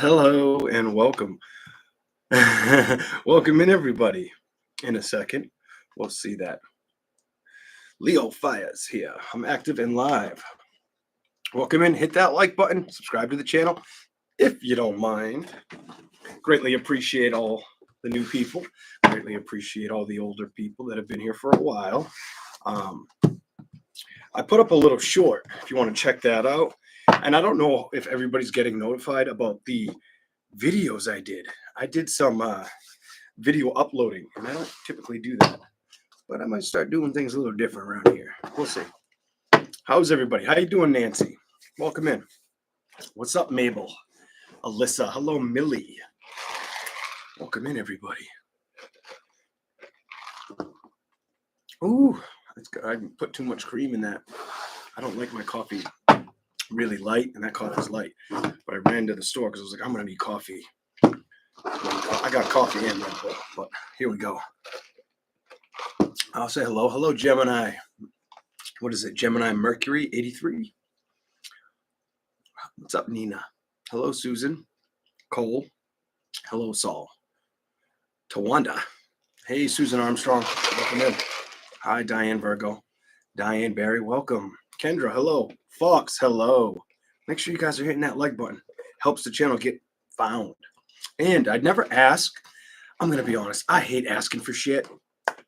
Hello and welcome. Welcome in, everybody. In a second, we'll see that Leo Fires here. I'm active and live. Welcome in. Hit that like button. Subscribe to the channel if you don't mind. Greatly appreciate all the new people. Greatly appreciate all the older people that have been here for a while. I put up a little short if you want to check that out. And I don't know if everybody's getting notified about the videos I did. I did some video uploading, and I don't typically do that, but I might start doing things a little different around here. We'll see. How's everybody? How you doing, Nancy? Welcome in. What's up, Mabel? Alyssa. Hello, Millie. Welcome in, everybody. Ooh, that's good. I put too much cream in that. I don't like my coffee really light, and that coffee's light. But I ran to the store because I was like, I'm gonna need coffee. I got coffee and Red Bull, but here we go. I'll say hello. Hello, Gemini. What is it? Gemini Mercury 83. What's up, Nina? Hello, Susan. Cole. Hello, Saul. Tawanda. Hey, Susan Armstrong. Welcome in. Hi, Diane Virgo. Diane Barry, welcome. Kendra, hello. Fox, hello. Make sure you guys are hitting that like button. Helps the channel get found. And I'd never ask. I'm going to be honest. I hate asking for shit.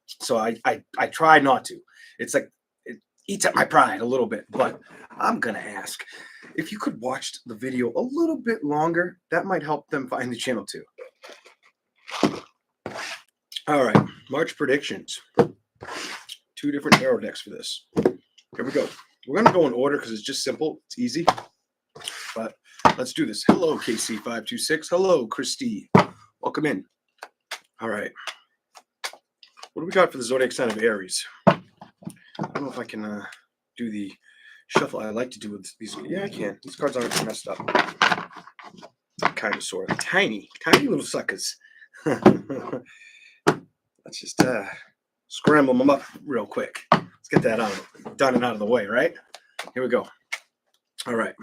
So I try not to. It's like it eats at my pride a little bit. But I'm going to ask. If you could watch the video a little bit longer, that might help them find the channel too. All right. March predictions. 2 different tarot decks for this. Here we go. We're going to go in order because it's just simple. It's easy. But let's do this. Hello, KC526. Hello, Christy. Welcome in. All right. What do we got for the zodiac sign of Aries? I don't know if I can do the shuffle I like to do with these. Yeah, I can. These cards aren't messed up. Kind of, sort of. Tiny little suckers. Let's just scramble them up real quick. Let's get that done and out of the way, right? Here we go. All right.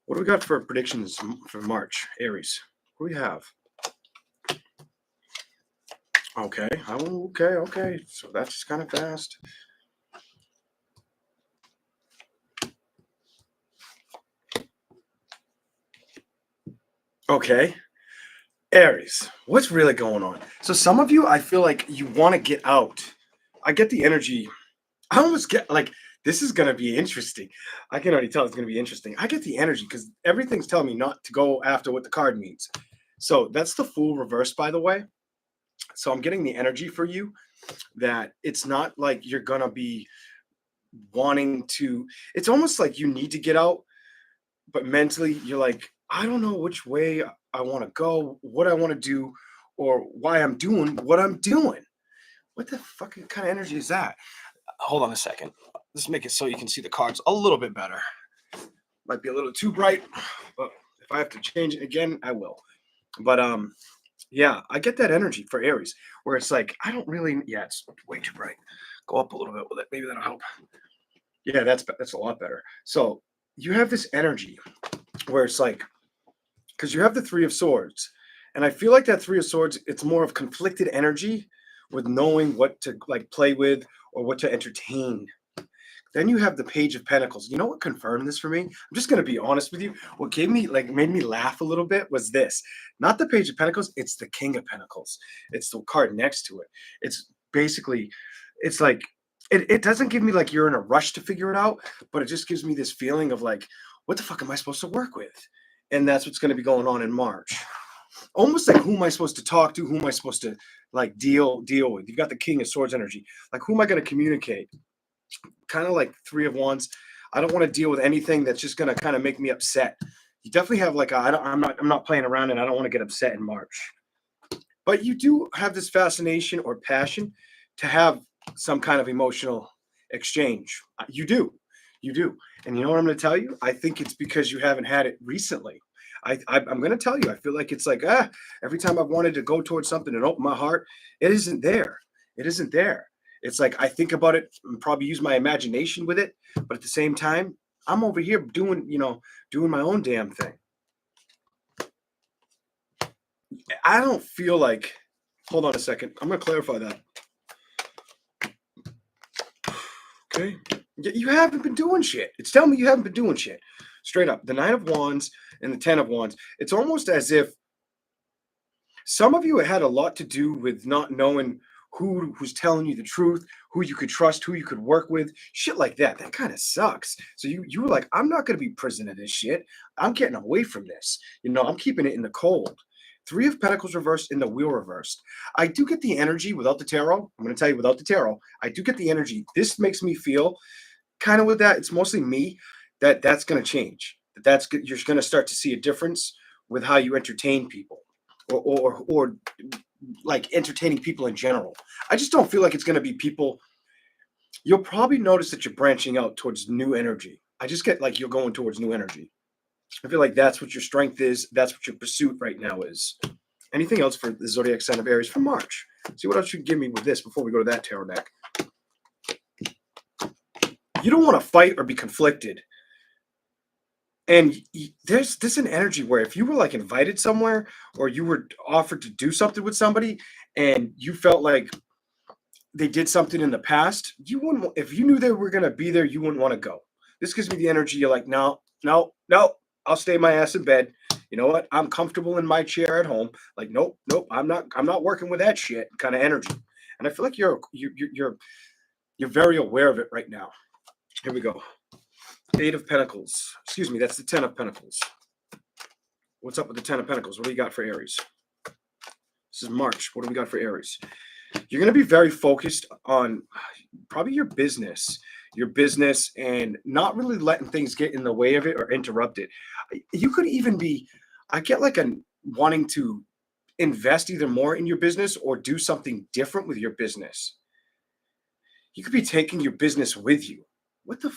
What do we got for predictions for March, Aries? What do we have? Okay. Okay. So that's just kind of fast. Okay. Aries, what's really going on? So some of you, I feel like you want to get out. I get the energy. I almost get like, this is going to be interesting. I can already tell it's going to be interesting. I get the energy because everything's telling me not to go after what the card means. So that's the Fool reverse, by the way. So I'm getting the energy for you that it's not like you're going to be wanting to. It's almost like you need to get out, but mentally you're like, I don't know which way I want to go, what I want to do, or why I'm doing what I'm doing. What the fucking kind of energy is that? Hold on a second. Let's make it so you can see the cards a little bit better. Might be a little too bright, but if I have to change it again, I will. But yeah, I get that energy for Aries where it's like, I don't really, yeah, it's way too bright. Go up a little bit with it. Maybe that'll help. Yeah, that's a lot better. So you have this energy where it's like, because you have the 3 of Swords, and I feel like that 3 of Swords, it's more of conflicted energy with knowing what to like play with or what to entertain. Then you have the Page of Pentacles. You know what confirmed this for me? I'm just going to be honest with you. What made me laugh a little bit was this. Not the Page of Pentacles, it's the King of Pentacles. It's the card next to it. It's basically, it's like, it doesn't give me like you're in a rush to figure it out, but it just gives me this feeling of like, what the fuck am I supposed to work with? And that's what's going to be going on in March. Almost like, who am I supposed to talk to? Who am I supposed to like deal with? You've got the King of Swords energy. Like, who am I going to communicate? Kind of like 3 of Wands. I don't want to deal with anything that's just going to kind of make me upset. You definitely have like I'm not playing around, and I don't want to get upset in March. But you do have this fascination or passion to have some kind of emotional exchange. You do. And you know what I'm going to tell you? I think it's because you haven't had it recently. I'm going to tell you, I feel like it's like, every time I've wanted to go towards something and open my heart, it isn't there. It's like I think about it and probably use my imagination with it, but at the same time, I'm over here doing my own damn thing. I don't feel like, hold on a second. I'm going to clarify that. Okay. You haven't been doing shit. It's telling me you haven't been doing shit. Straight up. The Nine of Wands and the Ten of Wands. It's almost as if some of you had a lot to do with not knowing who's telling you the truth, who you could trust, who you could work with, shit like that. That kind of sucks. So you were like, I'm not going to be prison of this shit. I'm getting away from this. I'm keeping it in the cold. Three of Pentacles reversed and the Wheel reversed. I do get the energy without the tarot. I'm going to tell you, without the tarot, I do get the energy. This makes me feel kind of with that. It's mostly me that's going to change. You're going to start to see a difference with how you entertain people, or like entertaining people in general. I just don't feel like it's going to be people. You'll probably notice that you're branching out towards new energy. I just get like you're going towards new energy. I feel like that's what your strength is. That's what your pursuit right now is. Anything else for the zodiac sign of Aries for March? See what else you can give me with this before we go to that tarot deck. You don't want to fight or be conflicted. And there's an energy where if you were like invited somewhere or you were offered to do something with somebody and you felt like they did something in the past, you wouldn't. If you knew they were going to be there, you wouldn't want to go. This gives me the energy. You're like, no, I'll stay my ass in bed. You know what? I'm comfortable in my chair at home. Like, nope, I'm not working with that shit kind of energy. And I feel like you're very aware of it right now. Here we go. Eight of Pentacles. Excuse me, that's the Ten of Pentacles. What's up with the Ten of Pentacles? What do you got for Aries? This is March. What do we got for Aries? You're going to be very focused on probably your business, and not really letting things get in the way of it or interrupt it. You could even be, I get like wanting to invest either more in your business or do something different with your business. You could be taking your business with you. What the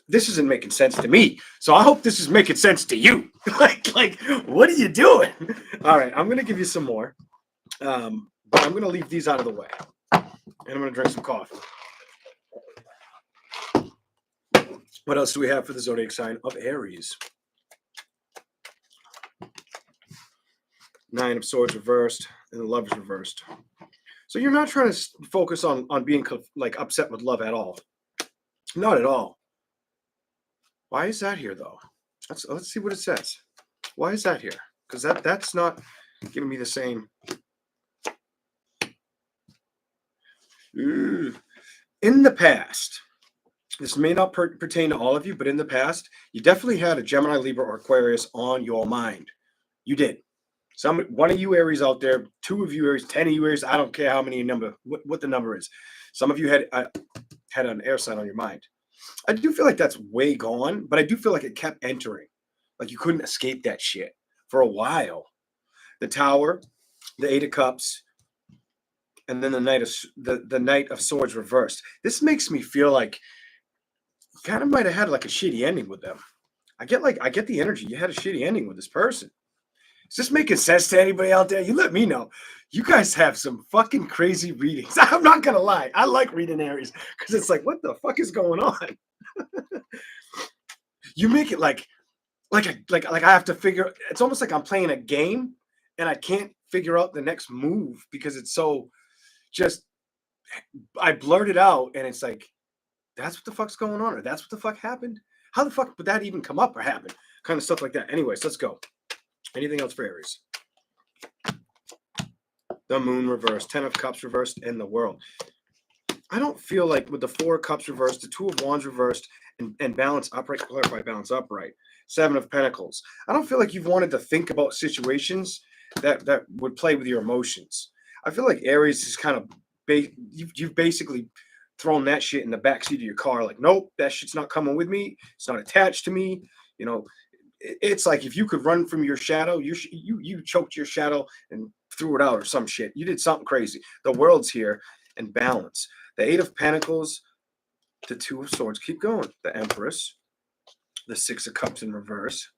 this isn't making sense to me. So I hope this is making sense to you. like, what are you doing? All right, I'm going to give you some more. But I'm going to leave these out of the way. And I'm going to drink some coffee. What else do we have for the zodiac sign of Aries? Nine of Swords reversed and the Lovers reversed. So you're not trying to focus on being like upset with love at all. Not at all. Why is that here though? Let's see what it says. Why is that here? Because that's not giving me the same. In the past, this may not pertain to all of you, but in the past, you definitely had a Gemini, Libra, or Aquarius on your mind. You did. One of you Aries out there, 2 of you Aries, 10 of you Aries, I don't care how many number, what the number is. Some of you had an air sign on your mind. I do feel like that's way gone, but I do feel like it kept entering. Like you couldn't escape that shit for a while. The Tower, the Eight of Cups, and then the Knight of Swords reversed. This makes me feel like you kind of might have had like a shitty ending with them. I get the energy. You had a shitty ending with this person. Is this making sense to anybody out there? You let me know. You guys have some fucking crazy readings. I'm not gonna lie. I like reading Aries because it's like, what the fuck is going on? You make it like I have to figure. It's almost like I'm playing a game and I can't figure out the next move because it's so just. I blurt it out and it's like, that's what the fuck's going on, or that's what the fuck happened. How the fuck would that even come up or happen? Kind of stuff like that. Anyways, let's go. Anything else for Aries? The Moon reversed, 10 of Cups reversed, and the World. I don't feel like with the 4 of Cups reversed, the 2 of Wands reversed, and balance upright, clarify balance upright, 7 of Pentacles. I don't feel like you've wanted to think about situations that would play with your emotions. I feel like Aries is kind of, you've basically thrown that shit in the backseat of your car. Like, nope, that shit's not coming with me. It's not attached to me. It's like if you could run from your shadow, you choked your shadow and threw it out or some shit. You did something crazy. The World's here and balance. The 8 of Pentacles, the 2 of Swords. Keep going. The Empress, the 6 of Cups in reverse.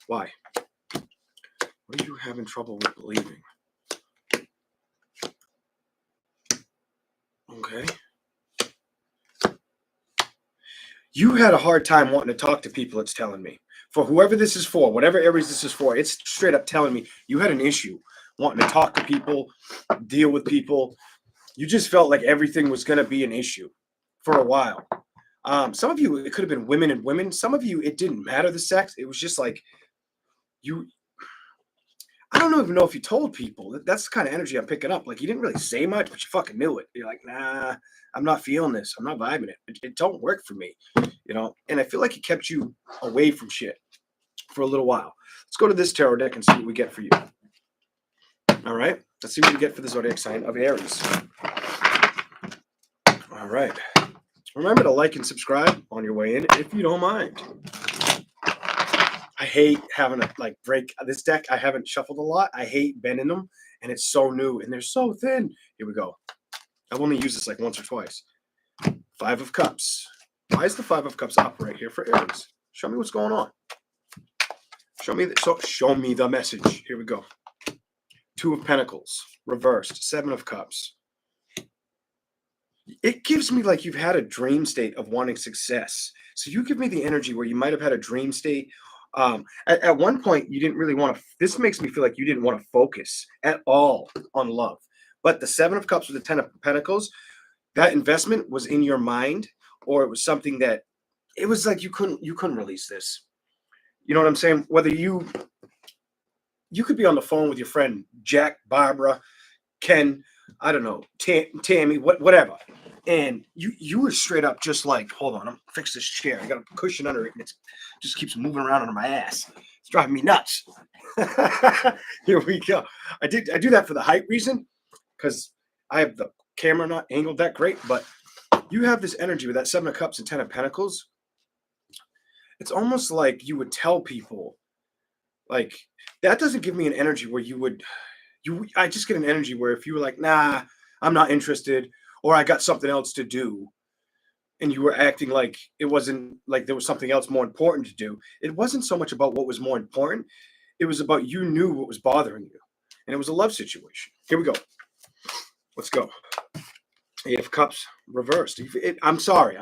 Why? What are you having trouble with believing? Okay. You had a hard time wanting to talk to people, it's telling me. For whoever this is for, whatever Aries this is for, it's straight up telling me you had an issue wanting to talk to people, deal with people. You just felt like everything was going to be an issue for a while. Some of you, it could have been women and women. Some of you, it didn't matter the sex. It was just like you. I don't even know if you told people. That's the kind of energy I'm picking up. Like you didn't really say much, but you fucking knew it. You're like, nah, I'm not feeling this. I'm not vibing it. It don't work for me, you know. And I feel like it kept you away from shit for a little while. Let's go to this tarot deck and see what we get for you. All right, let's see what we get for the zodiac sign of Aries. All right. Remember to like and subscribe on your way in if you don't mind. I hate having to like break this deck. I haven't shuffled a lot. I hate bending them, and it's so new and they're so thin. Here we go. I've only used this like once or twice. 5 of Cups. Why is the 5 of Cups up right here for Aries? Show me what's going on. Show me the message. Here we go. 2 of Pentacles reversed. 7 of Cups. It gives me like you've had a dream state of wanting success. So you give me the energy where you might have had a dream state. At one point, you didn't really want to. This makes me feel like you didn't want to focus at all on love. But the 7 of Cups with the 10 of Pentacles, that investment was in your mind, or it was something that it was like you couldn't release this. You know what I'm saying? Whether you could be on the phone with your friend Jack, Barbara, Ken, I don't know, Tammy, whatever. And you were straight up just like, hold on, I'm fix this chair. I got a cushion under it, and it just keeps moving around under my ass. It's driving me nuts. Here we go. I do that for the height reason, because I have the camera not angled that great, but you have this energy with that 7 of Cups and 10 of Pentacles. It's almost like you would tell people, like, that doesn't give me an energy where I just get an energy where if you were like, nah, I'm not interested, or I got something else to do, and you were acting like it wasn't like there was something else more important to do. It wasn't so much about what was more important. It was about you knew what was bothering you. And it was a love situation. Here we go. Let's go. 8 of Cups reversed. I'm sorry.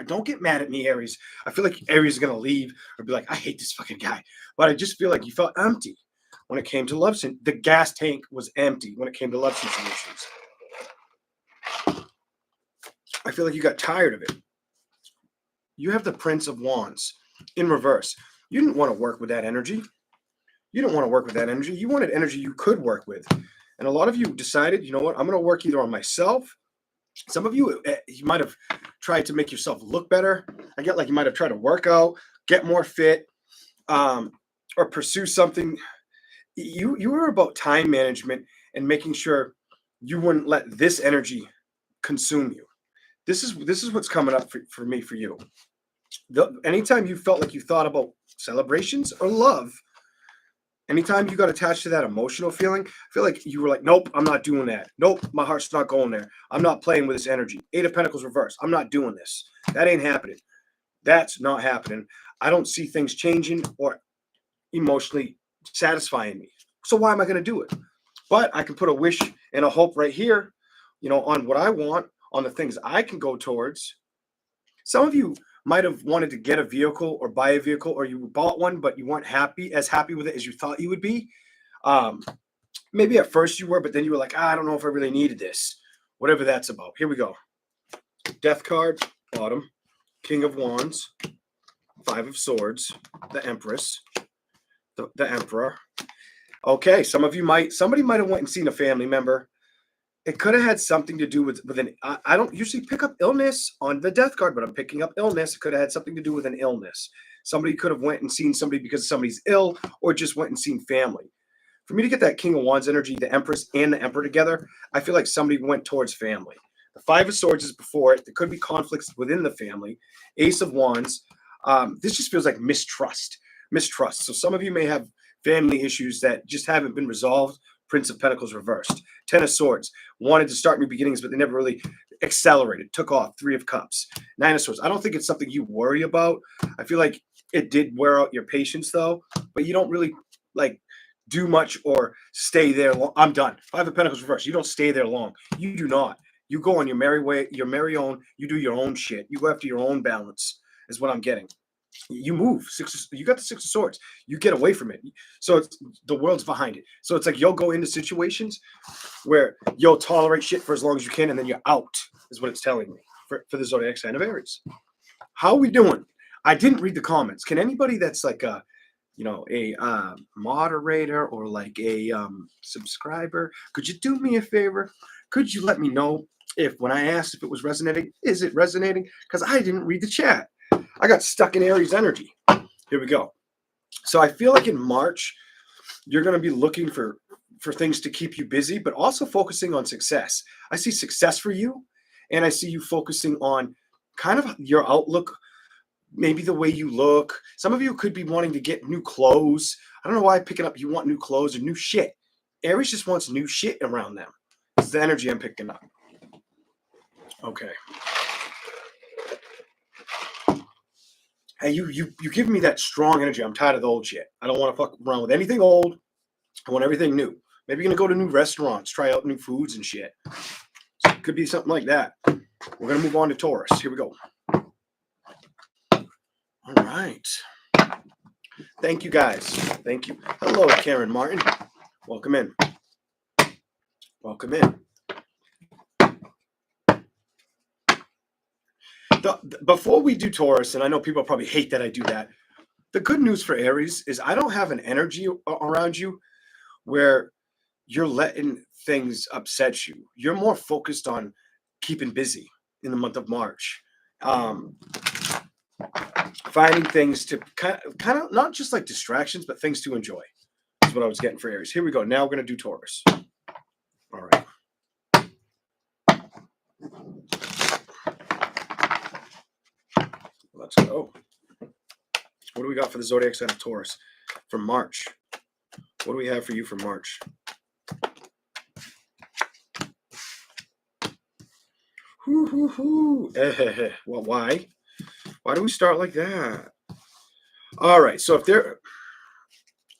Don't get mad at me, Aries. I feel like Aries is going to leave or be like, I hate this fucking guy. But I just feel like you felt empty when it came to love. The gas tank was empty when it came to love situations. I feel like you got tired of it. You have the Prince of Wands in reverse. You didn't want to work with that energy. You wanted energy you could work with. And a lot of you decided, you know what, I'm going to work either on myself. Some of you might have tried to make yourself look better. I get like you might have tried to work out, get more fit, or pursue something. You were about time management and making sure you wouldn't let this energy consume you. This is what's coming up for me, for you. Anytime you felt like you thought about celebrations or love, anytime you got attached to that emotional feeling, I feel like you were like, nope, I'm not doing that. Nope, my heart's not going there. I'm not playing with this energy. 8 of Pentacles reversed. I'm not doing this. That ain't happening. That's not happening. I don't see things changing or emotionally satisfying me. So why am I going to do it? But I can put a wish and a hope right here, on what I want, on the things I can go towards. Some of you might have wanted to get a vehicle or buy a vehicle, or you bought one, but you weren't as happy with it as you thought you would be. Maybe at first you were, but then you were like, I don't know if I really needed this. Whatever that's about. Here we go. Death card, bottom. King of Wands. 5 of Swords. The Empress. The Emperor. Okay, somebody might have went and seen a family member. It could have had something to do with an. I don't usually pick up illness on the death card, but I'm picking up illness. It could have had something to do with an illness. Somebody could have went and seen somebody because somebody's ill, or just went and seen family. For me to get that King of Wands energy, the Empress and the Emperor together, I feel like somebody went towards family. The 5 of Swords is before it. There could be conflicts within the family. Ace of Wands. This just feels like mistrust. So some of you may have family issues that just haven't been resolved. Prince of Pentacles reversed. 10 of Swords. Wanted to start new beginnings, but they never really accelerated. Took off. 3 of Cups. 9 of Swords. I don't think it's something you worry about. I feel like it did wear out your patience, though. But you don't really, do much or stay there long. I'm done. 5 of Pentacles reversed. You don't stay there long. You do not. You go on your merry way, your merry own. You do your own shit. You go after your own balance, is what I'm getting. You move. You got the Six of Swords. You get away from it. So it's the world's behind it. So it's like you'll go into situations where you'll tolerate shit for as long as you can, and then you're out, is what it's telling me for the zodiac sign of Aries. How are we doing? I didn't read the comments. Can anybody that's like a moderator or like a subscriber, could you do me a favor? Could you let me know if when I asked if it was resonating, is it resonating? Because I didn't read the chat. I got stuck in Aries energy. Here we go. So I feel like in March, you're going to be looking for things to keep you busy, but also focusing on success. I see success for you, and I see you focusing on kind of your outlook, maybe the way you look. Some of you could be wanting to get new clothes. I don't know why I'm picking up you want new clothes or new shit. Aries just wants new shit around them. It's the energy I'm picking up. Okay. Hey, you give me that strong energy. I'm tired of the old shit. I don't want to fuck around with anything old. I want everything new. Maybe you're gonna go to new restaurants, try out new foods and shit. So it could be something like that. We're gonna move on to Taurus. Here we go. All right. Thank you guys. Thank you. Hello, Karen Martin. Welcome in. Welcome in. Before we do Taurus, and I know people probably hate that I do that, the good news for Aries is I don't have an energy around you where you're letting things upset you. You're more focused on keeping busy in the month of March. Finding things to kind of not just like distractions, but things to enjoy. That's what I was getting for Aries. Here we go. Now we're going to do Taurus. All right. Let's go. What do we got for the zodiac sign of Taurus for March? What do we have for you for March? Well, why? Why do we start like that? All right. So if there,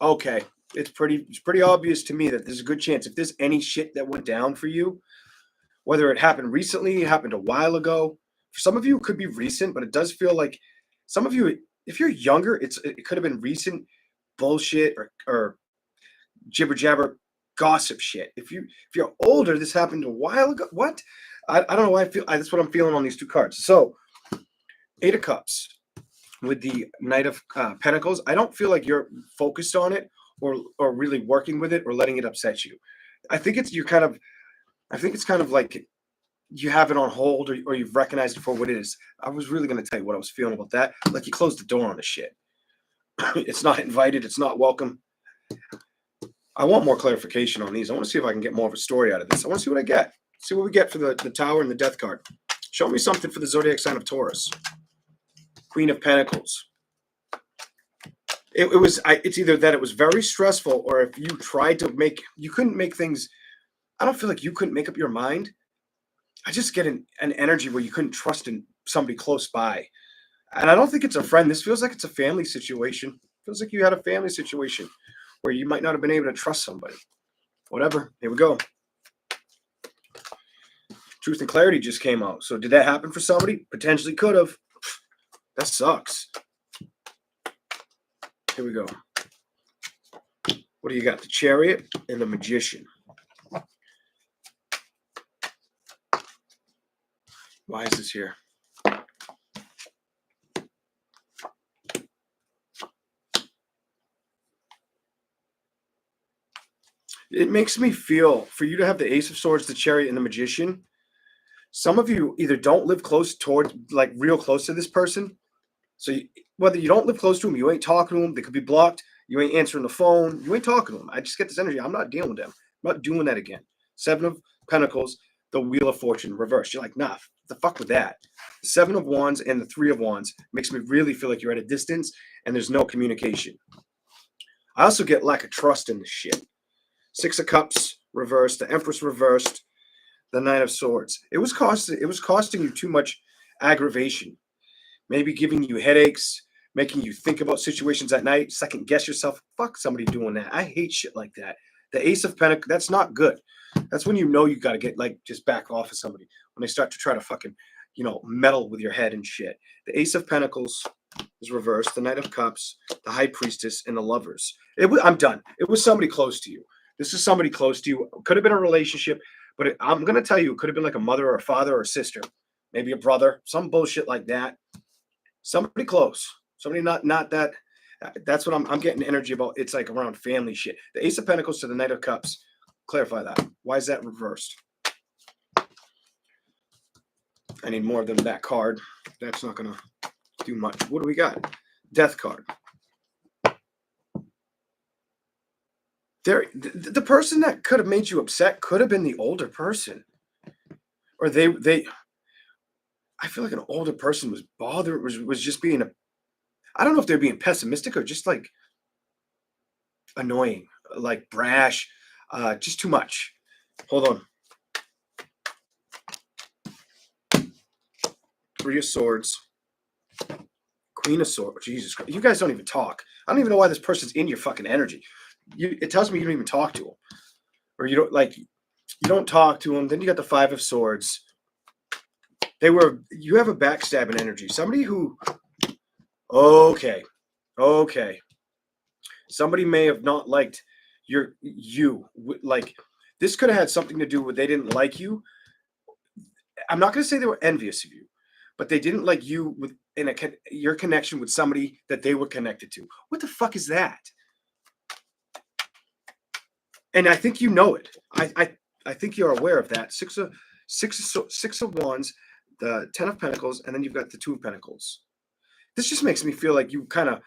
okay, it's pretty obvious to me that there's a good chance if there's any shit that went down for you, whether it happened recently, it happened a while ago. For some of you, it could be recent, but it does feel like some of you, if you're younger, it could have been recent bullshit or jibber jabber gossip shit. If you're older, this happened a while ago. What? I don't know why I feel. That's what I'm feeling on these two cards. So, Eight of Cups with the Knight of Pentacles. I don't feel like you're focused on it or really working with it or letting it upset you. I think it's kind of like you have it on hold or you've recognized it for what it is. I was really going to tell you what I was feeling about that. Like you closed the door on the shit. It's not invited. It's not welcome. I want more clarification on these. I want to see if I can get more of a story out of this. I want to see what I get. See what we get for the Tower and the Death card. Show me something for the zodiac sign of Taurus. Queen of Pentacles. It's either that it was very stressful or if you tried to you couldn't make things. I don't feel like you couldn't make up your mind. I just get an energy where you couldn't trust in somebody close by. And I don't think it's a friend. This feels like it's a family situation. It feels like you had a family situation where you might not have been able to trust somebody. Whatever. Here we go. Truth and Clarity just came out. So did that happen for somebody? Potentially could have. That sucks. Here we go. What do you got? The Chariot and the Magician. Why is this here? It makes me feel, for you to have the Ace of Swords, the Chariot, and the Magician, some of you either don't live close towards, like real close to this person. So whether you don't live close to them, you ain't talking to them, they could be blocked, you ain't answering the phone, you ain't talking to them. I just get this energy. I'm not dealing with them. I'm not doing that again. Seven of Pentacles, the Wheel of Fortune reversed. You're like, nah, the fuck with that. The Seven of Wands and the Three of Wands makes me really feel like you're at a distance and there's no communication. I also get lack of trust in this shit. Six of Cups reversed, the Empress reversed, the Knight of Swords. It was costing you too much aggravation. Maybe giving you headaches, making you think about situations at night, second guess yourself. Fuck somebody doing that. I hate shit like that. The Ace of Pentacles, that's not good. That's when you know you got to get just back off of somebody when they start to try to fucking, meddle with your head and shit. The Ace of Pentacles, is reversed. The Knight of Cups, the High Priestess, and the Lovers. I'm done. It was somebody close to you. This is somebody close to you. Could have been a relationship, but I'm going to tell you, it could have been like a mother or a father or a sister, maybe a brother, some bullshit like that. Somebody close. Somebody not that. That's what I'm getting energy about. It's like around family shit. The Ace of Pentacles to the Knight of Cups. Clarify that. Why is that reversed? I need more than that card. That's not going to do much. What do we got? Death card. The person that could have made you upset could have been the older person. Or they I feel like an older person was bothered, was just being I don't know if they're being pessimistic or just like annoying, like brash, just too much. Hold on. Three of Swords. Queen of Swords. Jesus Christ. You guys don't even talk. I don't even know why this person's in your fucking energy. It tells me you don't even talk to them. Or you don't talk to them. Then you got the Five of Swords. You have a backstabbing energy. Somebody who, okay. Somebody may have not liked you. Like, this could have had something to do with they didn't like you. I'm not going to say they were envious of you, but they didn't like you your connection with somebody that they were connected to. What the fuck is that? And I think you know it. I think you're aware of that. Six of Wands, the Ten of Pentacles, and then you've got the Two of Pentacles. This just makes me feel like you kind of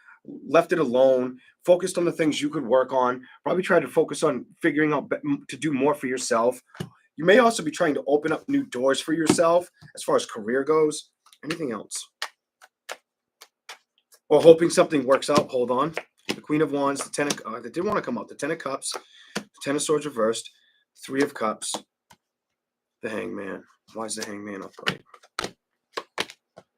left it alone, focused on the things you could work on, probably tried to focus on figuring out to do more for yourself. You may also be trying to open up new doors for yourself as far as career goes. Anything else? Or hoping something works out. Hold on. The Queen of Wands, the Ten of that didn't want to come out. The Ten of Cups, the Ten of Swords reversed, Three of Cups, the Hangman. Why is the Hangman upright?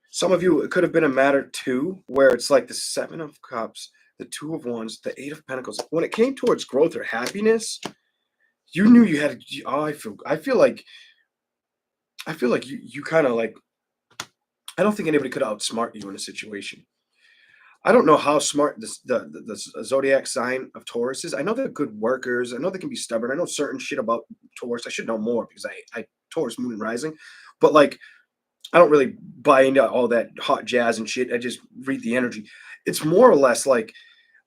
Some of you, it could have been a matter too, where it's like the Seven of Cups, the Two of Wands, the Eight of Pentacles. When it came towards growth or happiness, you knew you had. I feel like you kind of like. I don't think anybody could outsmart you in a situation. I don't know how smart the zodiac sign of Taurus is. I know they're good workers. I know they can be stubborn. I know certain shit about Taurus. I should know more because I Taurus moon and rising, but like I don't really buy into all that hot jazz and shit. I just read the energy. It's more or less like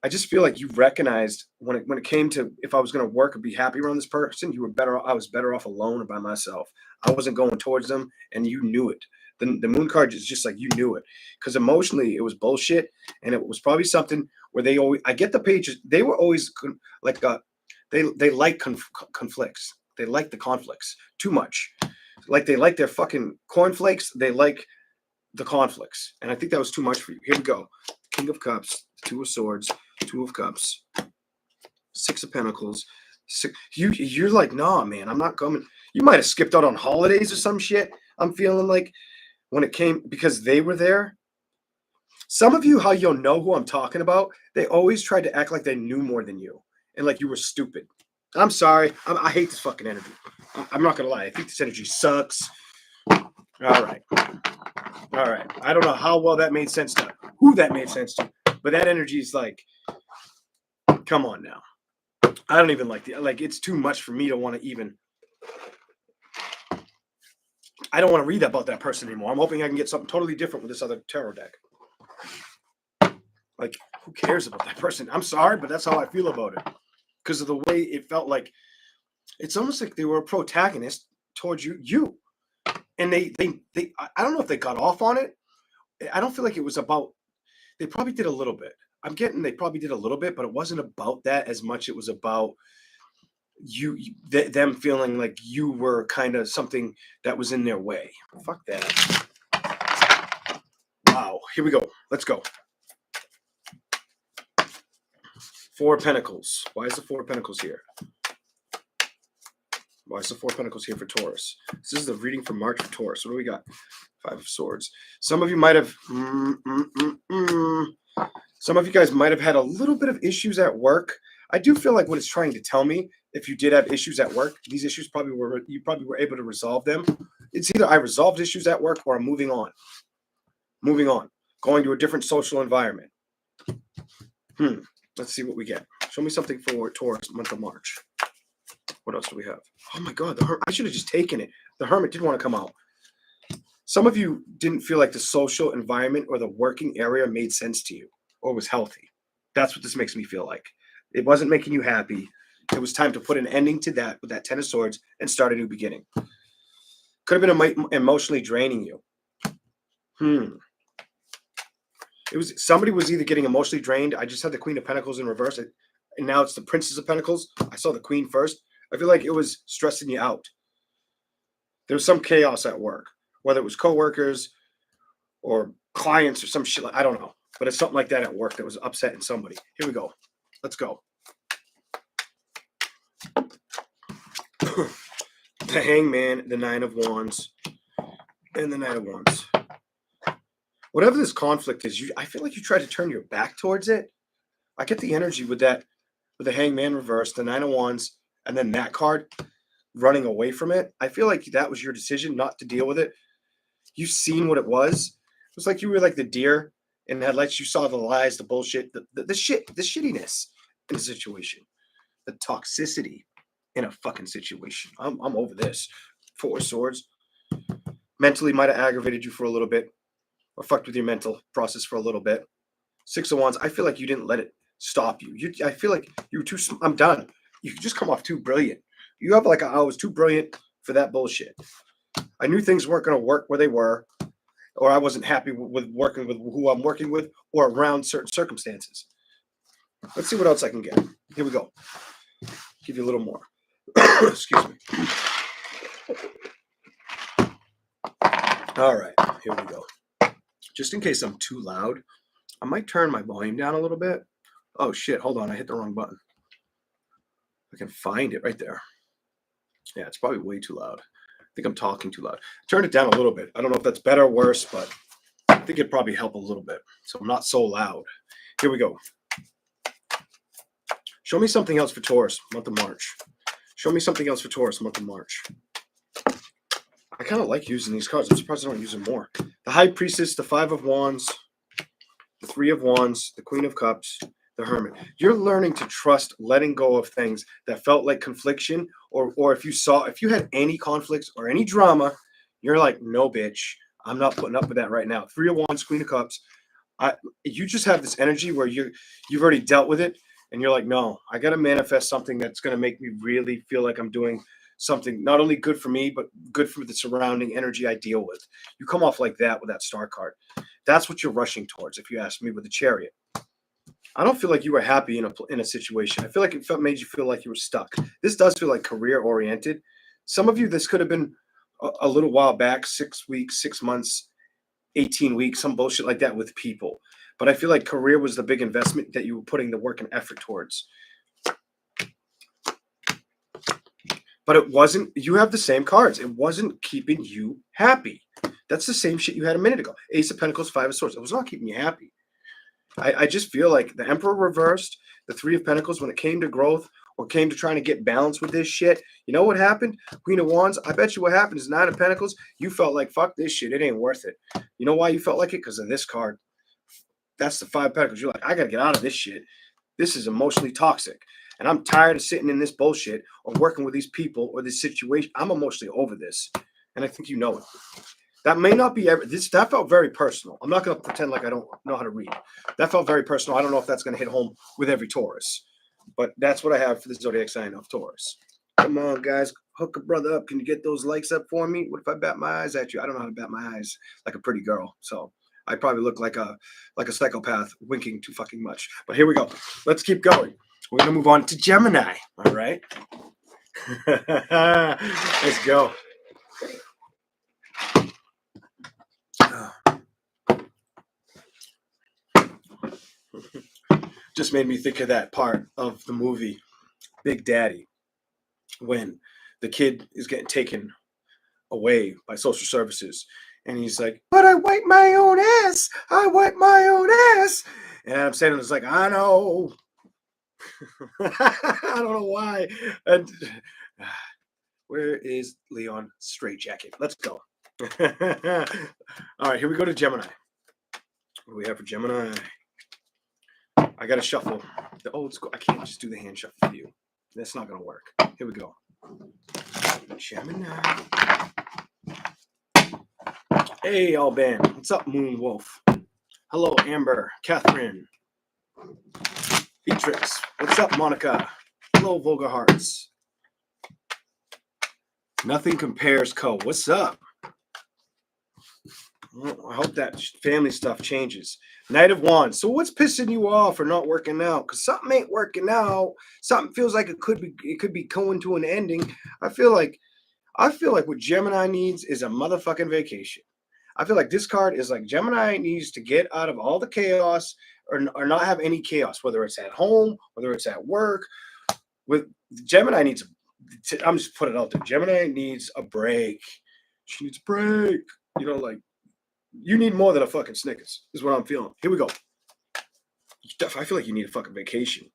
I just feel like you recognized when it came to if I was going to work or be happy around this person, you were better. I was better off alone or by myself. I wasn't going towards them, and you knew it. The moon card is just like you knew it because emotionally it was bullshit, and it was probably something where they always. I get the pages. They were always like they like conflicts. They like the conflicts too much. Like they like their fucking cornflakes. They like the conflicts, and I think that was too much for you. Here we go. King of Cups, Two of Swords, Two of Cups, Six of Pentacles. You're like, nah, man, I'm not coming. You might have skipped out on holidays or some shit. I'm feeling like when it came because they were there. Some of you, how you'll know who I'm talking about, they always tried to act like they knew more than you and like you were stupid. I'm sorry. I hate this fucking energy. I'm not going to lie. I think this energy sucks. All right. I don't know how well that made sense to who that made sense to, but that energy is like, come on now. I don't even it's too much for me to want to even. I don't want to read about that person anymore. I'm hoping I can get something totally different with this other tarot deck. Like, who cares about that person? I'm sorry, but that's how I feel about it. Because of the way it felt like, it's almost like they were a protagonist towards you. And they I don't know if they got off on it. I don't feel like it was about, they probably did a little bit. They probably did a little bit, but it wasn't about that as much. It was about them feeling like you were kind of something that was in their way. Fuck that. Wow. Here we go. Let's go. Four of Pentacles. Why is the Four of Pentacles here? Why is the Four of Pentacles here for Taurus? This is the reading for March for Taurus. What do we got? Five of Swords. Some of you might have... Some of you guys might have had a little bit of issues at work. I do feel like what it's trying to tell me, if you did have issues at work, these issues you probably were able to resolve them. It's either I resolved issues at work or I'm moving on. Moving on. going to a different social environment. Let's see what we get. Show me something for Taurus, month of March. What else do we have? Oh my God, I should have just taken it. The Hermit didn't want to come out. Some of you didn't feel like the social environment or the working area made sense to you or was healthy. That's what this makes me feel like. It wasn't making you happy. It was time to put an ending to that with that Ten of Swords and start a new beginning. Could have been emotionally draining you. It was somebody was either getting emotionally drained. I just had the Queen of Pentacles in reverse, and now it's the Princess of Pentacles. I saw the Queen first. I feel like it was stressing you out. There was some chaos at work, whether it was coworkers or clients or some shit. I don't know, but it's something like that at work that was upsetting somebody. Here we go. Let's go. The Hangman, the Nine of Wands, and the Knight of Wands. Whatever this conflict is, I feel like you tried to turn your back towards it. I get the energy with that, with the Hangman reverse, the Nine of Wands, and then that card running away from it. I feel like that was your decision not to deal with it. You've seen what it was. It was like you were like the deer in the headlights. You saw the lies, the bullshit, the shittiness in the situation, the toxicity in a fucking situation. I'm over this. Four of Swords. Mentally might have aggravated you for a little bit, or fucked with your mental process for a little bit. Six of Wands, I feel like you didn't let it stop you. I feel like you were too, I'm done. You just come off too brilliant. You have like, I was too brilliant for that bullshit. I knew things weren't going to work where they were, or I wasn't happy with working with who I'm working with or around certain circumstances. Let's see what else I can get. Here we go. Give you a little more. Excuse me. All right, here we go. Just in case I'm too loud, I might turn my volume down a little bit. Oh shit, hold on, I hit the wrong button. I can find it right there. Yeah, it's probably way too loud. I think I'm talking too loud. Turn it down a little bit. I don't know if that's better or worse, but I think it'd probably help a little bit. So I'm not so loud. Here we go. Show me something else for Taurus, month of March. Show me something else for Taurus, month of March. I kind of like using these cards. I'm surprised I don't use them more. The High Priestess, the Five of Wands, the Three of Wands, the Queen of Cups, the Hermit. You're learning to trust letting go of things that felt like confliction, or if you had any conflicts or any drama, you're like, no, bitch, I'm not putting up with that right now. Three of Wands, Queen of Cups. You just have this energy where you've already dealt with it, and you're like, no, I got to manifest something that's going to make me really feel like I'm doing something not only good for me, but good for the surrounding energy I deal with. You come off like that with that star card. That's what you're rushing towards, if you ask me, with the Chariot. I don't feel like you were happy in a situation. I feel like it made you feel like you were stuck. This does feel like career-oriented. Some of you, this could have been a little while back, 6 weeks, 6 months, 18 weeks, some bullshit like that with people. But I feel like career was the big investment that you were putting the work and effort towards. But it wasn't, you have the same cards. It wasn't keeping you happy. That's the same shit you had a minute ago. Ace of Pentacles, Five of Swords. It was not keeping you happy. I just feel like the Emperor reversed, the Three of Pentacles, when it came to growth or came to trying to get balance with this shit. You know what happened? Queen of Wands, I bet you what happened is Nine of Pentacles. You felt like, fuck this shit. It ain't worth it. You know why you felt like it? Because of this card. That's the Five of Pentacles. You're like, I got to get out of this shit. This is emotionally toxic. And I'm tired of sitting in this bullshit or working with these people or this situation. I'm emotionally over this. And I think you know it. That may not be that felt very personal. I'm not going to pretend like I don't know how to read. That felt very personal. I don't know if that's going to hit home with every Taurus. But that's what I have for the zodiac sign of Taurus. Come on, guys. Hook a brother up. Can you get those likes up for me? What if I bat my eyes at you? I don't know how to bat my eyes like a pretty girl. So I probably look like a psychopath winking too fucking much. But here we go. Let's keep going. We're going to move on to Gemini. All right. Let's go. Just made me think of that part of the movie Big Daddy when the kid is getting taken away by social services and he's like, but I wipe my own ass. I wipe my own ass. And Adam Sandler is like, I know. I don't know why. And where is Leon Straitjacket? Let's go. All right, here we go to Gemini. What do we have for Gemini? I got to shuffle the old school. I can't just do the hand shuffle for you. That's not going to work. Here we go. Gemini. Hey, Alban. What's up, Moon Wolf? Hello, Amber. Catherine. Beatrix. What's up, Monica? Hello, Vulgar Hearts. Nothing Compares Co. What's up? Well, I hope that family stuff changes. Knight of Wands. So what's pissing you off or not working out? Because something ain't working out. Something feels like it could be going to an ending. I feel like what Gemini needs is a motherfucking vacation. I feel like this card is like Gemini needs to get out of all the chaos or not have any chaos, whether it's at home, whether it's at work. With Gemini needs, I'm just putting it out there. Gemini needs a break. She needs a break. You know, like, you need more than a fucking Snickers, is what I'm feeling. Here we go. I feel like you need a fucking vacation.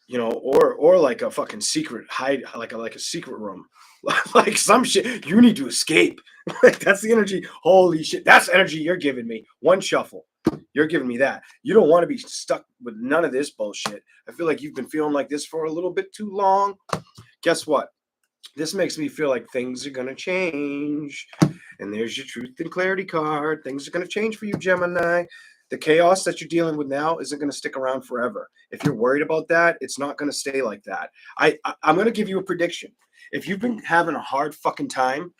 You know, or like a fucking secret hide, like a secret room. Like some shit. You need to escape. Like, that's the energy. Holy shit. That's energy you're giving me. One shuffle. You're giving me that. You don't want to be stuck with none of this bullshit. I feel like you've been feeling like this for a little bit too long. Guess what? This makes me feel like things are going to change. And there's your Truth and Clarity card. Things are going to change for you, Gemini. The chaos that you're dealing with now isn't going to stick around forever. If you're worried about that, it's not going to stay like that. I'm going to give you a prediction. If you've been having a hard fucking time,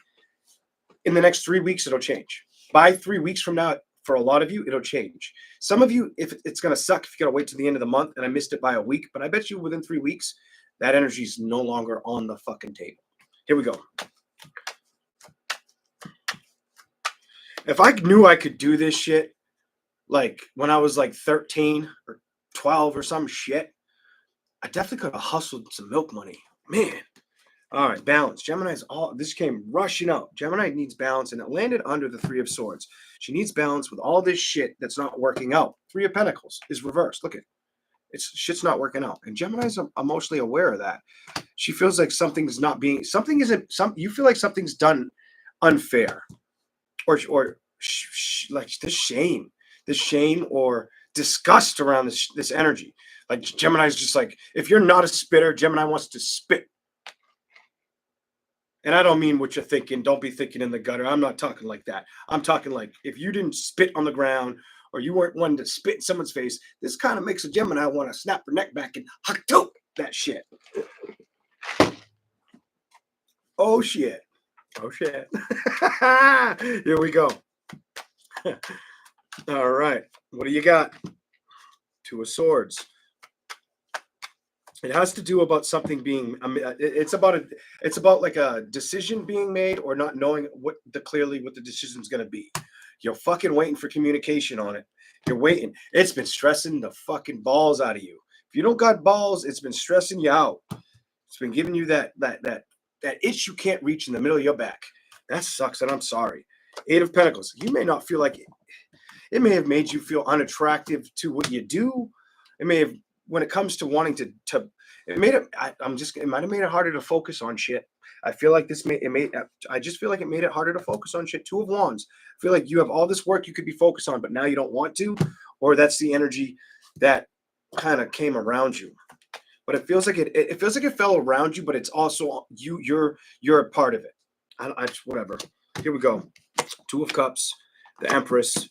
in the next 3 weeks, it'll change. By 3 weeks from now, for a lot of you, it'll change. Some of you, if it's going to suck if you got to wait to the end of the month, and I missed it by a week, but I bet you within 3 weeks, that energy is no longer on the fucking table. Here we go. If I knew I could do this shit, like when I was like 13 or 12 or some shit, I definitely could have hustled some milk money. Man. All right, balance. Gemini's this came rushing out. Gemini needs balance, and it landed under the Three of Swords. She needs balance with all this shit that's not working out. Three of Pentacles is reversed. Look at it. Shit's not working out. And Gemini's emotionally aware of that. She feels like something's not being, you feel like something's done unfair. Or like this shame or disgust around this energy. Like Gemini's just like, if you're not a spitter, Gemini wants to spit. And I don't mean what you're thinking. Don't be thinking in the gutter. I'm not talking like that. I'm talking like if you didn't spit on the ground or you weren't one to spit in someone's face, this kind of makes a Gemini want to snap her neck back and hug that shit. Oh, shit. Oh, shit. Here we go. All right. What do you got? Two of Swords. It has to do about something being. It's about like a decision being made or not knowing what the decision's going to be. You're fucking waiting for communication on it. You're waiting. It's been stressing the fucking balls out of you. If you don't got balls, it's been stressing you out. It's been giving you that itch you can't reach in the middle of your back. That sucks, and I'm sorry. Eight of Pentacles. You may not feel like it may have made you feel unattractive to what you do. It may have. When it comes to wanting to it might have made it harder to focus on shit. I feel like I just feel like it made it harder to focus on shit. Two of Wands. I feel like you have all this work you could be focused on, but now you don't want to, or that's the energy that kind of came around you. But it feels like it feels like it fell around you, but it's also you're a part of it. Whatever. Here we go. Two of Cups, the Empress, the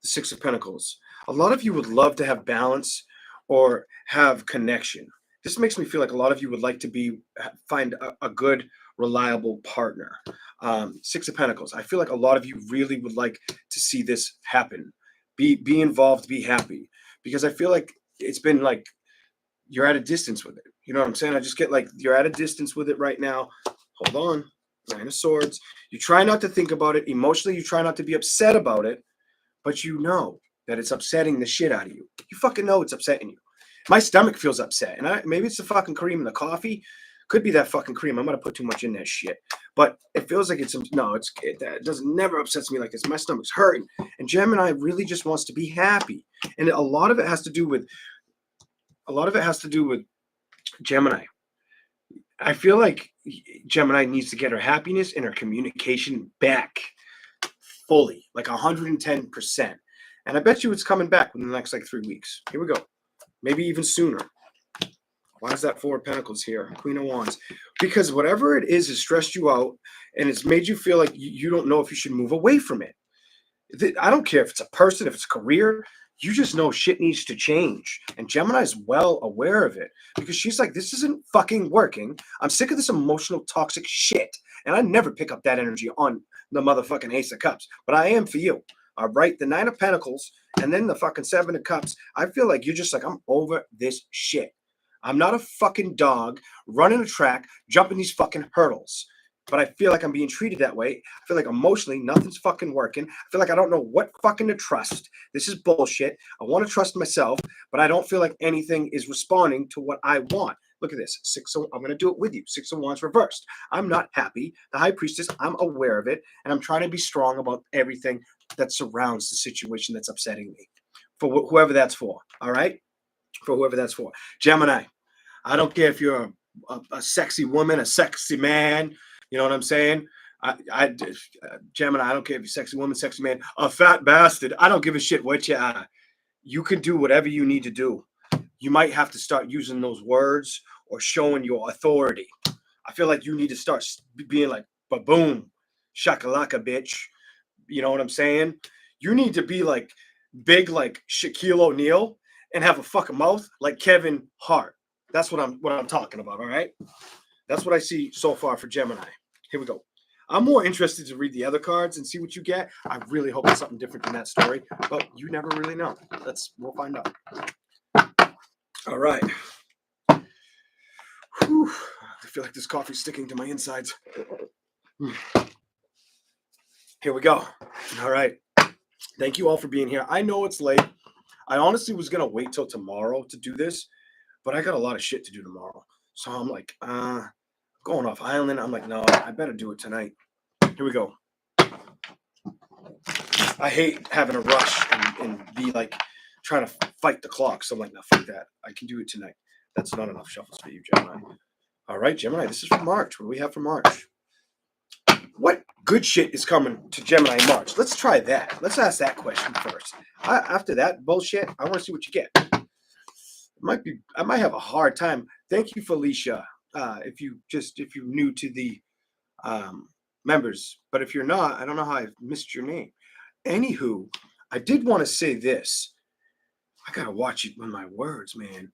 Six of Pentacles. A lot of you would love to have balance or have connection. This makes me feel like a lot of you would like to find a good, reliable partner. Six of Pentacles. I feel like a lot of you really would like to see this happen. Be involved, be happy. Because I feel like it's been like you're at a distance with it. You know what I'm saying? I just get like you're at a distance with it right now. Hold on. Nine of Swords. You try not to think about it. Emotionally, you try not to be upset about it. But you know that it's upsetting the shit out of you. You fucking know it's upsetting you. My stomach feels upset. And maybe it's the fucking cream in the coffee. Could be that fucking cream. I'm going to put too much in that shit. But it feels like it never upsets me like this. My stomach's hurting. And Gemini really just wants to be happy. And a lot of it has to do with Gemini. I feel like Gemini needs to get her happiness and her communication back fully, like 110%. And I bet you it's coming back within the next like 3 weeks. Here we go. Maybe even sooner. Why is that Four of Pentacles here? Queen of Wands. Because whatever it is has stressed you out and it's made you feel like you don't know if you should move away from it. I don't care if it's a person, if it's a career, you just know shit needs to change. And Gemini is well aware of it because she's like, this isn't fucking working. I'm sick of this emotional, toxic shit. And I never pick up that energy on the motherfucking Ace of Cups. But I am for you. All right. The Nine of Pentacles and then the fucking Seven of Cups. I feel like you're just like, I'm over this shit. I'm not a fucking dog running a track, jumping these fucking hurdles. But I feel like I'm being treated that way. I feel like emotionally nothing's fucking working. I feel like I don't know what fucking to trust. This is bullshit. I want to trust myself, but I don't feel like anything is responding to what I want. Look at this. I'm going to do it with you. Six of Wands reversed. I'm not happy. The High Priestess, I'm aware of it, and I'm trying to be strong about everything that surrounds the situation that's upsetting me. For whoever that's for, all right? For whoever that's for. Gemini, I don't care if you're a sexy woman, a sexy man. You know what I'm saying? Gemini, I don't care if you're sexy woman, sexy man, a fat bastard. I don't give a shit what you are. You can do whatever you need to do. You might have to start using those words or showing your authority. I feel like you need to start being like, ba-boom, shakalaka, bitch. You know what I'm saying? You need to be like big like Shaquille O'Neal and have a fucking mouth like Kevin Hart. That's what I'm talking about, all right? That's what I see so far for Gemini. Here we go. I'm more interested to read the other cards and see what you get. I really hope it's something different than that story, but you never really know. We'll find out. All right. Whew. I feel like this coffee's sticking to my insides. Here we go. All right. Thank you all for being here. I know it's late. I honestly was going to wait till tomorrow to do this, but I got a lot of shit to do tomorrow. So I'm like, going off island. I'm like, no, I better do it tonight. Here we go. I hate having a rush and be like trying to fight the clock. So I'm like, no, fuck that. I can do it tonight. That's not enough shuffles for you, Gemini. All right, Gemini, this is for March. What do we have for March? What good shit is coming to Gemini March? Let's try that. Let's ask that question first. After that bullshit, I want to see what you get. I might have a hard time. Thank you, Felicia. If you're new to the members, but if you're not, I don't know how I missed your name. Anywho, I did want to say this. I gotta watch it with my words, man.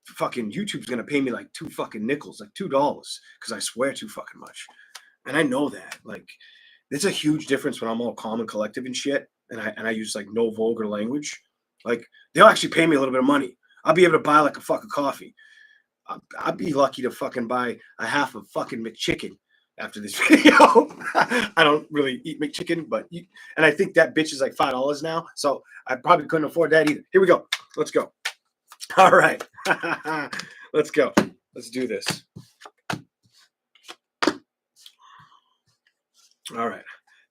Fucking YouTube's gonna pay me like two fucking nickels, like $2, because I swear too fucking much, and I know that. Like, there's a huge difference when I'm all calm and collective and shit, and I use like no vulgar language. Like, they'll actually pay me a little bit of money. I'll be able to buy like a fucking coffee. I'd be lucky to fucking buy a half of fucking McChicken after this video. I don't really eat McChicken, and I think that bitch is like $5 now, so I probably couldn't afford that either. Here we go. Let's go. All right. Let's go. Let's do this. All right.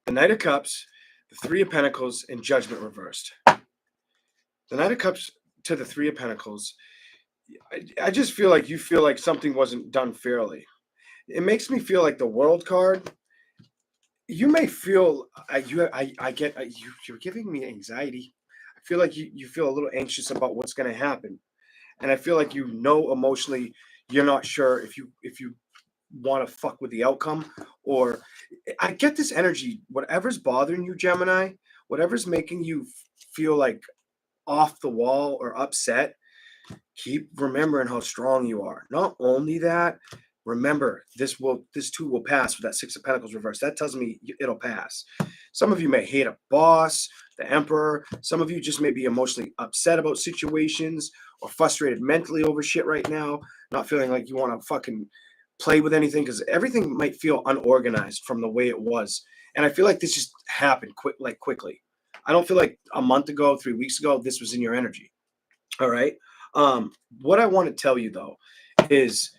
The Knight of Cups, the Three of Pentacles, and Judgment reversed. The Knight of Cups to the Three of Pentacles. I just feel like you feel like something wasn't done fairly. It makes me feel like the World card. You may feel you're giving me anxiety. I feel like you feel a little anxious about what's going to happen, and I feel like emotionally you're not sure if you want to fuck with the outcome, or I get this energy. Whatever's bothering you, Gemini, whatever's making you feel like off the wall or upset, keep remembering how strong you are. Not only that, remember this too will pass with that Six of Pentacles reverse. That tells me it'll pass. Some of you may hate a boss, the Emperor. Some of you just may be emotionally upset about situations or frustrated mentally over shit right now, not feeling like you want to fucking play with anything because everything might feel unorganized from the way it was. And I feel like this just happened quickly. I don't feel like a month ago, 3 weeks ago, this was in your energy. All right. What I want to tell you though is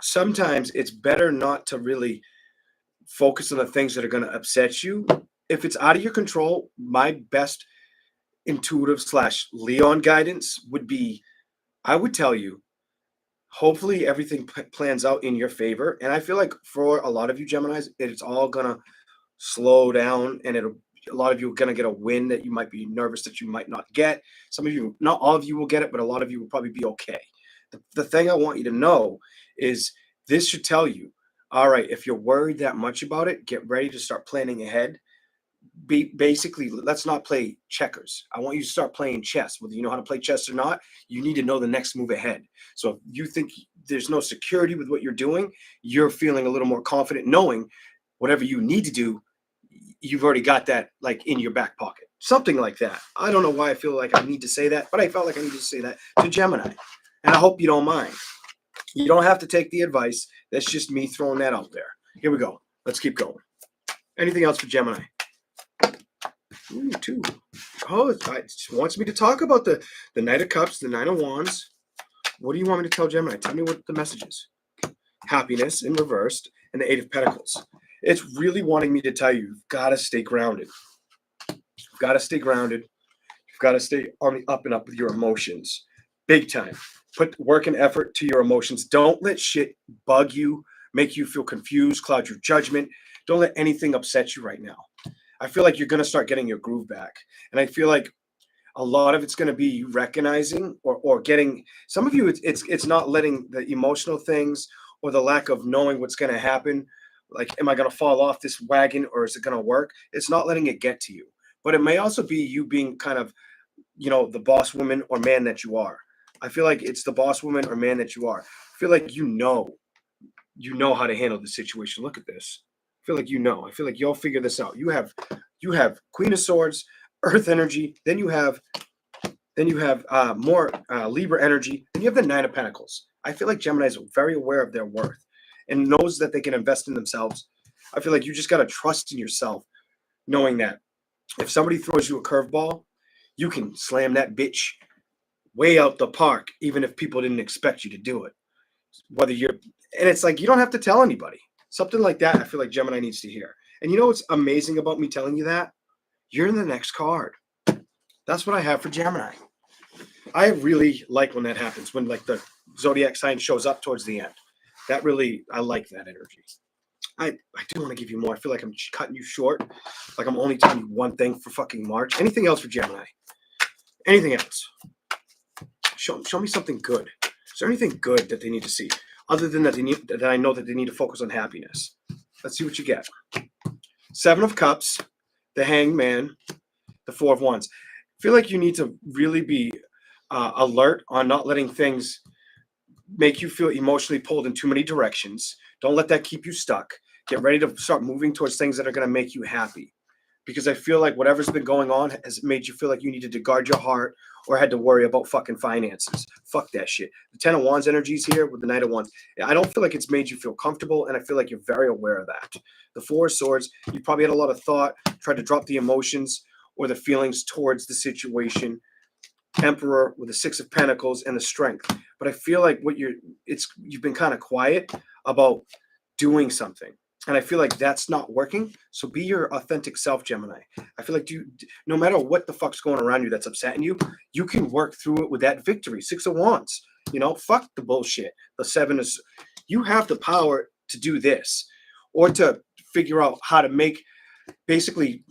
sometimes it's better not to really focus on the things that are going to upset you. If it's out of your control, my best intuitive / Leon guidance would be, I would tell you, hopefully everything plans out in your favor. And I feel like for a lot of you Geminis, it's all going to slow down and A lot of you are going to get a win that you might be nervous that you might not get. Some of you, not all of you will get it, but a lot of you will probably be okay. The thing I want you to know is this should tell you, all right, if you're worried that much about it, get ready to start planning ahead. Basically, let's not play checkers. I want you to start playing chess. Whether you know how to play chess or not, you need to know the next move ahead. So if you think there's no security with what you're doing, you're feeling a little more confident knowing whatever you need to do, you've already got that like in your back pocket. Something like that. I don't know why I feel like I need to say that, but I felt like I need to say that to Gemini. And I hope you don't mind. You don't have to take the advice. That's just me throwing that out there. Here we go. Let's keep going. Anything else for Gemini? Ooh, two. Oh, it just wants me to talk about the Knight of Cups, the Nine of Wands. What do you want me to tell Gemini? Tell me what the message is. Happiness in reversed and the Eight of Pentacles. It's really wanting me to tell you, you've got to stay grounded. You've got to stay grounded. You've got to stay on the up and up with your emotions. Big time. Put work and effort to your emotions. Don't let shit bug you, make you feel confused, cloud your judgment. Don't let anything upset you right now. I feel like you're going to start getting your groove back. And I feel like a lot of it's going to be you recognizing or getting, some of you, it's not letting the emotional things or the lack of knowing what's going to happen. Like, am I going to fall off this wagon or is it going to work? It's not letting it get to you. But it may also be you being kind of, the boss woman or man that you are. I feel like it's the boss woman or man that you are. I feel like you know how to handle the situation. Look at this. I feel like I feel like you'll figure this out. You have Queen of Swords, Earth energy. Then you have more Libra energy. Then you have the Nine of Pentacles. I feel like Gemini is very aware of their worth and knows that they can invest in themselves. I feel like you just got to trust in yourself, knowing that if somebody throws you a curveball, you can slam that bitch way out the park, even if people didn't expect you to do it. And it's like, you don't have to tell anybody. Something like that, I feel like Gemini needs to hear. And you know what's amazing about me telling you that? You're in the next card. That's what I have for Gemini. I really like when that happens, when like the zodiac sign shows up towards the end. I like that energy. I do want to give you more. I feel like I'm cutting you short. Like I'm only telling you one thing for fucking March. Anything else for Gemini? Anything else? Show me something good. Is there anything good that they need to see? Other than that I know that they need to focus on happiness. Let's see what you get. Seven of Cups, the Hangman, the Four of Wands. I feel like you need to really be alert on not letting things make you feel emotionally pulled in too many directions. Don't let that keep you stuck. Get ready to start moving towards things that are going to make you happy. Because I feel like whatever's been going on has made you feel like you needed to guard your heart or had to worry about fucking finances. Fuck that shit. The Ten of Wands energy is here with the Knight of Wands. I don't feel like it's made you feel comfortable, and I feel like you're very aware of that. The Four of Swords, you probably had a lot of thought, tried to drop the emotions or the feelings towards the situation. Emperor with the Six of Pentacles and the Strength. But I feel like you've been kind of quiet about doing something. And I feel like that's not working. So be your authentic self, Gemini. I feel like no matter what the fuck's going around you that's upsetting you, you can work through it with that victory. Six of Wands. Fuck the bullshit. The Seven is. You have the power to do this, or to figure out how to basically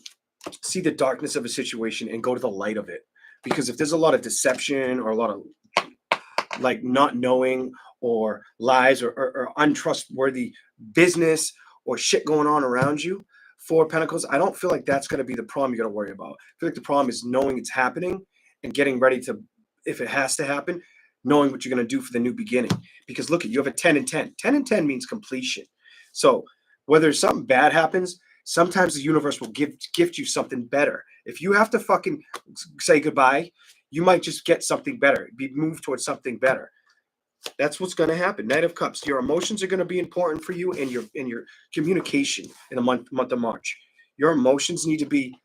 see the darkness of a situation and go to the light of it. Because if there's a lot of deception or a lot of like not knowing or lies or untrustworthy business or shit going on around you, Four of Pentacles, I don't feel like that's going to be the problem you got to worry about. I feel like the problem is knowing it's happening and getting ready to, if it has to happen, knowing what you're going to do for the new beginning. Because look, you have a 10 and 10. 10 and 10 means completion. So whether something bad happens, sometimes the universe will gift you something better. If you have to fucking say goodbye, you might just get something better, be moved towards something better. That's what's going to happen. Knight of Cups. Your emotions are going to be important for you, and your communication in the month of March. Your emotions need to be.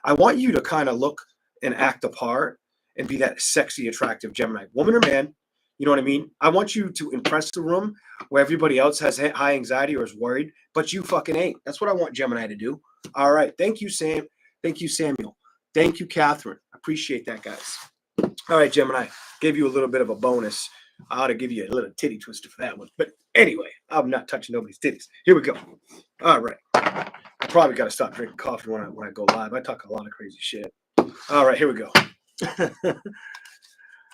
I want you to kind of look and act a part and be that sexy, attractive Gemini, woman or man. You know what I mean? I want you to impress the room where everybody else has high anxiety or is worried, but you fucking ain't. That's what I want Gemini to do. All right. Thank you, Sam. Thank you, Samuel. Thank you, Catherine. Appreciate that, guys. All right, Gemini. Gave you a little bit of a bonus. I ought to give you a little titty twister for that one. But anyway, I'm not touching nobody's titties. Here we go. All right. I probably got to stop drinking coffee when I go live. I talk a lot of crazy shit. All right, here we go.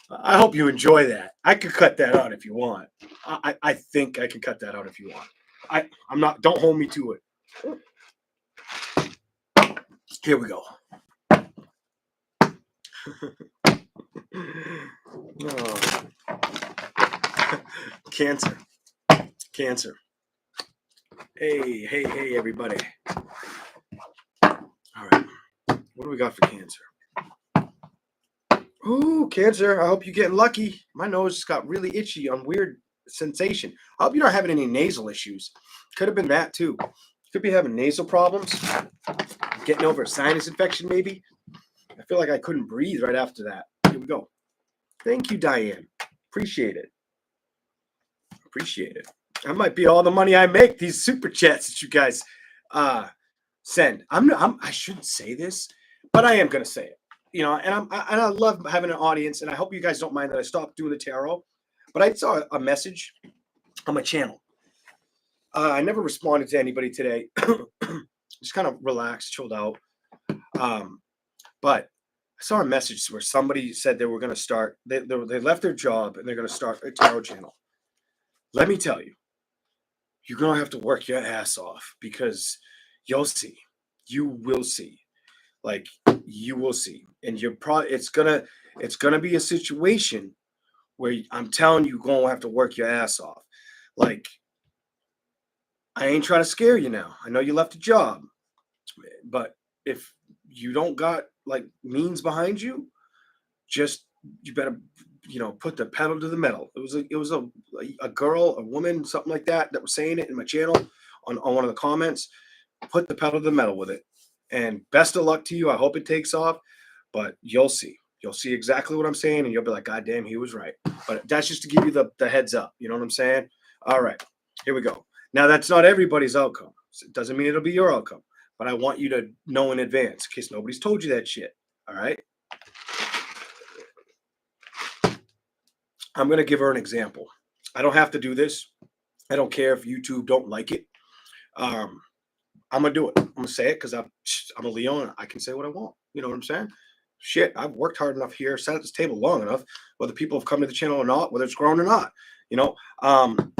I hope you enjoy that. I could cut that out if you want. I think I can cut that out if you want. I'm not. Don't hold me to it. Here we go. Oh. Cancer. Cancer. Hey, everybody. All right. What do we got for Cancer? Ooh, Cancer. I hope you're getting lucky. My nose just got really itchy on weird sensation. I hope you're not having any nasal issues. Could have been that too. Could be having nasal problems. Getting over a sinus infection, maybe. I feel like I couldn't breathe right after that. Here we go. Thank you, Diane. Appreciate it. Appreciate it. That might be all the money I make, these super chats that you guys send. I shouldn't say this, but I am gonna say it. You know, and I love having an audience, and I hope you guys don't mind that I stopped doing the tarot. But I saw a message on my channel. I never responded to anybody today. Just kind of relaxed, chilled out. But I saw a message where somebody said they were going to start. They left their job and they're going to start a tarot channel. Let me tell you, you're going to have to work your ass off because you'll see. You will see. Like, you will see. And you're probably it's gonna be a situation where I'm telling you, you're going to have to work your ass off. Like, I ain't trying to scare you now. I know you left a job, but if you don't got like means behind you, you better, put the pedal to the metal. It was a girl, a woman, something like that was saying it in my channel on one of the comments. Put the pedal to the metal with it. And best of luck to you. I hope it takes off, but you'll see. You'll see exactly what I'm saying, and you'll be like, God damn, he was right. But that's just to give you the heads up. You know what I'm saying? All right, here we go. Now, that's not everybody's outcome. It doesn't mean it'll be your outcome, but I want you to know in advance in case nobody's told you that shit. All right? I'm going to give her an example. I don't have to do this. I don't care if YouTube don't like it. I'm going to do it. I'm going to say it because I'm a Leo and I can say what I want. You know what I'm saying? Shit, I've worked hard enough here, sat at this table long enough, whether people have come to the channel or not, whether it's grown or not.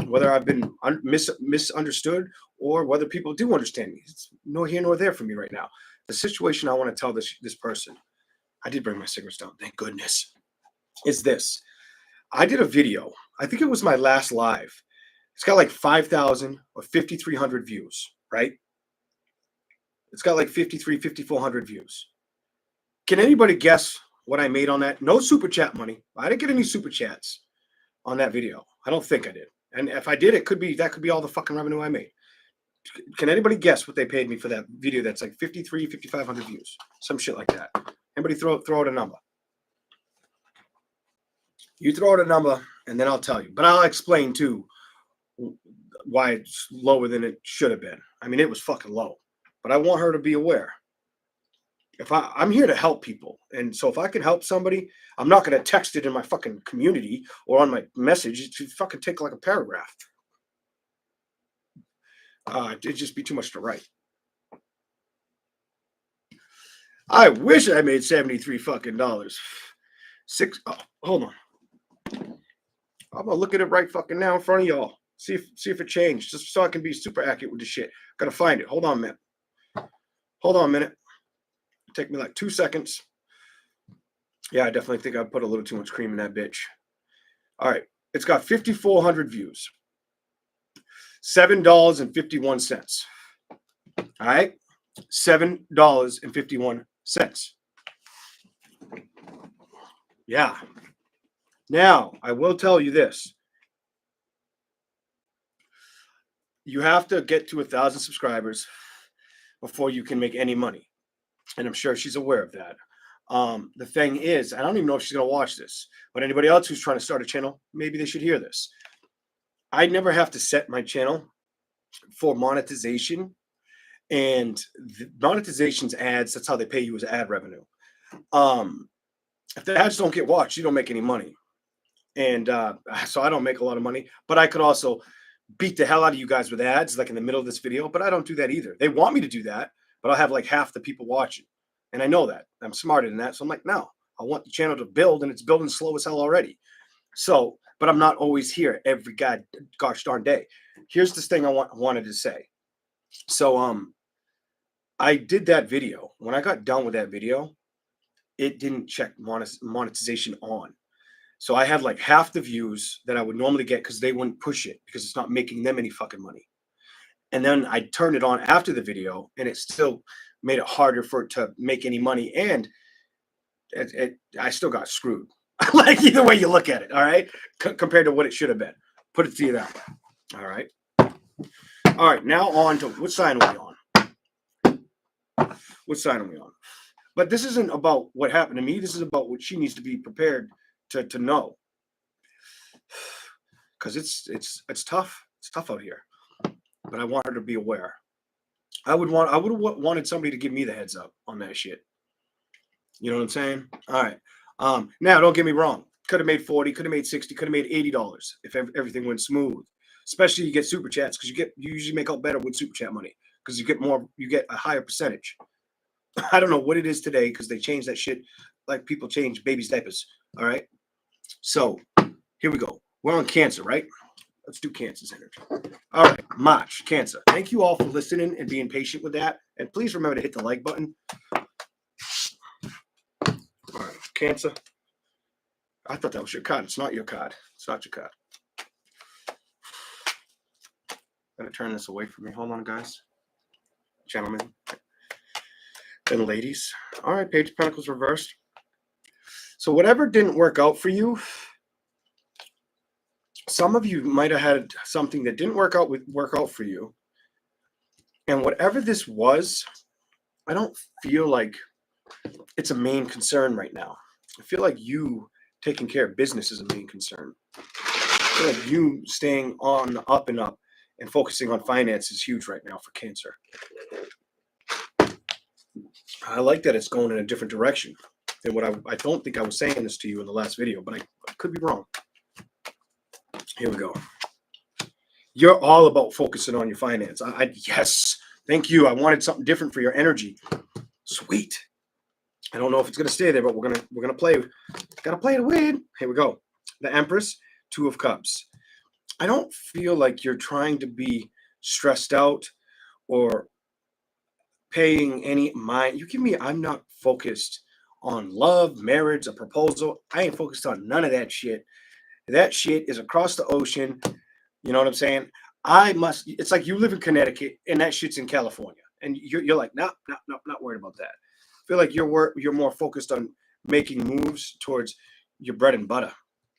Whether I've been misunderstood or whether people do understand me. It's nor here nor there for me right now. The situation I want to tell this person, I did bring my cigarettes down, thank goodness, is this. I did a video. I think it was my last live. It's got like 5,000 or 5,300 views, right? It's got like 5,400 views. Can anybody guess what I made on that? No super chat money. I didn't get any super chats on that video. I don't think I did. And if I did, that could be all the fucking revenue I made. Can anybody guess what they paid me for that video that's like 5,500 views? Some shit like that. Anybody throw out a number? You throw out a number and then I'll tell you. But I'll explain too why it's lower than it should have been. I mean, it was fucking low. But I want her to be aware. I'm here to help people. And so if I can help somebody, I'm not going to text it in my fucking community or on my message. It fucking take like a paragraph. It'd just be too much to write. I wish I made 73 fucking dollars. Hold on. I'm gonna look at it right fucking now in front of y'all. See if it changed, just so I can be super accurate with the shit. Gotta find it. Hold on a minute. Take me like 2 seconds. Yeah, I definitely think I put a little too much cream in that bitch. All right, it's got 5,400 views. $7.51. All right, $7.51. Yeah. Now, I will tell you this. You have to get to 1,000 subscribers before you can make any money. And I'm sure she's aware of that. The thing is, I don't even know if she's going to watch this, but anybody else who's trying to start a channel, maybe they should hear this. I never have to set my channel for monetization. And monetization's ads, that's how they pay you as ad revenue. If the ads don't get watched, you don't make any money. And so I don't make a lot of money, but I could also beat the hell out of you guys with ads like in the middle of this video, but I don't do that either. They want me to do that, but I'll have like half the people watching. And I know that. I'm smarter than that. So I'm like, no, I want the channel to build, and it's building slow as hell already. So, but I'm not always here every gosh darn day. Here's this thing I wanted to say. So I did that video. When I got done with that video, it didn't check monetization on. So I had like half the views that I would normally get because they wouldn't push it because it's not making them any fucking money. And then I turned it on after the video, and it still made it harder for it to make any money. And I still got screwed. Like either way you look at it, all right? Compared to what it should have been. Put it to you that way. All right. All right. Now on to what sign are we on? What sign are we on? But this isn't about what happened to me. This is about what she needs to be prepared to know. Because it's tough. It's tough out here. But I want her to be aware. I would have wanted somebody to give me the heads up on that shit. You know what I'm saying? All right. Now don't get me wrong. Could have made 40, could have made 60, could have made $80 if everything went smooth. Especially you get super chats because you usually make out better with super chat money because you get a higher percentage. I don't know what it is today because they changed that shit like people change babies' diapers. All right. So here we go. We're on Cancer, right? Let's do Cancer's energy. All right, March, Cancer. Thank you all for listening and being patient with that. And please remember to hit the like button. All right, Cancer. I thought that was your card. It's not your card. It's not your card. Gotta turn this away from me. Hold on, guys. Gentlemen and ladies. All right, Page of Pentacles reversed. So whatever didn't work out for you, some of you might have had something that didn't work out for you. And whatever this was, I don't feel like it's a main concern right now. I feel like you taking care of business is a main concern. I feel like you staying on the up and up and focusing on finance is huge right now for Cancer. I like that it's going in a different direction than what I don't think I was saying this to you in the last video, but I could be wrong. Here we go. You're all about focusing on your finance. Yes, thank you. I wanted something different for your energy. Sweet. I don't know if it's gonna stay there, but we're gonna play. Gotta play to win. Here we go. The Empress, Two of Cups. I don't feel like you're trying to be stressed out or paying any mind. You give me, I'm not focused on love, marriage, a proposal. I ain't focused on none of that shit. That shit is across the ocean. You know what I'm saying? It's like you live in Connecticut and that shit's in California. And you're like, no, not worried about that. I feel like you're more focused on making moves towards your bread and butter.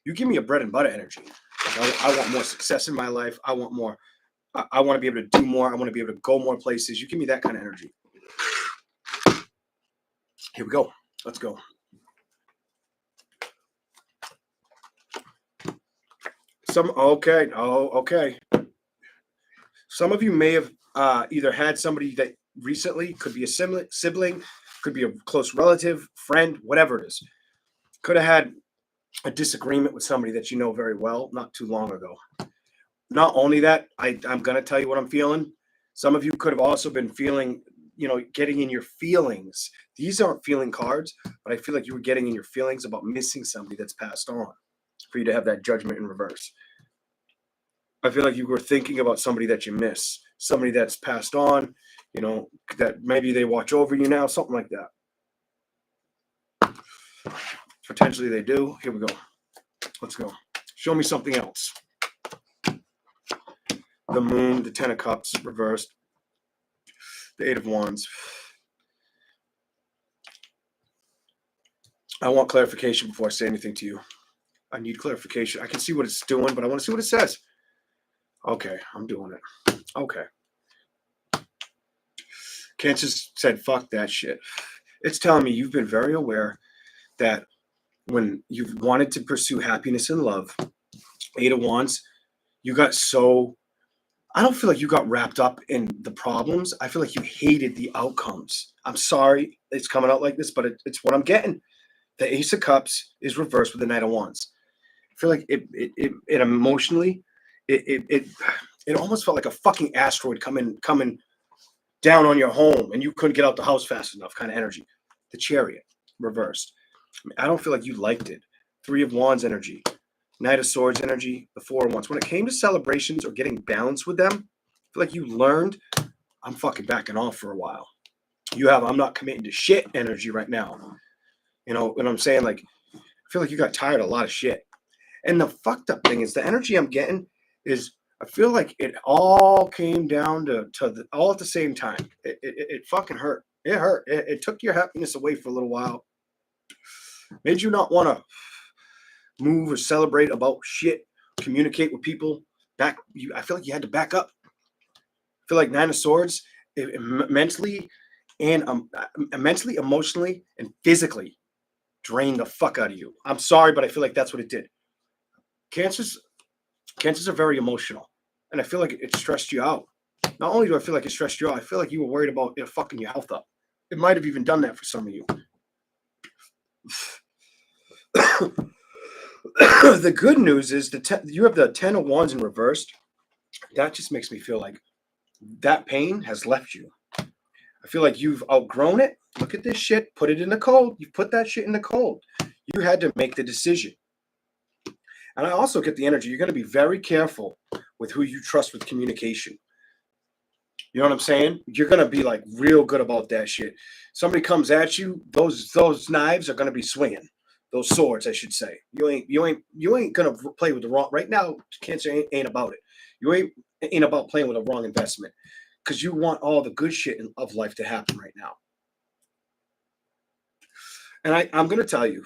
You give me a bread and butter energy. Like I want more success in my life. I want more. I want to be able to do more. I want to be able to go more places. You give me that kind of energy. Here we go. Let's go. Okay. Some of you may have either had somebody that recently, could be a sibling, could be a close relative, friend, whatever it is. Could have had a disagreement with somebody that you know very well not too long ago. Not only that, I'm going to tell you what I'm feeling. Some of you could have also been feeling, getting in your feelings. These aren't feeling cards, but I feel like you were getting in your feelings about missing somebody that's passed on for you to have that judgment in reverse. I feel like you were thinking about somebody that you miss, somebody that's passed on, that maybe they watch over you now, something like that. Potentially they do. Here we go. Let's go. Show me something else. The Moon, the Ten of Cups, reversed. The Eight of Wands. I want clarification before I say anything to you. I need clarification. I can see what it's doing, but I want to see what it says. Okay, I'm doing it. Okay. Cancer said, fuck that shit. It's telling me you've been very aware that when you've wanted to pursue happiness and love, Eight of Wands, you got so... I don't feel like you got wrapped up in the problems. I feel like you hated the outcomes. I'm sorry it's coming out like this, but it's what I'm getting. The Ace of Cups is reversed with the Knight of Wands. I feel like it emotionally, it It almost felt like a fucking asteroid coming down on your home and you couldn't get out the house fast enough kind of energy. The Chariot reversed. I don't feel like you liked it. Three of Wands energy. Knight of Swords energy. The Four of Wands. When it came to celebrations or getting balanced with them, I feel like you learned, I'm fucking backing off for a while. You have, I'm not committing to shit energy right now. You know what I'm saying? Like, I feel like you got tired of a lot of shit. And the fucked up thing is the energy I'm getting is, I feel like it all came down to all at the same time. It fucking hurt. It hurt. It took your happiness away for a little while. Made you not want to move or celebrate about shit, communicate with people. I feel like you had to back up. I feel like Nine of Swords, mentally, emotionally, and physically drained the fuck out of you. I'm sorry, but I feel like that's what it did. Cancers are very emotional, and I feel like it stressed you out. Not only do I feel like it stressed you out, I feel like you were worried about it fucking your health up. It might have even done that for some of you. The good news is you have the 10 of Wands in reversed. That just makes me feel like that pain has left you. I feel like you've outgrown it. Look at this shit. Put it in the cold. You put that shit in the cold. You had to make the decision. And I also get the energy. You're going to be very careful with who you trust with communication. You know what I'm saying? You're going to be like real good about that shit. Somebody comes at you, those knives are going to be swinging. Those swords, I should say. You ain't going to play with the wrong. Right now, Cancer ain't about it. You ain't about playing with a wrong investment, because you want all the good shit of life to happen right now. And I'm going to tell you,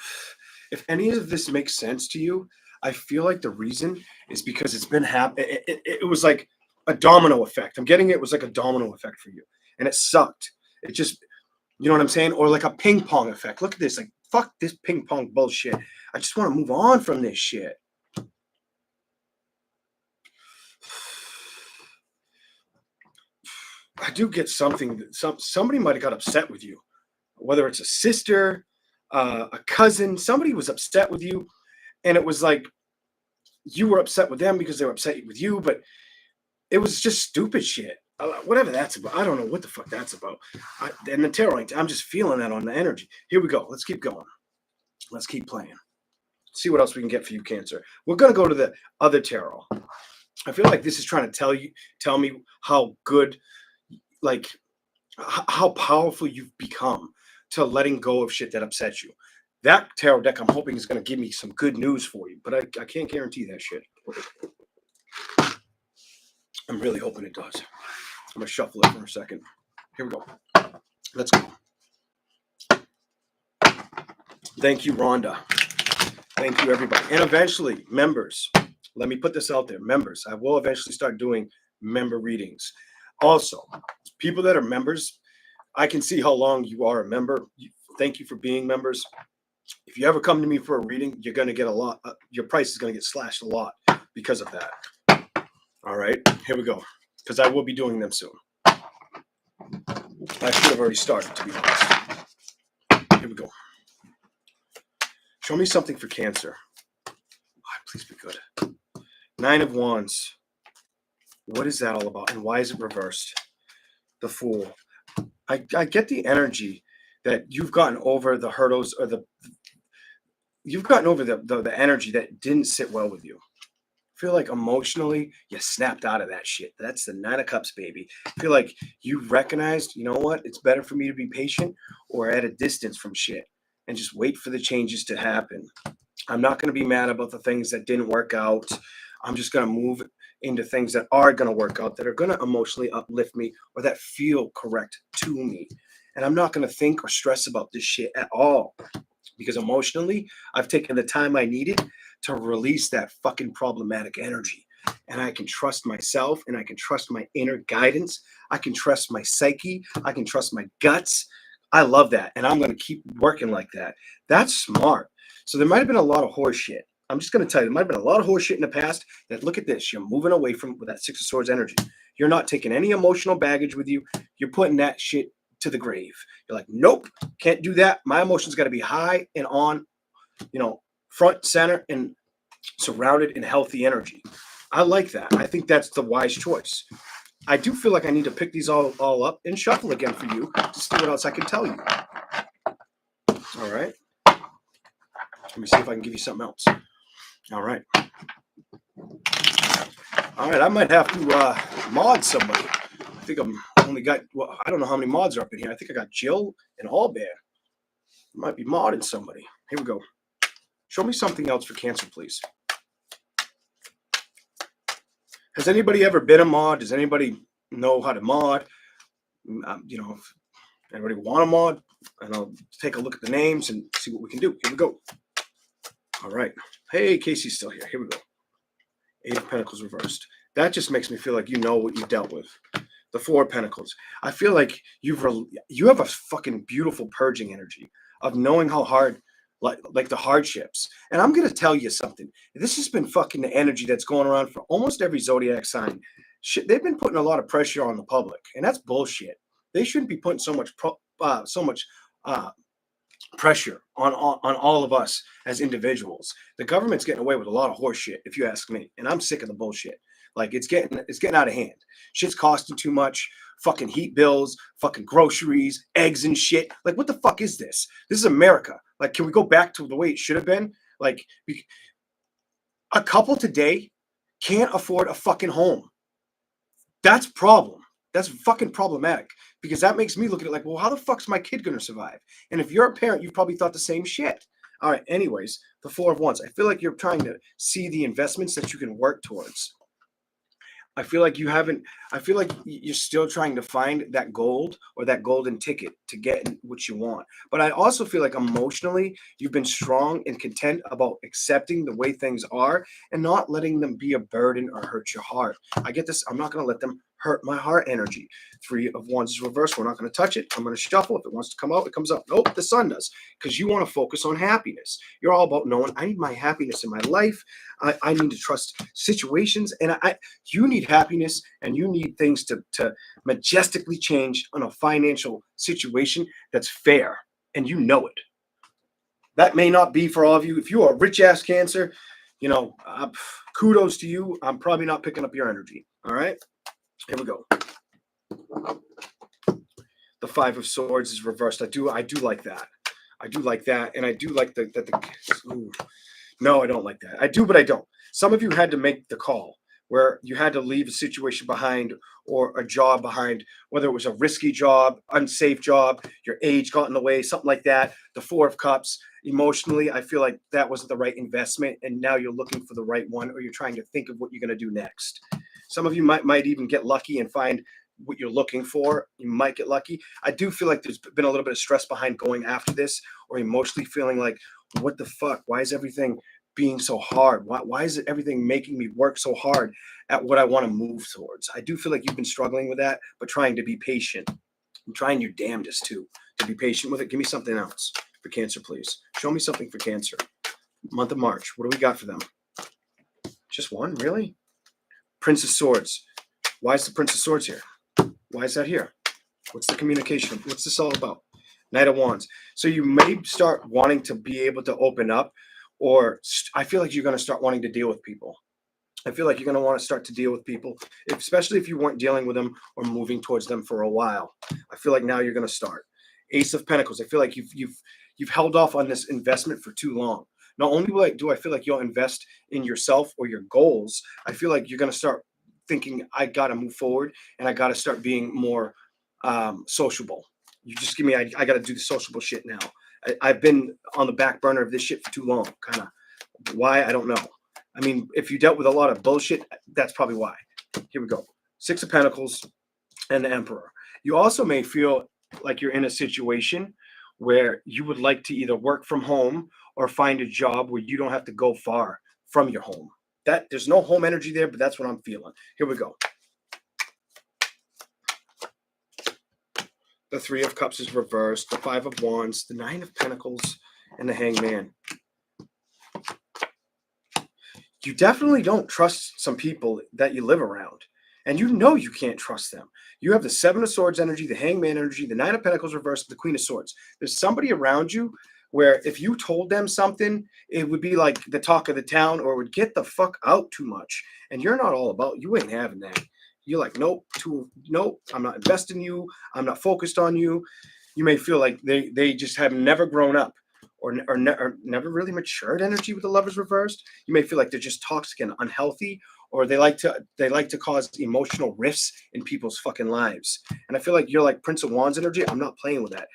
if any of this makes sense to you, I feel like the reason is because it's been happening. It was like a domino effect. I'm getting it was like a domino effect for you. And it sucked. It just, you know what I'm saying? Or like a ping pong effect. Look at this. Like, fuck this ping pong bullshit. I just want to move on from this shit. I do get something that somebody might have got upset with you, whether it's a sister, a cousin. Somebody was upset with you, and it was like you were upset with them because they were upset with you, but it was just stupid shit. Whatever that's about. I don't know what the fuck that's about. And the tarot, I'm just feeling that on the energy. Here we go. Let's keep going. Let's keep playing. See what else we can get for you, Cancer. We're going to go to the other tarot. I feel like this is trying to tell me how good, like how powerful you've become to letting go of shit that upsets you. That tarot deck, I'm hoping, is going to give me some good news for you, but I can't guarantee that shit. I'm really hoping it does. I'm going to shuffle it for a second. Here we go. Let's go. Thank you, Rhonda. Thank you, everybody. And eventually, members, let me put this out there. Members, I will eventually start doing member readings. Also, people that are members, I can see how long you are a member. Thank you for being members. If you ever come to me for a reading, you're going to get a lot. Your price is going to get slashed a lot because of that. All right, here we go. Because I will be doing them soon. I should have already started, to be honest. Here we go. Show me something for Cancer. Oh, please be good. Nine of Wands. What is that all about? And why is it reversed? The Fool. I get the energy that you've gotten over the hurdles, or you've gotten over the energy that didn't sit well with you. I feel like emotionally you snapped out of that shit. That's the Nine of Cups, baby. I feel like you recognized, you know what? It's better for me to be patient or at a distance from shit and just wait for the changes to happen. I'm not going to be mad about the things that didn't work out. I'm just going to move into things that are going to work out, that are going to emotionally uplift me, or that feel correct to me. And I'm not going to think or stress about this shit at all, because emotionally, I've taken the time I needed to release that fucking problematic energy. And I can trust myself, and I can trust my inner guidance. I can trust my psyche. I can trust my guts. I love that. And I'm going to keep working like that. That's smart. So there might have been a lot of horse shit. I'm just going to tell you, there might have been a lot of horse shit in the past that, look at this, you're moving away from with that Six of Swords energy. You're not taking any emotional baggage with you. You're putting that shit to the grave. You're like, nope, can't do that. My emotions got to be high and on, front, center, and surrounded in healthy energy. I like that. I think that's the wise choice. I do feel like I need to pick these all up and shuffle again for you to see what else I can tell you. All right. Let me see if I can give you something else. All right. All right. I might have to mod somebody. I think I'm only got, well, I don't know how many mods are up in here. I think I got Jill and Allbear. Might be modding somebody. Here we go. Show me something else for Cancer, please. Has anybody ever been a mod? Does anybody know how to mod? You know, if anybody want a mod, and I'll take a look at the names and see what we can do. Here we go. All right. Hey, Casey's still here. Here we go. 8 of Pentacles reversed. That just makes me feel like you know what you dealt with. The 4 of Pentacles. I feel like you have a fucking beautiful purging energy of knowing how hard, like the hardships. And I'm going to tell you something. This has been fucking the energy that's going around for almost every zodiac sign. Shit, they've been putting a lot of pressure on the public, and that's bullshit. They shouldn't be putting so much pressure on all of us as individuals. The government's getting away with a lot of horse shit, if you ask me, and I'm sick of the bullshit. Like it's getting out of hand. Shit's costing too much. Fucking heat bills, fucking groceries, eggs and shit. Like what the fuck is this? This is America. Like can we go back to the way it should have been? Like a couple today can't afford a fucking home. That's a problem. That's fucking problematic because that makes me look at it like, well, how the fuck's my kid going to survive? And if you're a parent, you've probably thought the same shit. All right. Anyways, the 4 of Wands. I feel like you're trying to see the investments that you can work towards. I feel like you're still trying to find that gold or that golden ticket to get what you want. But I also feel like emotionally, you've been strong and content about accepting the way things are and not letting them be a burden or hurt your heart. I get this. I'm not going to let them hurt my heart energy. 3 of Wands is reversed. We're not going to touch it. I'm going to shuffle. If it wants to come out, it comes out. Nope, the sun does. Because you want to focus on happiness. You're all about knowing I need my happiness in my life. I need to trust situations. And you need happiness and you need things to majestically change on a financial situation that's fair. And you know it. That may not be for all of you. If you are rich ass Cancer, you know, kudos to you. I'm probably not picking up your energy. All right. Here we go. The 5 of Swords is reversed. I do like that. I do like that. And I do like no, I don't like that. I do, but I don't. Some of you had to make the call where you had to leave a situation behind or a job behind, whether it was a risky job, unsafe job, your age got in the way, something like that. The 4 of Cups, emotionally, I feel like that wasn't the right investment. And now you're looking for the right one, or you're trying to think of what you're going to do next. Some of you might even get lucky and find what you're looking for. You might get lucky. I do feel like there's been a little bit of stress behind going after this, or emotionally feeling like, what the fuck? Why is everything being so hard? Why is it everything making me work so hard at what I want to move towards? I do feel like you've been struggling with that, but trying to be patient. I'm trying your damnedest to be patient with it. Give me something else for Cancer, please. Show me something for Cancer. Month of March. What do we got for them? Just one, really? Prince of Swords. Why is the Prince of Swords here? Why is that here? What's the communication? What's this all about? Knight of Wands. So you may start wanting to be able to open up, or I feel like you're going to start wanting to deal with people. I feel like you're going to want to start to deal with people, especially if you weren't dealing with them or moving towards them for a while. I feel like now you're going to start. Ace of Pentacles. I feel like you've held off on this investment for too long. Not only do I feel like you'll invest in yourself or your goals, I feel like you're going to start thinking, I got to move forward and I got to start being more sociable. You just give me, I got to do the sociable shit now. I've been on the back burner of this shit for too long. Kind of why, I don't know. I mean, if you dealt with a lot of bullshit, that's probably why. Here we go. 6 of Pentacles and the Emperor. You also may feel like you're in a situation where you would like to either work from home or find a job where you don't have to go far from your home. That there's no home energy there, but that's what I'm feeling. Here we go. The 3 of Cups is reversed. The 5 of Wands, the 9 of Pentacles, and the Hangman. You definitely don't trust some people that you live around. And you know you can't trust them. You have the 7 of Swords energy, the Hangman energy, the 9 of Pentacles reversed, the Queen of Swords. There's somebody around you where if you told them something, it would be like the talk of the town, or it would get the fuck out too much. And you're not all about, you ain't having that. You're like, nope, nope, I'm not investing in you. I'm not focused on you. You may feel like they just have never grown up, or never really matured energy with the lovers reversed. You may feel like they're just toxic and unhealthy, or they like to cause emotional rifts in people's fucking lives. And I feel like you're like Prince of Wands energy. I'm not playing with that.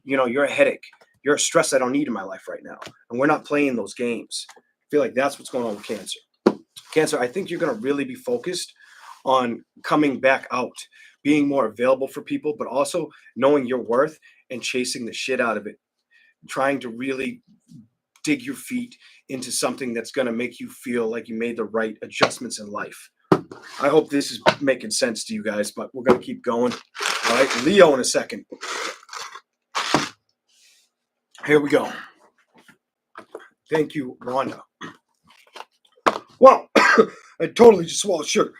You're a headache. You're a stress I don't need in my life right now. And we're not playing those games. I feel like that's what's going on with Cancer. Cancer, I think you're going to really be focused on coming back out, being more available for people, but also knowing your worth and chasing the shit out of it. Trying to really dig your feet into something that's going to make you feel like you made the right adjustments in life. I hope this is making sense to you guys, but we're going to keep going. All right, Leo in a second. Here we go. Thank you, Wanda. Wow, I totally just swallowed sugar.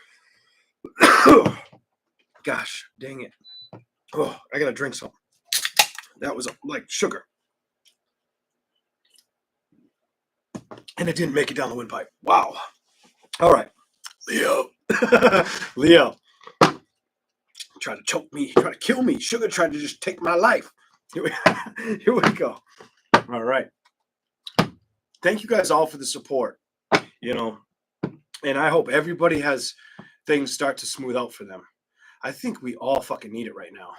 Gosh, dang it. Oh, I got to drink some. That was like sugar. And it didn't make it down the windpipe. Wow. All right. Leo. Leo. Tried to choke me. Tried to kill me. Sugar tried to just take my life. Here we go. All right. Thank you guys all for the support. And I hope everybody has things start to smooth out for them. I think we all fucking need it right now.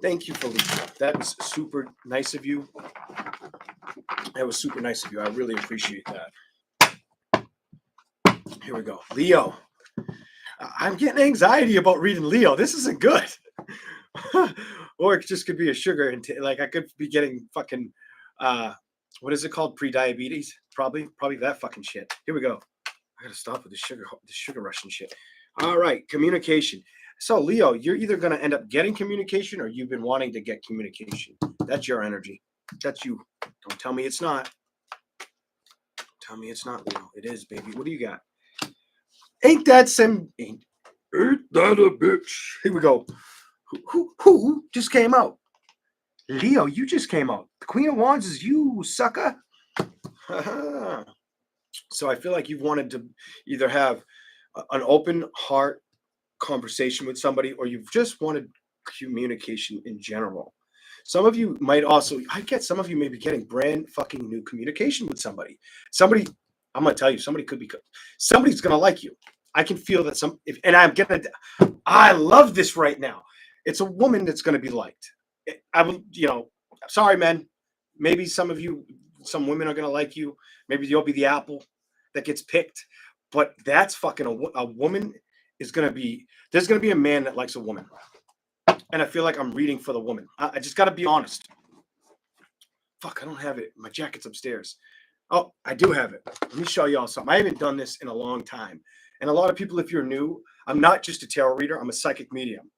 Thank you, Felicia. That was super nice of you. That was super nice of you. I really appreciate that. Here we go. Leo. I'm getting anxiety about reading Leo. This isn't good. Or it just could be a sugar intake. Like I could be getting fucking, what is it called? Pre-diabetes? Probably that fucking shit. Here we go. I gotta stop with the sugar rush and shit. All right, communication. So Leo, you're either going to end up getting communication or you've been wanting to get communication. That's your energy. That's you. Don't tell me it's not. Tell me it's not, Leo. It is, baby. What do you got? Ain't that a bitch? Here we go. Who just came out? Leo, you just came out. The Queen of Wands is you, sucker. So I feel like you've wanted to either have an open heart conversation with somebody, or you've just wanted communication in general. Some of you might also, I get some of you may be getting brand fucking new communication with somebody. I'm gonna tell you, somebody's gonna like you. I can feel that I love this right now. It's a woman that's gonna be liked. Sorry, men. Maybe some women are gonna like you. Maybe you'll be the apple that gets picked. But that's fucking a woman is going to be, there's going to be a man that likes a woman. And I feel like I'm reading for the woman. I just got to be honest. Fuck, I don't have it. My jacket's upstairs. Oh, I do have it. Let me show y'all something. I haven't done this in a long time. And a lot of people, if you're new, I'm not just a tarot reader. I'm a psychic medium.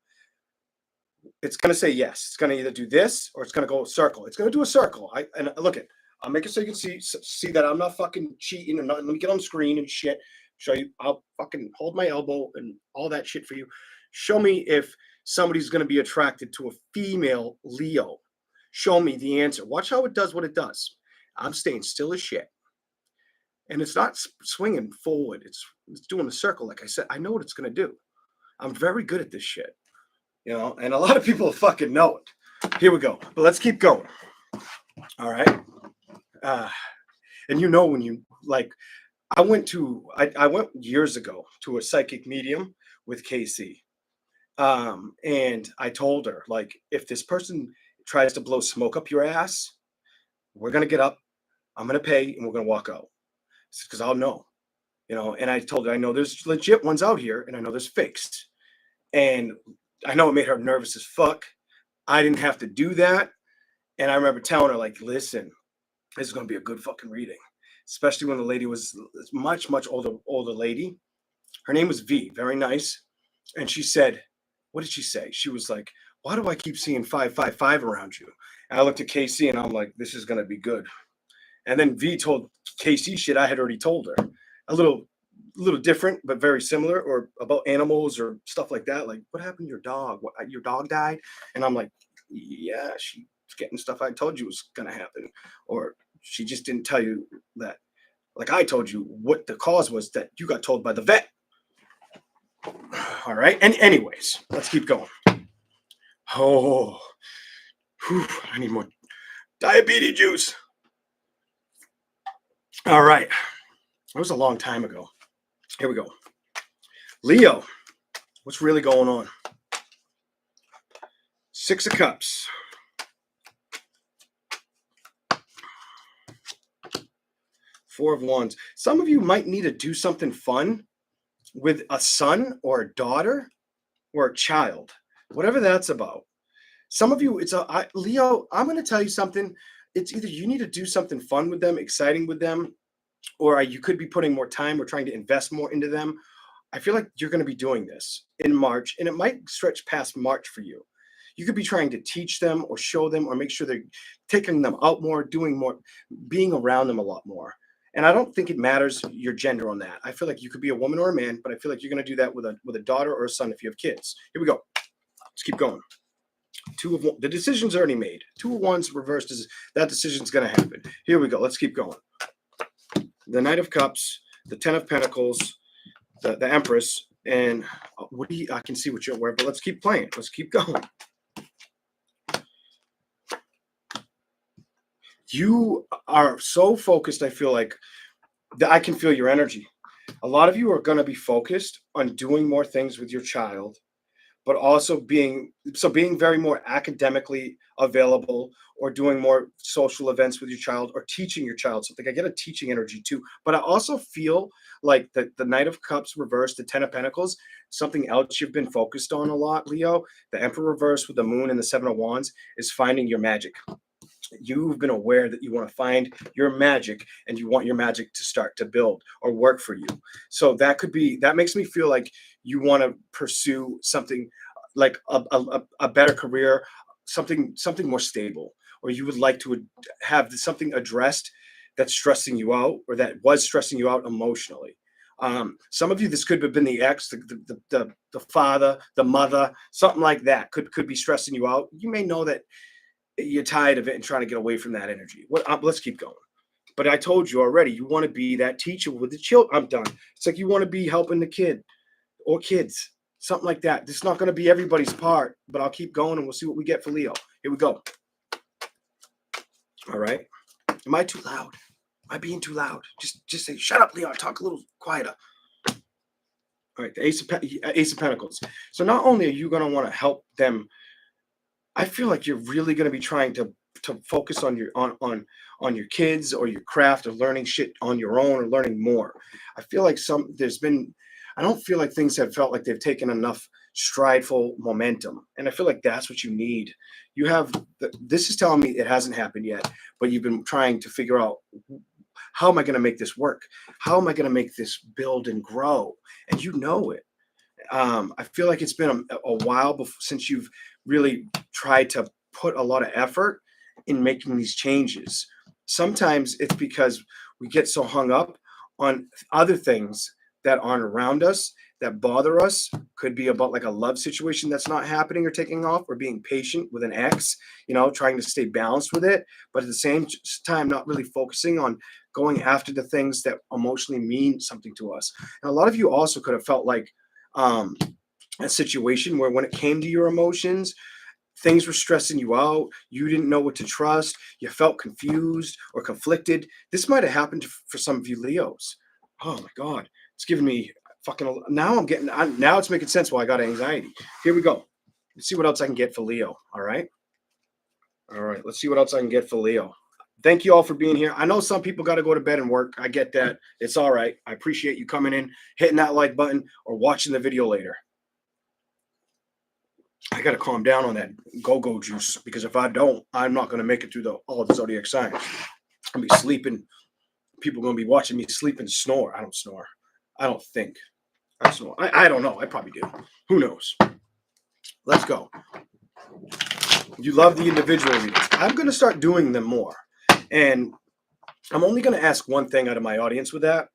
It's going to say yes. It's going to either do this or it's going to go circle. It's going to do a circle. I'll make it so you can see that I'm not fucking cheating or nothing. Let me get on screen and shit. Show you. I'll fucking hold my elbow and all that shit for you. Show me if somebody's going to be attracted to a female Leo. Show me the answer. Watch how it does what it does. I'm staying still as shit. And it's not swinging forward. It's doing a circle. Like I said, I know what it's going to do. I'm very good at this shit. And a lot of people fucking know it. Here we go. But let's keep going. All right. And when you like, I went years ago to a psychic medium with Casey. And I told her, like, if this person tries to blow smoke up your ass, we're going to get up, I'm going to pay, and we're going to walk out. Because I'll know, and I told her, I know there's legit ones out here and I know there's fakes. And I know it made her nervous as fuck. I didn't have to do that. And I remember telling her, like, listen, this is going to be a good fucking reading. Especially when the lady was much, much older lady. Her name was V, very nice. And she said, what did she say? She was like, why do I keep seeing 555 around you? And I looked at Casey and I'm like, this is going to be good. And then V told Casey shit I had already told her. A little different, but very similar, or about animals or stuff like that. Like, what happened to your dog? Your dog died? And I'm like, yeah, she getting stuff I told you was going to happen. Or she just didn't tell you that, like I told you, what the cause was that you got told by the vet. All right. And anyways, let's keep going. Oh, whew, I need more diabetes juice. All right. That was a long time ago. Here we go. Leo, what's really going on? Six of Cups. Four of Wands. Some of you might need to do something fun with a son or a daughter or a child, whatever that's about. Some of you, Leo, I'm going to tell you something. It's either you need to do something fun with them, exciting with them, or you could be putting more time or trying to invest more into them. I feel like you're going to be doing this in March, and it might stretch past March for you. You could be trying to teach them or show them or make sure they're taking them out more, doing more, being around them a lot more. And I don't think it matters your gender on that. I feel like you could be a woman or a man, but I feel like you're going to do that with a daughter or a son if you have kids. Here we go. Let's keep going. The decision's already made. Two of Wands reversed is that decision's going to happen. Here we go. Let's keep going. The Knight of Cups, the Ten of Pentacles, the Empress, and I can see what you're aware, but let's keep playing. Let's keep going. You are so focused, I feel like, that I can feel your energy. A lot of you are going to be focused on doing more things with your child, but also being very more academically available or doing more social events with your child or teaching your child something. I get a teaching energy too, but I also feel like the Knight of Cups reversed, the Ten of Pentacles, something else you've been focused on a lot, Leo, the Emperor reversed with the Moon and the Seven of Wands is finding your magic. You've been aware that you want to find your magic and you want your magic to start to build or work for you. So that makes me feel like you want to pursue something like a better career, something more stable, or you would like to have something addressed that's stressing you out or that was stressing you out emotionally. Some of you, this could have been the ex, the father, the mother, something like that could be stressing you out. You may know that you're tired of it and trying to get away from that energy. Let's keep going. But I told you already, you want to be that teacher with the children. I'm done. It's like you want to be helping the kid or kids, something like that. This is not going to be everybody's part, but I'll keep going and we'll see what we get for Leo. Here we go. All right. Am I too loud? Am I being too loud? Just say, shut up, Leo. Talk a little quieter. All right. The Ace of Pentacles. So not only are you going to want to help them, I feel like you're really going to be trying to focus on your kids or your craft or learning shit on your own or learning more. I feel like I don't feel like things have felt like they've taken enough strideful momentum. And I feel like that's what you need. This is telling me it hasn't happened yet, but you've been trying to figure out, how am I going to make this work? How am I going to make this build and grow? And you know it. I feel like it's been a while since you've really tried to put a lot of effort in making these changes. Sometimes it's because we get so hung up on other things that aren't around us, that bother us. Could be about like a love situation that's not happening or taking off, or being patient with an ex, trying to stay balanced with it, but at the same time, not really focusing on going after the things that emotionally mean something to us. And a lot of you also could have felt like a situation where when it came to your emotions, things were stressing you out. You didn't know what to trust. You felt confused or conflicted. This might have happened for some of you Leos. Oh my God. It's giving me now it's making sense why I got anxiety. Here we go. Let's see what else I can get for Leo. All right. Let's see what else I can get for Leo. Thank you all for being here. I know some people got to go to bed and work. I get that. It's all right. I appreciate you coming in, hitting that like button, or watching the video later. I got to calm down on that go-go juice, because if I don't, I'm not going to make it through all the zodiac signs. I'll be sleeping. People are going to be watching me sleep and snore. I don't snore. I don't think. I snore. I don't know. I probably do. Who knows? Let's go. You love the individual readings. I'm going to start doing them more. And I'm only going to ask one thing out of my audience with that.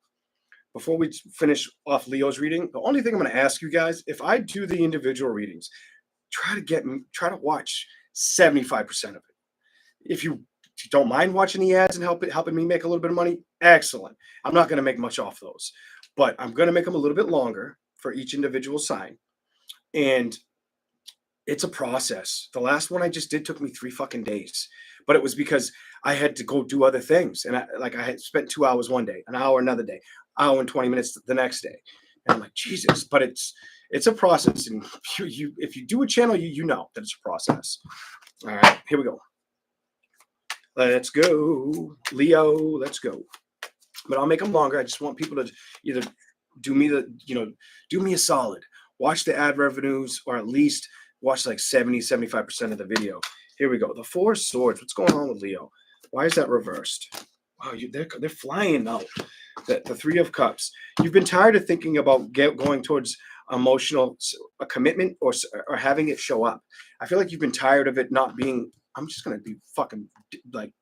Before we finish off Leo's reading, the only thing I'm going to ask you guys, if I do the individual readings, try to watch 75% of it. If you don't mind watching the ads and helping me make a little bit of money, excellent. I'm not going to make much off those, but I'm going to make them a little bit longer for each individual sign. And it's a process. The last one I just did took me 3 fucking days, but it was because I had to go do other things. And I had spent 2 hours one day, an hour another day, hour and 20 minutes the next day. And I'm like, Jesus, but it's a process. And if you do a channel, you know that it's a process. All right, here we go. Let's go, Leo. Let's go. But I'll make them longer. I just want people to either do me a solid. Watch the ad revenues, or at least watch like 75% of the video. Here we go. The 4 of Swords. What's going on with Leo? Why is that reversed? Wow, they're flying out. The 3 of Cups. You've been tired of thinking about going towards emotional a commitment or having it show up. I feel like you've been tired of it not being. I'm just gonna be fucking like.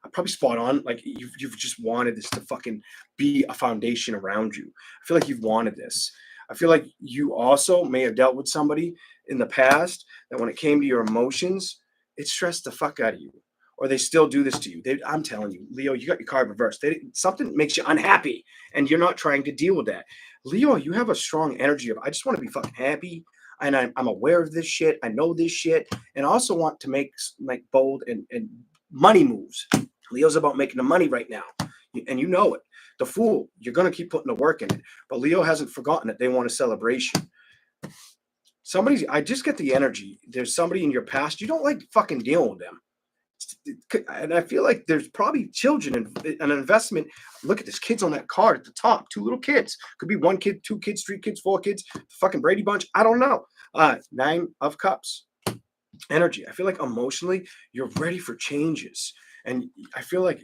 I'm probably spot on. Like you've just wanted this to fucking be a foundation around you. I feel like you've wanted this. I feel like you also may have dealt with somebody in the past that when it came to your emotions, it stressed the fuck out of you. Or they still do this to you. I'm telling you, Leo, you got your card reversed. Something makes you unhappy and you're not trying to deal with that. Leo, you have a strong energy of, I just want to be fucking happy. And I'm aware of this shit. I know this shit. And I also want to make bold and money moves. Leo's about making the money right now. And you know it. The Fool, you're going to keep putting the work in it. But Leo hasn't forgotten that they want a celebration. I just get the energy. There's somebody in your past, you don't like fucking dealing with them. And I feel like there's probably children and an investment. Look at this, kids on that card at the top. 2 little kids. Could be 1 kid, 2 kids, 3 kids, 4 kids. Fucking Brady Bunch. I don't know. 9 of Cups. Energy. I feel like emotionally, you're ready for changes. And I feel like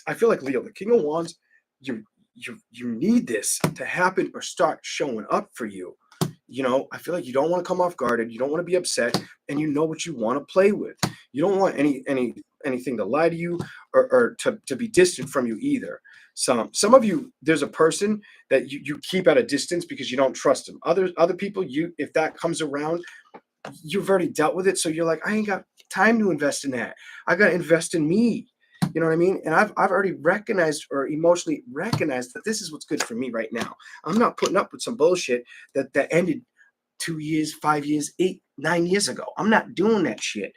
I feel like Leo, the King of Wands, you need this to happen or start showing up for you. You know, I feel like you don't want to come off guarded. You don't want to be upset, and you know what you want to play with. You don't want anything to lie to you or to be distant from you either. Some of you, there's a person that you keep at a distance because you don't trust them. Other people, if that comes around, you've already dealt with it. So you're like, I ain't got time to invest in that. I got to invest in me. You know what I mean? And I've already recognized or emotionally recognized that this is what's good for me right now. I'm not putting up with some bullshit that ended 2 years, 5 years, 8, 9 years ago. I'm not doing that shit.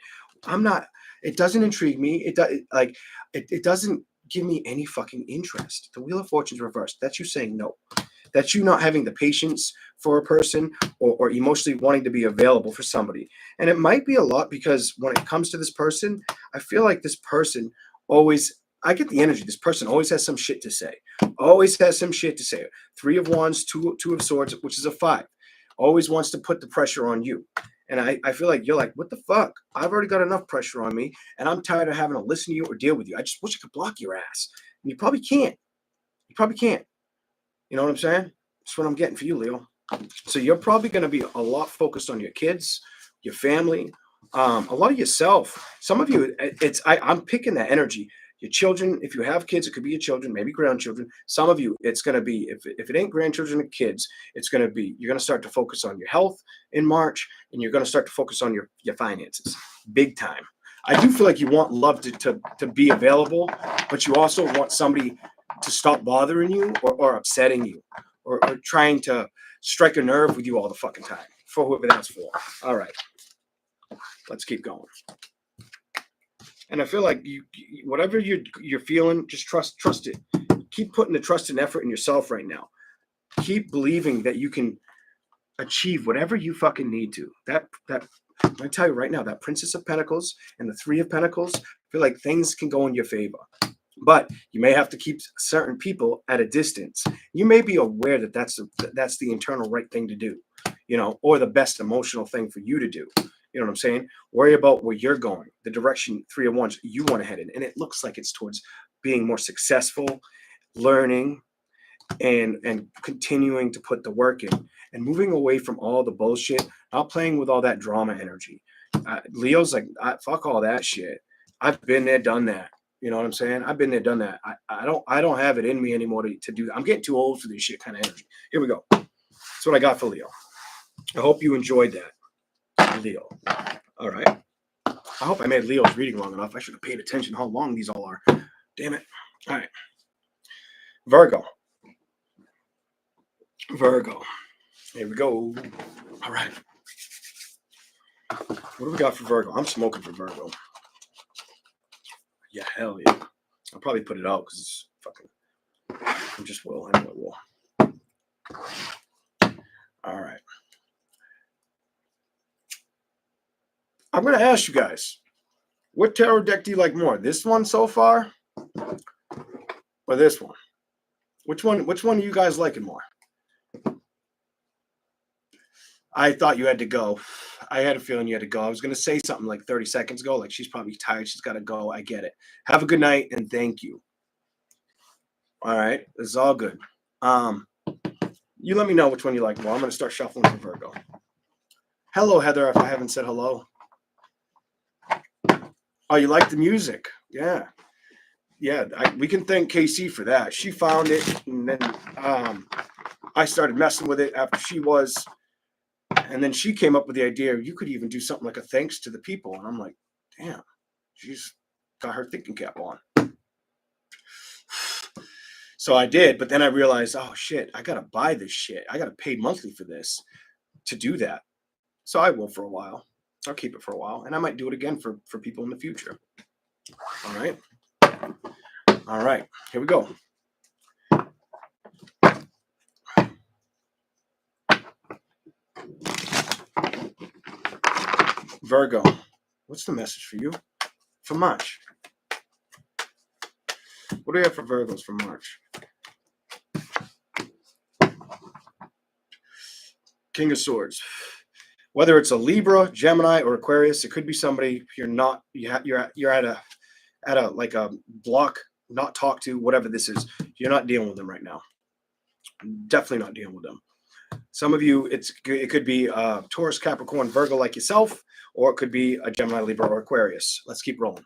It doesn't intrigue me. It doesn't give me any fucking interest. The Wheel of Fortune's reversed. That's you saying no. That's you not having the patience for a person or emotionally wanting to be available for somebody. And it might be a lot because when it comes to this person, I feel like this person I get the energy. This person always has some shit to say. Always has some shit to say. 3 of Wands, 2 of Swords, which is a 5. Always wants to put the pressure on you. And I feel like you're like, what the fuck? I've already got enough pressure on me, and I'm tired of having to listen to you or deal with you. I just wish I could block your ass. And you probably can't. You probably can't. You know what I'm saying? That's what I'm getting for you, Leo. So you're probably going to be a lot focused on your kids, your family, a lot of yourself. Some of you, I'm picking that energy. Your children, if you have kids, it could be your children, maybe grandchildren. Some of you, it's going to be, if it ain't grandchildren and kids, it's going to be, you're going to start to focus on your health in March, and you're going to start to focus on your finances big time. I do feel like you want love to be available, but you also want somebody to stop bothering you or upsetting you or trying to strike a nerve with you all the fucking time, for whoever that's for. All right, let's keep going. And I feel like whatever you're feeling, just trust it. Keep putting the trust and effort in yourself right now. Keep believing that you can achieve whatever you fucking need to. I tell you right now, that Princess of Pentacles and the 3 of Pentacles, I feel like things can go in your favor. But you may have to keep certain people at a distance. You may be aware that that's the internal right thing to do, or the best emotional thing for you to do. You know what I'm saying? Worry about where you're going, the direction 3 of Wands you want to head in. And it looks like it's towards being more successful, learning, and continuing to put the work in and moving away from all the bullshit, not playing with all that drama energy. Leo's like, fuck all that shit. I've been there, done that. You know what I'm saying? I've been there, done that. I don't have it in me anymore to do that. I'm getting too old for this shit kind of energy. Here we go. That's what I got for Leo. I hope you enjoyed that, Leo. All right. I hope I made Leo's reading long enough. I should have paid attention how long these all are. Damn it. All right. Virgo. Virgo. Here we go. All right. What do we got for Virgo? I'm smoking for Virgo. Yeah, hell yeah. I'll probably put it out because it's fucking. I just will. I know it will. All right. I'm going to ask you guys, what tarot deck do you like more? This one so far or this one? Which one are you guys liking more? I thought you had to go. I had a feeling you had to go. I was going to say something like 30 seconds ago, like she's probably tired. She's got to go. I get it. Have a good night and thank you. All right. This is all good. You let me know which one you like more. I'm going to start shuffling for Virgo. Hello, Heather, if I haven't said hello. Oh, you like the music? Yeah. Yeah, we can thank KC for that. She found it, and then I started messing with it after she was. And then she came up with the idea, you could even do something like a thanks to the people. And I'm like, damn, she's got her thinking cap on. So I did, but then I realized, oh shit, I got to buy this shit. I got to pay monthly for this to do that. So I will for a while. I'll keep it for a while. And I might do it again for people in the future. All right. All right. Here we go. Virgo, what's the message for you for March? What do we have for Virgos for March? King of Swords. Whether it's a Libra, Gemini, or Aquarius, it could be somebody you're at a like a block, not talk to, whatever this is. You're not dealing with them right now. Definitely not dealing with them. Some of you, it could be Taurus, Capricorn, Virgo like yourself, or it could be a Gemini, Libra, or Aquarius. Let's keep rolling.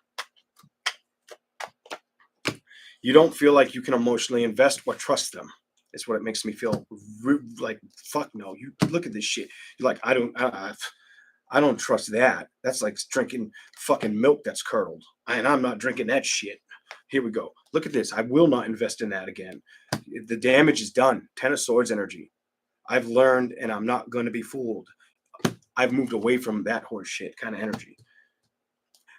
You don't feel like you can emotionally invest or trust them. It's what it makes me feel like, fuck no. You look at this shit. You're like, I don't trust that. That's like drinking fucking milk that's curdled. And I'm not drinking that shit. Here we go. Look at this. I will not invest in that again. The damage is done. Ten of Swords energy. I've learned and I'm not going to be fooled. I've moved away from that horse shit kind of energy.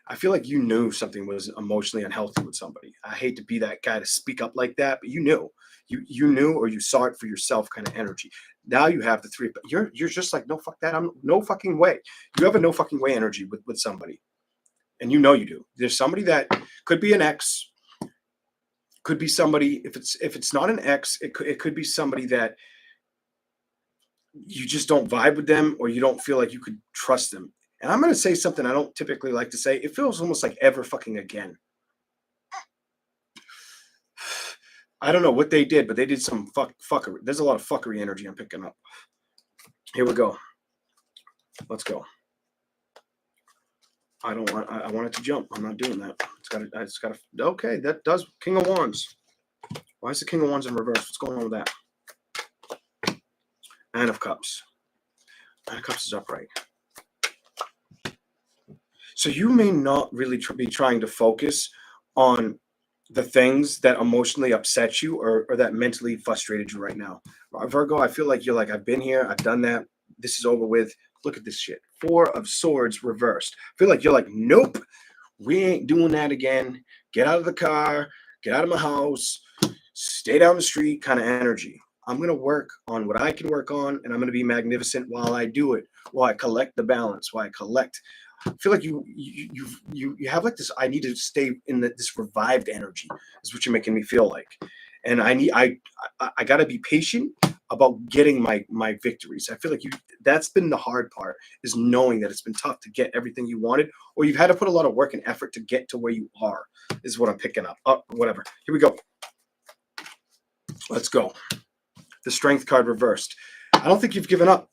I feel like you knew something was emotionally unhealthy with somebody. I hate to be that guy to speak up like that, but you knew. You knew, or you saw it for yourself kind of energy. Now you have the three, but you're just like, no, fuck that. I'm no fucking way. You have a no fucking way energy with somebody. And you know you do. There's somebody that could be an ex, could be somebody, if it's not an ex, it could be somebody that you just don't vibe with them, or you don't feel like you could trust them. And I'm going to say something I don't typically like to say. It feels almost like ever fucking again. I don't know what they did, but they did some fuckery. There's a lot of fuckery energy I'm picking up. Here we go. Let's go. I want it to jump. I'm not doing that. It's got to, okay, that does. King of Wands. Why is the King of Wands in reverse? What's going on with that? Nine of Cups. Nine of Cups is upright. So you may not really be trying to focus on the things that emotionally upset you or that mentally frustrated you right now. Virgo, I feel like you're like, I've been here. I've done that. This is over with. Look at this shit. Four of Swords reversed. I feel like you're like, nope, we ain't doing that again. Get out of the car. Get out of my house. Stay down the street kind of energy. I'm going to work on what I can work on, and I'm going to be magnificent while I do it, while I collect the balance, while I collect. I feel like you have like this. I need to stay in this revived energy. Is what you're making me feel like, and I got to be patient about getting my victories. I feel like that's been the hard part, is knowing that it's been tough to get everything you wanted, or you've had to put a lot of work and effort to get to where you are. Is what I'm picking up. Oh, whatever. Here we go. Let's go. The Strength card reversed. I don't think you've given up.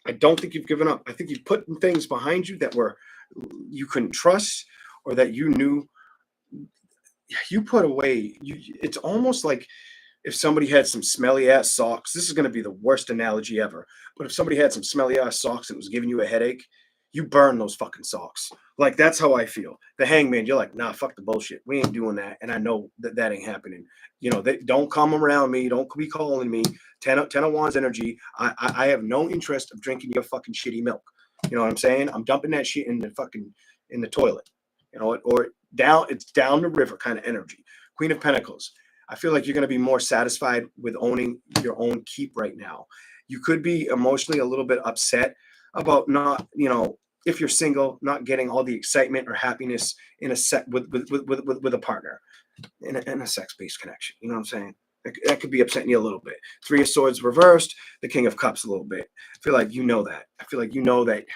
I don't think you've given up. I think you've put things behind you that you couldn't trust, or that you knew you put away. It's almost like if somebody had some smelly ass socks. This is going to be the worst analogy ever. But if somebody had some smelly ass socks and was giving you a headache, you burn those fucking socks. Like, that's how I feel. The Hangman, you're like, nah, fuck the bullshit. We ain't doing that. And I know that that ain't happening. You know, they don't come around me. Don't be calling me. Ten of Wands energy. I have no interest of drinking your fucking shitty milk. You know what I'm saying? I'm dumping that shit in the toilet. You know, or down, it's down the river kind of energy. Queen of Pentacles. I feel like you're going to be more satisfied with owning your own keep right now. You could be emotionally a little bit upset about not, you know, if you're single, not getting all the excitement or happiness in a set with a partner in a sex-based connection. You know what I'm saying? That could be upsetting you a little bit. Three of Swords reversed, the King of Cups a little bit. I feel like you know that. I feel like you know that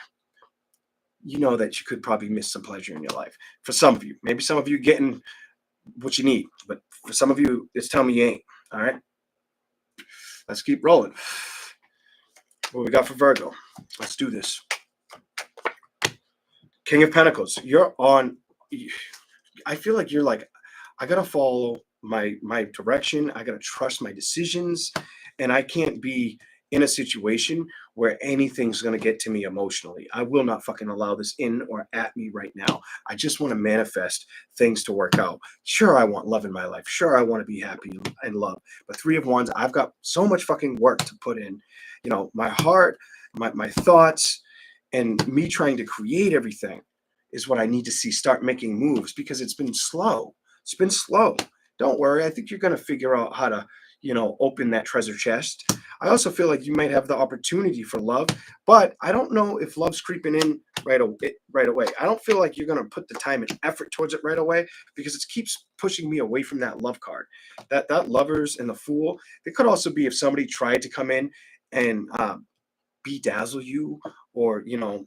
you could probably miss some pleasure in your life. For some of you, maybe some of you getting what you need, but for some of you, it's telling me you ain't. All right, let's keep rolling. What we got for Virgo? Let's do this. King of Pentacles. You're on. I feel like you're like, I gotta follow my direction. I gotta trust my decisions, and I can't be in a situation where anything's gonna get to me emotionally. I will not fucking allow this in or at me right now. I just want to manifest things to work out. Sure, I want love in my life. Sure, I want to be happy and love. But Three of Wands, I've got so much fucking work to put in. You know, my heart, my thoughts, and me trying to create everything is what I need to see start making moves, because it's been slow. It's been slow. Don't worry. I think you're going to figure out how to, you know, open that treasure chest. I also feel like you might have the opportunity for love, but I don't know if love's creeping in right away. I don't feel like you're going to put the time and effort towards it right away, because it keeps pushing me away from that love card. That Lovers and the Fool. It could also be if somebody tried to come in and bedazzle you, or, you know,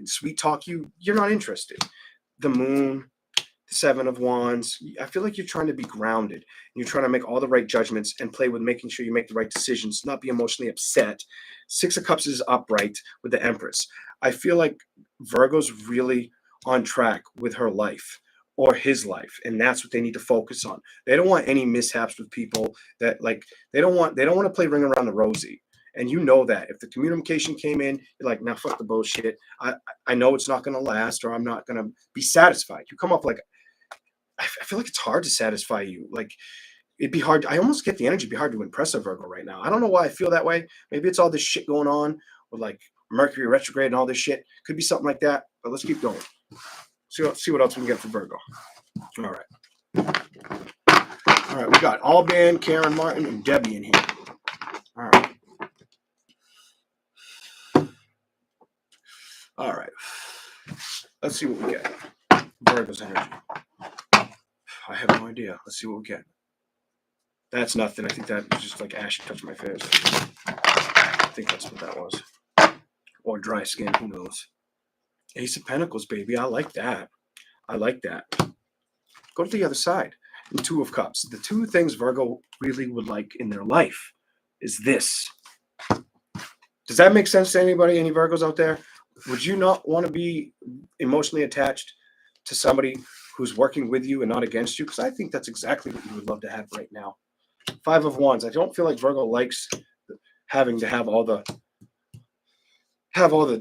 sweet talk you, you're not interested. The Moon, the Seven of Wands. I feel like you're trying to be grounded. You're trying to make all the right judgments and play with making sure you make the right decisions, not be emotionally upset. Six of Cups is upright with the Empress. I feel like Virgo's really on track with her life or his life, and that's what they need to focus on. They don't want any mishaps with people that, like, they don't want to play ring around the rosy. And you know that if the communication came in, you're like, now fuck the bullshit. I know it's not going to last, or I'm not going to be satisfied. You come up like, I feel like it's hard to satisfy you. Like, it'd be hard. I almost get the energy. It'd be hard to impress a Virgo right now. I don't know why I feel that way. Maybe it's all this shit going on with like Mercury retrograde and all this shit. Could be something like that. But let's keep going. See what else we can get for Virgo. All right. All right. We got Alban, Karen Martin, and Debbie in here. All right. All right. Let's see what we get. Virgo's energy. I have no idea. Let's see what we get. That's nothing. I think that was just like ash touched my face. I think that's what that was. Or dry skin. Who knows? Ace of Pentacles, baby. I like that. I like that. Go to the other side. And Two of Cups. The two things Virgo really would like in their life is this. Does that make sense to anybody? Any Virgos out there? Would you not want to be emotionally attached to somebody who's working with you and not against you? Because I think that's exactly what you would love to have right now. Five of Wands. I don't feel like Virgo likes having to have all the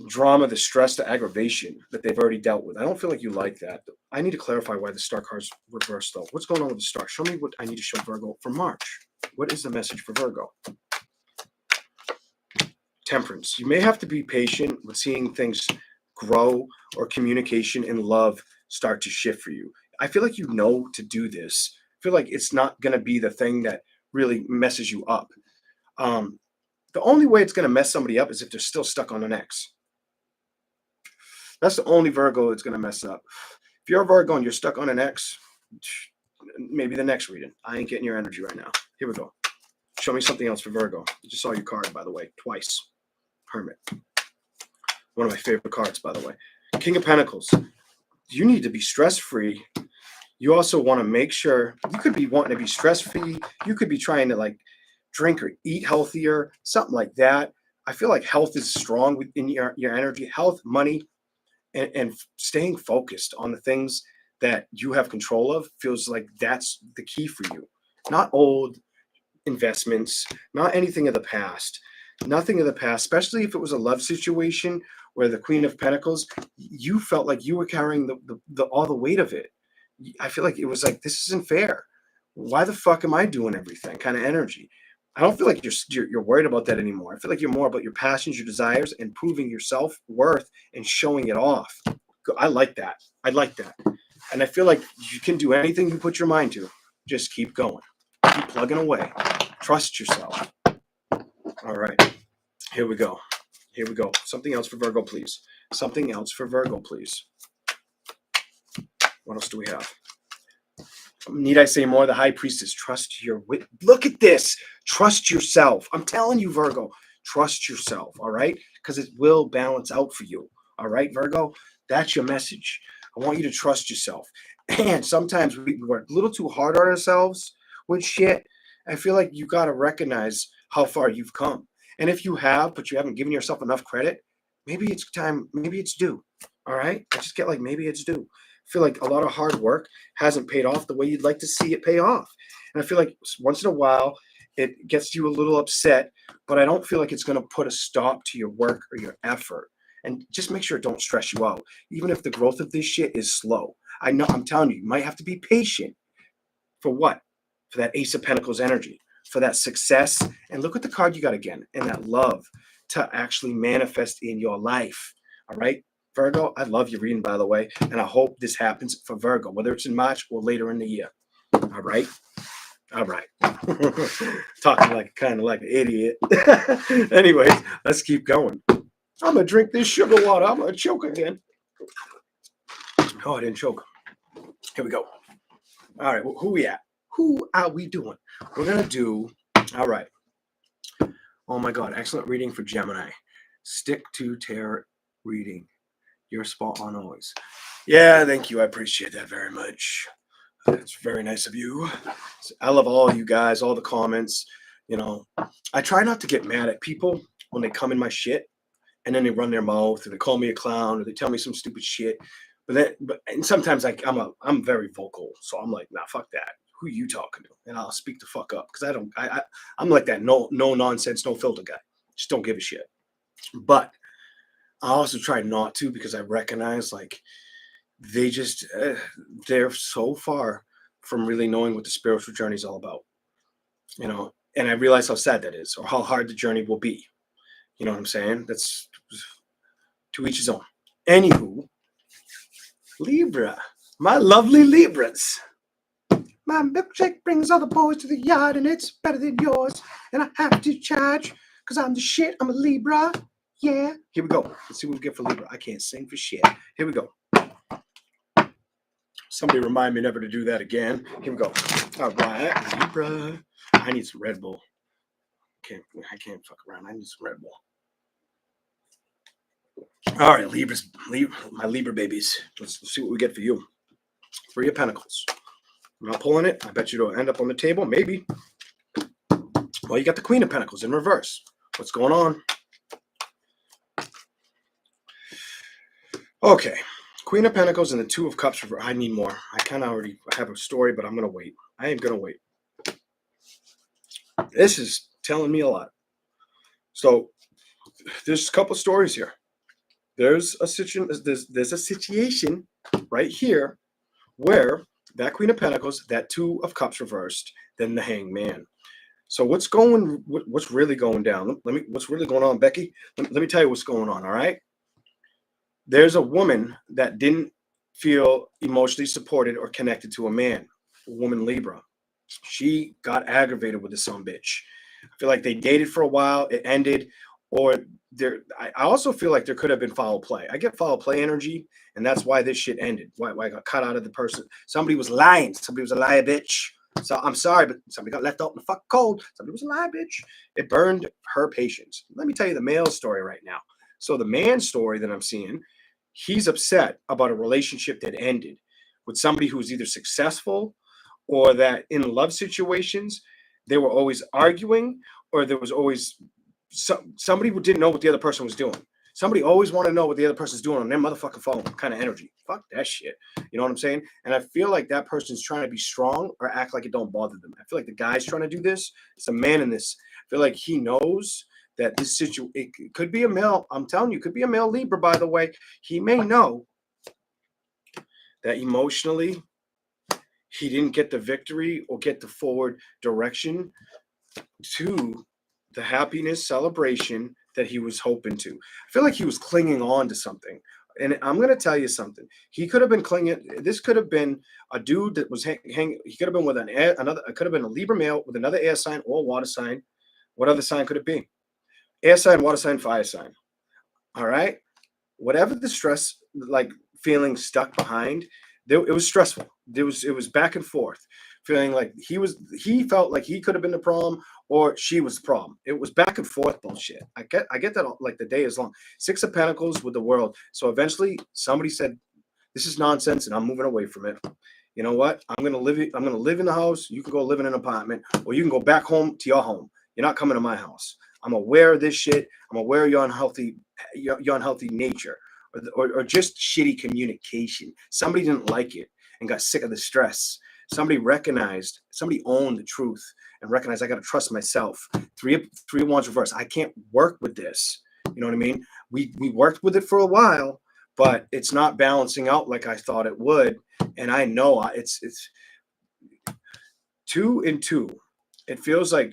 drama, the stress, the aggravation that they've already dealt with. I don't feel like you like that. I need to clarify why the Star card's reversed, though. What's going on with the Star? Show me what I need to show Virgo for March. What is the message for Virgo? Temperance. You may have to be patient with seeing things grow, or communication and love start to shift for you. I feel like you know to do this. I feel like it's not going to be the thing that really messes you up. The only way it's going to mess somebody up is if they're still stuck on an ex. That's the only Virgo it's going to mess up. If you're a Virgo and you're stuck on an ex, maybe the next reading. I ain't getting your energy right now. Here we go. Show me something else for Virgo. I just saw your card, by the way, twice. Hermit. One of my favorite cards, by the way. King of Pentacles. You need to be stress-free. You also want to make sure, you could be wanting to be stress-free. You could be trying to like drink or eat healthier, something like that. I feel like health is strong within your energy. Health, money, and staying focused on the things that you have control of feels like that's the key for you. Not old investments, not anything of the past. Nothing of the past, especially if it was a love situation where the Queen of Pentacles, you felt like you were carrying the all the weight of it. I feel like it was like, this isn't fair. Why the fuck am I doing everything? Kind of energy. I don't feel like you're worried about that anymore. I feel like you're more about your passions, your desires, and proving your self worth and showing it off. I like that. I like that, and I feel like you can do anything you put your mind to. Just keep going. Keep plugging away. Trust yourself. All right. Here we go. Here we go. Something else for Virgo, please. Something else for Virgo, please. What else do we have? Need I say more? The High Priestess. Trust your wit. Look at this. Trust yourself. I'm telling you, Virgo. Trust yourself. All right? Because it will balance out for you. All right, Virgo? That's your message. I want you to trust yourself. And sometimes we work a little too hard on ourselves with shit. I feel like you got to recognize how far you've come. And if you have, but you haven't given yourself enough credit, maybe it's time, maybe it's due. All right? I just get like, maybe it's due. I feel like a lot of hard work hasn't paid off the way you'd like to see it pay off. And I feel like once in a while, it gets you a little upset, but I don't feel like it's going to put a stop to your work or your effort. And just make sure it don't stress you out. Even if the growth of this shit is slow. I know, I'm telling you, you might have to be patient. For what? For that Ace of Pentacles energy. For that success. And look at the card you got again. And that love to actually manifest in your life. All right? Virgo, I love your reading, by the way. And I hope this happens for Virgo, whether it's in March or later in the year. All right? All right. Talking like kind of like an idiot. Anyways, let's keep going. I'm going to drink this sugar water. I'm going to choke again. Oh, I didn't choke. Here we go. All right. Who we at? Who are we doing? We're going to do, all right. Oh, my God. Excellent reading for Gemini. Stick to tarot reading. You're spot on always. Yeah, thank you. I appreciate that very much. That's very nice of you. I love all you guys, all the comments. You know, I try not to get mad at people when they come in my shit and then they run their mouth or they call me a clown or they tell me some stupid shit. And sometimes I'm very vocal, so I'm like, nah, fuck that. Who you talking to? And I'll speak the fuck up because I'm like that no nonsense, no filter guy. Just don't give a shit. But I also try not to because I recognize like they just they're so far from really knowing what the spiritual journey is all about, you know. And I realize how sad that is, or how hard the journey will be. You know what I'm saying? That's to each his own. Anywho, Libra, my lovely Libras. My milkshake brings all the boys to the yard, and it's better than yours. And I have to charge because I'm the shit. I'm a Libra. Yeah. Here we go. Let's see what we get for Libra. I can't sing for shit. Here we go. Somebody remind me never to do that again. Here we go. All right, Libra. I need some Red Bull. I can't fuck around. I need some Red Bull. All right, my Libra babies. Let's see what we get for you. Three of Pentacles. I'm not pulling it. I bet you it'll end up on the table. Maybe. Well, you got the Queen of Pentacles in reverse. What's going on? Okay. Queen of Pentacles and the Two of Cups. I need more. I kind of already have a story, but I'm going to wait. I am going to wait. This is telling me a lot. So there's a couple stories here. There's a situation right here where that Queen of Pentacles, that Two of Cups reversed, then the Hanged Man. So what's really going down? What's really going on, Becky? Let me tell you what's going on. All right. There's a woman that didn't feel emotionally supported or connected to a man. A woman Libra. She got aggravated with this son bitch. I feel like they dated for a while. It ended. Or I also feel like there could have been foul play. I get foul play energy, and that's why this shit ended. Why I got cut out of the person. Somebody was lying. Somebody was a liar, bitch. So I'm sorry, but somebody got left out in the fuck cold. Somebody was a liar, bitch. It burned her patience. Let me tell you the male story right now. So the man story that I'm seeing, he's upset about a relationship that ended with somebody who was either successful or that in love situations, they were always arguing, or there was always somebody who didn't know what the other person was doing. Somebody always wanted to know what the other person's doing on their motherfucking phone, kind of energy. Fuck that shit. You know what I'm saying? And I feel like that person's trying to be strong or act like it don't bother them. I feel like the guy's trying to do this. It's a man in this. I feel like he knows that this situation, it could be a male, I'm telling you, it could be a male Libra, by the way. He may know that emotionally he didn't get the victory or get the forward direction to the happiness celebration that he was hoping to. I feel like he was clinging on to something. And I'm going to tell you something. He could have been clinging. This could have been a dude that was hanging. He could have been with another. It could have been a Libra male with another air sign or water sign. What other sign could it be? Air sign, water sign, fire sign. All right. Whatever the stress, like feeling stuck behind, it was stressful. It was back and forth, feeling like he felt like he could have been the problem or she was the problem. It was back and forth bullshit. I get that, like the day is long. Six of Pentacles with the World. So eventually somebody said, this is nonsense and I'm moving away from it. You know what? I'm gonna live in the house. You can go live in an apartment, or you can go back home to your home. You're not coming to my house. I'm aware of this shit. I'm aware of your unhealthy nature, or just shitty communication. Somebody didn't like it and got sick of the stress. Somebody owned the truth and recognized I got to trust myself. Three of Wands reverse. I can't work with this. You know what I mean? We worked with it for a while, but it's not balancing out like I thought it would. And I know it's 2 and 2. It feels like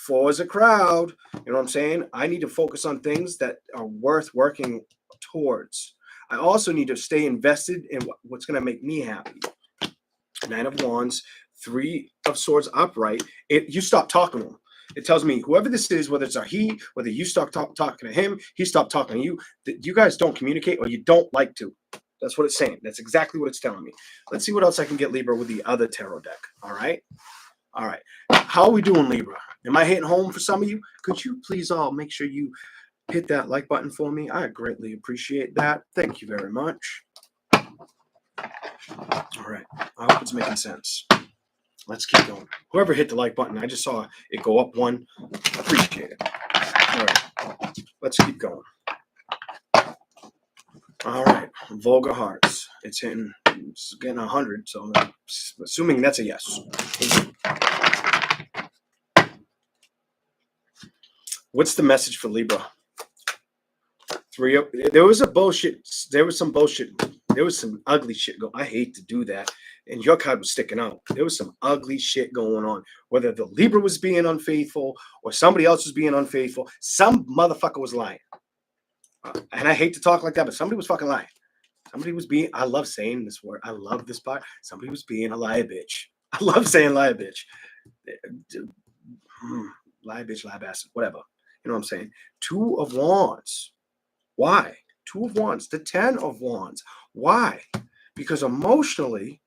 4 is a crowd. You know what I'm saying? I need to focus on things that are worth working towards. I also need to stay invested in what's going to make me happy. 9 of Wands, 3 of Swords upright. You stop talking to him. It tells me whoever this is, whether it's a he, whether you stop talking to him, he stopped talking to you, that you guys don't communicate or you don't like to. That's what it's saying. That's exactly what it's telling me. Let's see what else I can get, Libra, with the other tarot deck. All right. All right. How are we doing, Libra? Am I hitting home for some of you? Could you please all make sure you hit that like button for me? I greatly appreciate that. Thank you very much. All right. I hope it's making sense. Let's keep going. Whoever hit the like button, I just saw it go up 1. Appreciate it. All right. Let's keep going. All right. Vulgar Hearts. It's getting 100, so I'm assuming that's a yes. What's the message for Libra? There was some bullshit. There was some ugly shit going. I hate to do that. And your card was sticking out. There was some ugly shit going on. Whether the Libra was being unfaithful or somebody else was being unfaithful, some motherfucker was lying. And I hate to talk like that, but somebody was fucking lying. Somebody was being, I love saying this word. I love this part. Somebody was being a lie bitch. I love saying lie bitch. Lie bitch, lie bastard, whatever. You know what I'm saying? 2 of Wands. Why? 2 of Wands. The 10 of Wands. Why? Because emotionally,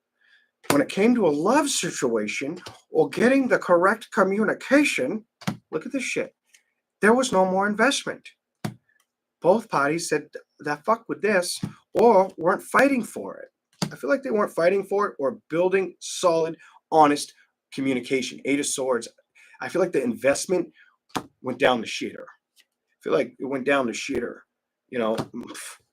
when it came to a love situation or getting the correct communication, look at this shit. There was no more investment. Both parties said that fuck with this or weren't fighting for it. I feel like they weren't fighting for it or building solid, honest communication. 8 of Swords. I feel like the investment went down the shitter. I feel like it went down the shitter. You know,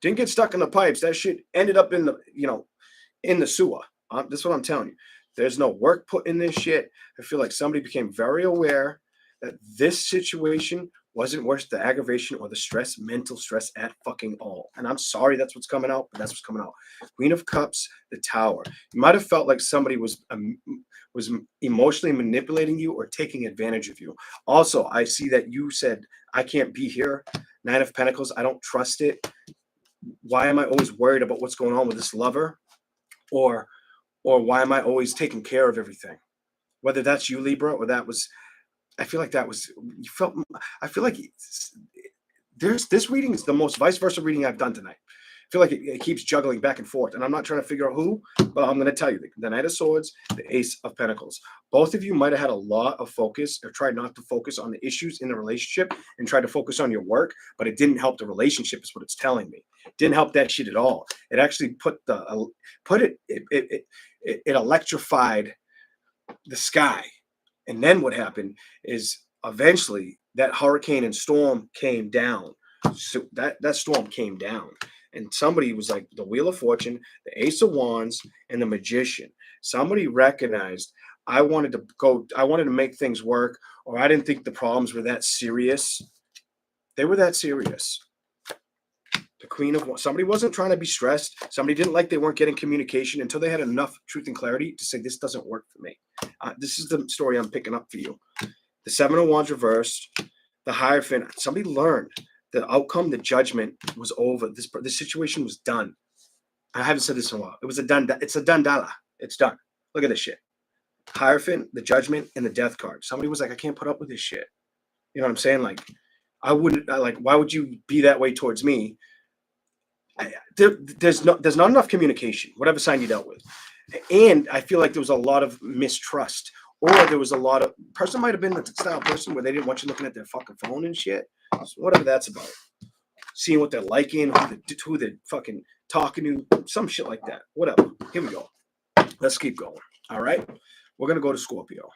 didn't get stuck in the pipes. That shit ended up in the sewer. That's what I'm telling you. There's no work put in this shit. I feel like somebody became very aware that this situation wasn't worth the aggravation or the stress, mental stress at fucking all. And I'm sorry that's what's coming out, but that's what's coming out. Queen of Cups, the Tower. You might have felt like somebody was emotionally manipulating you or taking advantage of you. Also, I see that you said, I can't be here. 9 of Pentacles, I don't trust it. Why am I always worried about what's going on with this lover? Or why am I always taking care of everything? Whether that's you, Libra, or that was, I feel like this reading is the most vice versa reading I've done tonight. I feel like it keeps juggling back and forth, and I'm not trying to figure out who, but I'm going to tell you, the Knight of Swords, the Ace of Pentacles. Both of you might have had a lot of focus or tried not to focus on the issues in the relationship and tried to focus on your work, but it didn't help the relationship is what it's telling me. It didn't help that shit at all. It actually it electrified the sky. And then what happened is eventually that hurricane and storm came down. So that storm came down. And somebody was like the Wheel of Fortune, the Ace of Wands, and the Magician. Somebody recognized I wanted to make things work, or I didn't think the problems were that serious. They were that serious. The Queen of Wands. Somebody wasn't trying to be stressed. Somebody didn't like they weren't getting communication until they had enough truth and clarity to say, this doesn't work for me. This is the story I'm picking up for you. The Seven of Wands reversed. The Hierophant. Somebody learned the outcome, the judgment was over. This situation was done. I haven't said this in a while. It's a done dala. It's done. Look at this shit. Hierophant, the Judgment, and the Death card. Somebody was like, I can't put up with this shit. You know what I'm saying? Like, I wouldn't, like, why would you be that way towards me? There's not enough communication, whatever sign you dealt with. And I feel like there was a lot of mistrust, or there was a lot of, person might have been the style person where they didn't want you looking at their fucking phone and shit. So whatever that's about. Seeing what they're liking, who they're fucking talking to, some shit like that. Whatever. Here we go. Let's keep going. All right. We're going to go to Scorpio.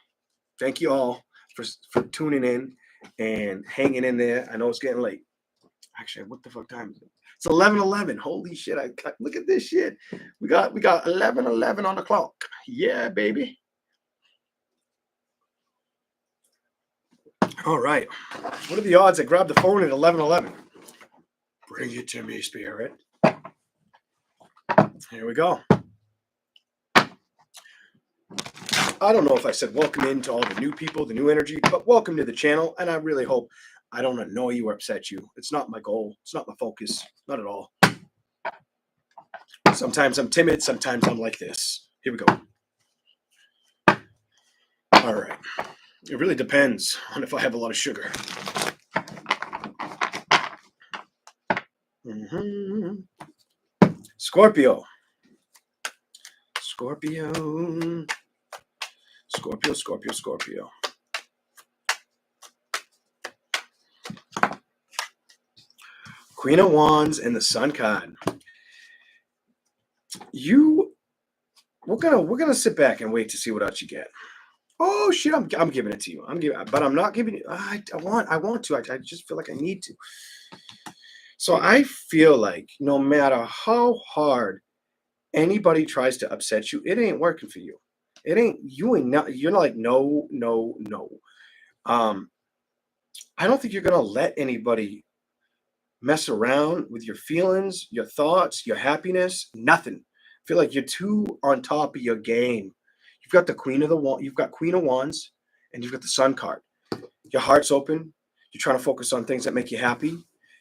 Thank you all for tuning in and hanging in there. I know it's getting late. Actually, what the fuck time is it? It's 11:11. Holy shit. Look at this shit. We got 11:11 on the clock. Yeah, baby. All right. What are the odds I grab the phone at 11:11? Bring it to me, Spirit. Here we go. I don't know if I said welcome in to all the new people, the new energy, but welcome to the channel. And I really hope I don't annoy you or upset you. It's not my goal. It's not my focus. Not at all. Sometimes I'm timid. Sometimes I'm like this. Here we go. All right. It really depends on if I have a lot of sugar. Scorpio. Scorpio. Scorpio, Scorpio, Scorpio. Queen of Wands and the Sun card. We're gonna sit back and wait to see what else you get. Oh shit! I'm giving it to you. But I'm not giving it. I want to. I just feel like I need to. So I feel like no matter how hard anybody tries to upset you, it ain't working for you. It ain't. You're not like no. I don't think you're gonna let anybody mess around with your feelings, your thoughts, your happiness. Nothing. I feel like you're too on top of your game. You've got the Queen of Wands, and you've got the Sun card. Your heart's open. You're trying to focus on things that make you happy.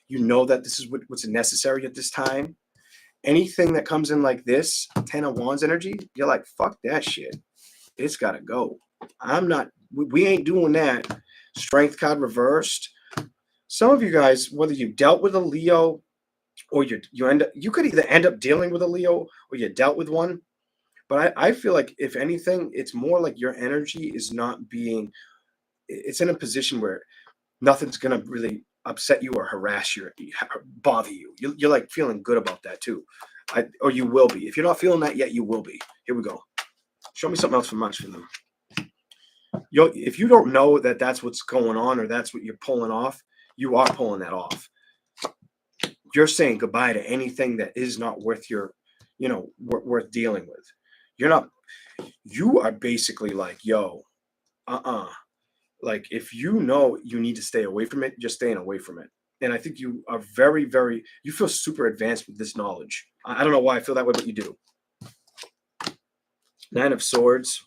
You know that this is what's necessary at this time. Anything that comes in like this, 10 of Wands energy, you're like, fuck that shit. It's got to go. We ain't doing that. Strength card reversed. Some of you guys, whether you dealt with a Leo or you could either end up dealing with a Leo or you dealt with one. But I feel like if anything, it's more like your energy is not being, it's in a position where nothing's going to really upset you or harass you or bother you. You're like feeling good about that too. Or you will be. If you're not feeling that yet, you will be. Here we go. Show me something else for March for them. If you don't know that that's what's going on or that's what you're pulling off, you are pulling that off. You're saying goodbye to anything that is not worth worth dealing with. You are basically like, yo, like if you know you need to stay away from it, just staying away from it. And I think you are very, very, you feel super advanced with this knowledge. I don't know why I feel that way, but you do. 9 of Swords,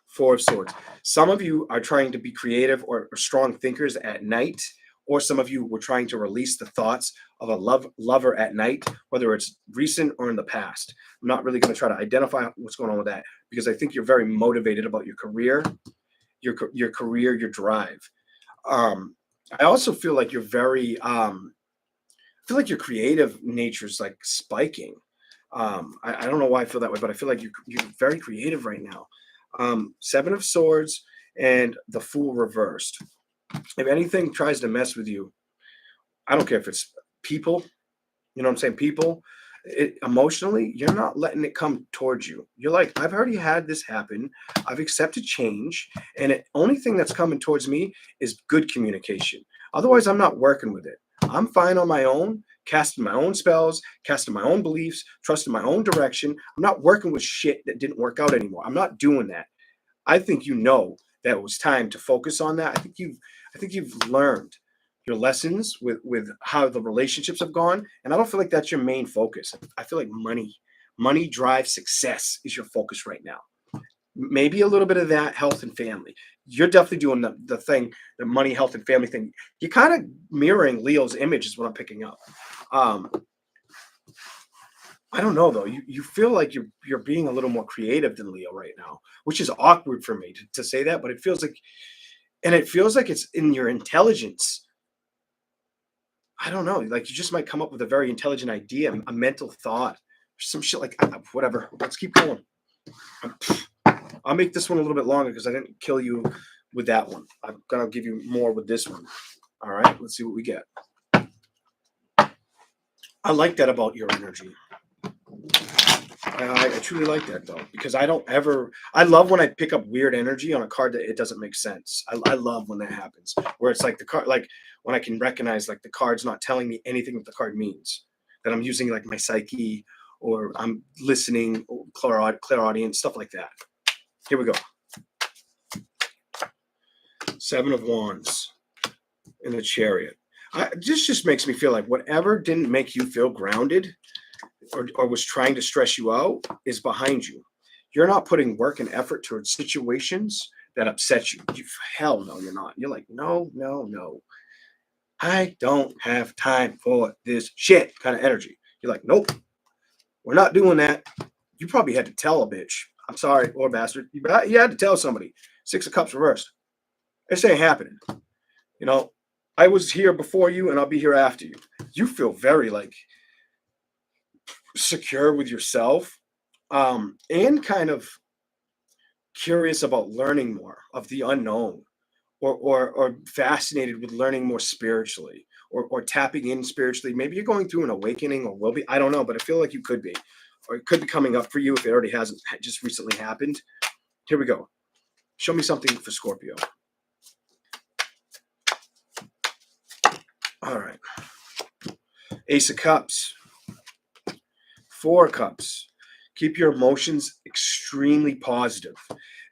4 of Swords. Some of you are trying to be creative or strong thinkers at night, or some of you were trying to release the thoughts of a lover at night, whether it's recent or in the past. I'm not really going to try to identify what's going on with that because I think you're very motivated about your career, your career, your drive. I also feel like you're very, I feel like your creative nature is like spiking. I don't know why I feel that way, but I feel like you're very creative right now. 7 of Swords and the Fool reversed. If anything tries to mess with you, I don't care if it's people, you know what I'm saying? People, emotionally, you're not letting it come towards you. You're like, I've already had this happen. I've accepted change. And the only thing that's coming towards me is good communication. Otherwise, I'm not working with it. I'm fine on my own, casting my own spells, casting my own beliefs, trusting my own direction. I'm not working with shit that didn't work out anymore. I'm not doing that. I think you know that it was time to focus on that. I think you've learned your lessons with how the relationships have gone, and I don't feel like that's your main focus. I feel like money drives success is your focus right now. Maybe a little bit of that, health and family. You're definitely doing the thing, the money, health, and family thing. You're kind of mirroring Leo's image, is what I'm picking up. Um, I don't know though. You feel like you're being a little more creative than Leo right now, which is awkward for me to say that, but it feels like, and it feels like it's in your intelligence. I don't know. Like you just might come up with a very intelligent idea, a mental thought, some shit like whatever. Let's keep going. I'll make this one a little bit longer because I didn't kill you with that one. I'm gonna give you more with this one. All right, let's see what we get. I like that about your energy. I truly like that though, because I don't ever. I love when I pick up weird energy on a card that it doesn't make sense. I love when that happens, where it's like the card, like when I can recognize like the card's not telling me anything that the card means, that I'm using like my psyche or I'm listening, clairaudience, stuff like that. Here we go. Seven of Wands in the Chariot. This just makes me feel like whatever didn't make you feel grounded or was trying to stress you out is behind you. You're not putting work and effort towards situations that upset you. Hell no, you're not. You're like, no, no, no. I don't have time for this shit kind of energy. You're like, nope, we're not doing that. You probably had to tell a bitch. I'm sorry, or bastard. You had to tell somebody. Six of Cups reversed. This ain't happening. You know, I was here before you and I'll be here after you. You feel very like secure with yourself, and kind of curious about learning more of the unknown, or fascinated with learning more spiritually, or tapping in spiritually. Maybe you're going through an awakening or will be. I don't know, but I feel like you could be, or it could be coming up for you if it already hasn't just recently happened. Here we go. Show me something for Scorpio. All right. Ace of Cups. Four of Cups. Keep your emotions extremely positive,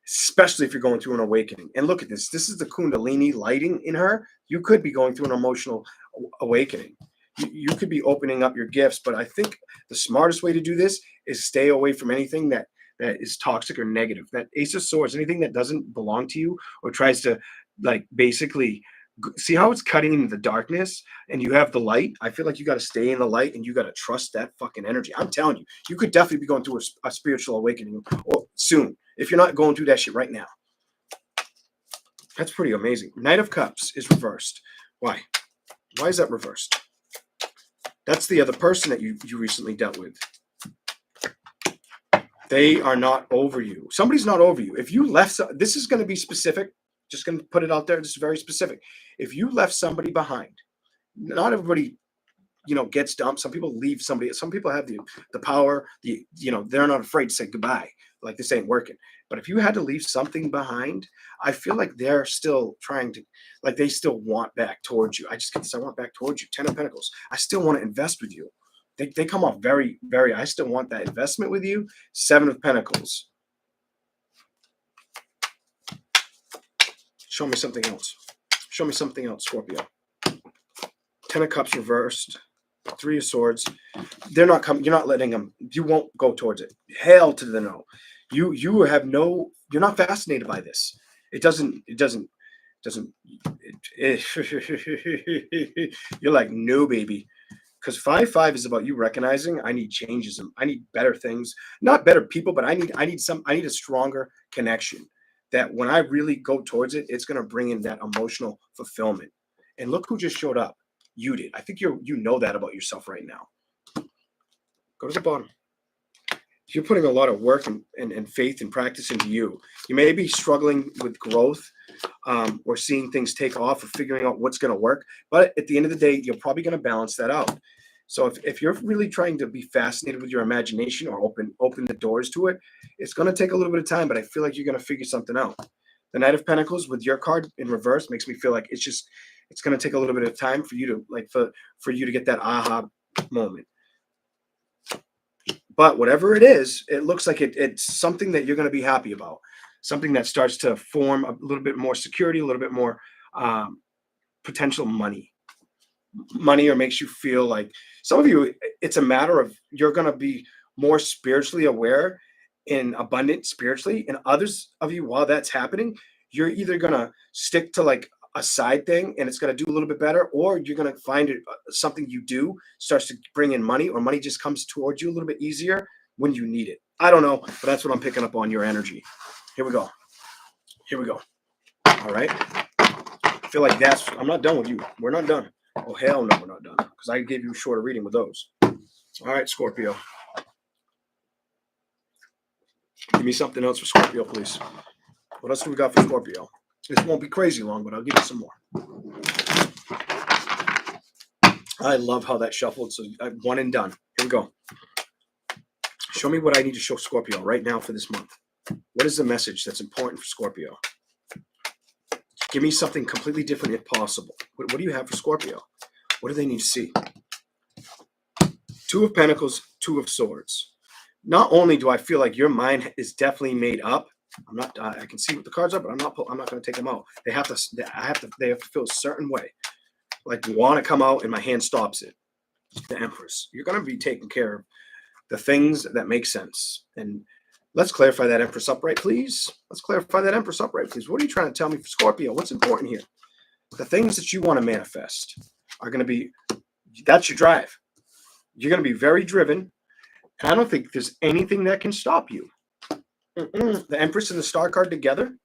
especially if you're going through an awakening. And look at this. This is the Kundalini lighting in her. You could be going through an emotional awakening. You could be opening up your gifts, but I think the smartest way to do this is stay away from anything that is toxic or negative. That Ace of Swords, anything that doesn't belong to you or tries to like basically see how it's cutting into the darkness and you have the light. I feel like you got to stay in the light and you got to trust that fucking energy. I'm telling you, you could definitely be going through a spiritual awakening or soon if you're not going through that shit right now. That's pretty amazing. Knight of Cups is reversed. Why is that reversed? That's the other person that you recently dealt with. They are not over you. Somebody's not over you. If you left, this is going to be specific. Just going to put it out there. This is very specific. If you left somebody behind, not everybody, gets dumped. Some people leave somebody. Some people have the power. They're not afraid to say goodbye. Like this ain't working. But if you had to leave something behind, I feel like they're still trying to, like they still want back towards you. I just get this. I want back towards you. 10 of Pentacles. I still want to invest with you. They come off very, very. I still want that investment with you. 7 of Pentacles. Show me something else. Show me something else, Scorpio. 10 of Cups reversed. 3 of Swords. They're not coming. You're not letting them. You won't go towards it. Hell to the no. You have no. You're not fascinated by this. It doesn't. You're like, no, baby. Because 5-5 is about you recognizing I need changes. I need better things. Not better people, but I need a stronger connection. That when I really go towards it, it's going to bring in that emotional fulfillment. And look who just showed up. You did. I think you know that about yourself right now. Go to the bottom. You're putting a lot of work and faith and practice into you. You may be struggling with growth, or seeing things take off or figuring out what's going to work. But at the end of the day, you're probably going to balance that out. So if you're really trying to be fascinated with your imagination or open the doors to it, it's going to take a little bit of time, but I feel like you're going to figure something out. The Knight of Pentacles with your card in reverse makes me feel like it's going to take a little bit of time for you to for you to get that aha moment. But whatever it is, it looks like it's something that you're going to be happy about. Something that starts to form a little bit more security, a little bit more potential money money, or makes you feel like, some of you, it's a matter of you're going to be more spiritually aware and abundant spiritually, and others of you, while that's happening, you're either going to stick to like a side thing and it's going to do a little bit better, or you're going to find it something you do starts to bring in money, or money just comes towards you a little bit easier when you need it. I don't know, but that's what I'm picking up on your energy. Here we go. Here we go. All right. I feel like I'm not done with you. We're not done. Oh, hell no, we're not done. Because I gave you a shorter reading with those. All right, Scorpio. Give me something else for Scorpio, please. What else do we got for Scorpio? This won't be crazy long, but I'll give you some more. I love how that shuffled. So one and done. Here we go. Show me what I need to show Scorpio right now for this month. What is the message that's important for Scorpio? Give me something completely different if possible. What do you have for Scorpio? What do they need to see? Two of Pentacles, Two of Swords. Not only do I feel like your mind is definitely made up, I can see what the cards are, but I'm not going to take them out. They have to feel a certain way. Like, want to come out and my hand stops it. The Empress. You're going to be taking care of the things that make sense. And let's clarify that Empress upright, please. Let's clarify that Empress upright, please. What are you trying to tell me for Scorpio? What's important here? The things that you want to manifest are going to be, that's your drive. You're going to be very driven. And I don't think there's anything that can stop you. The Empress and the Star card together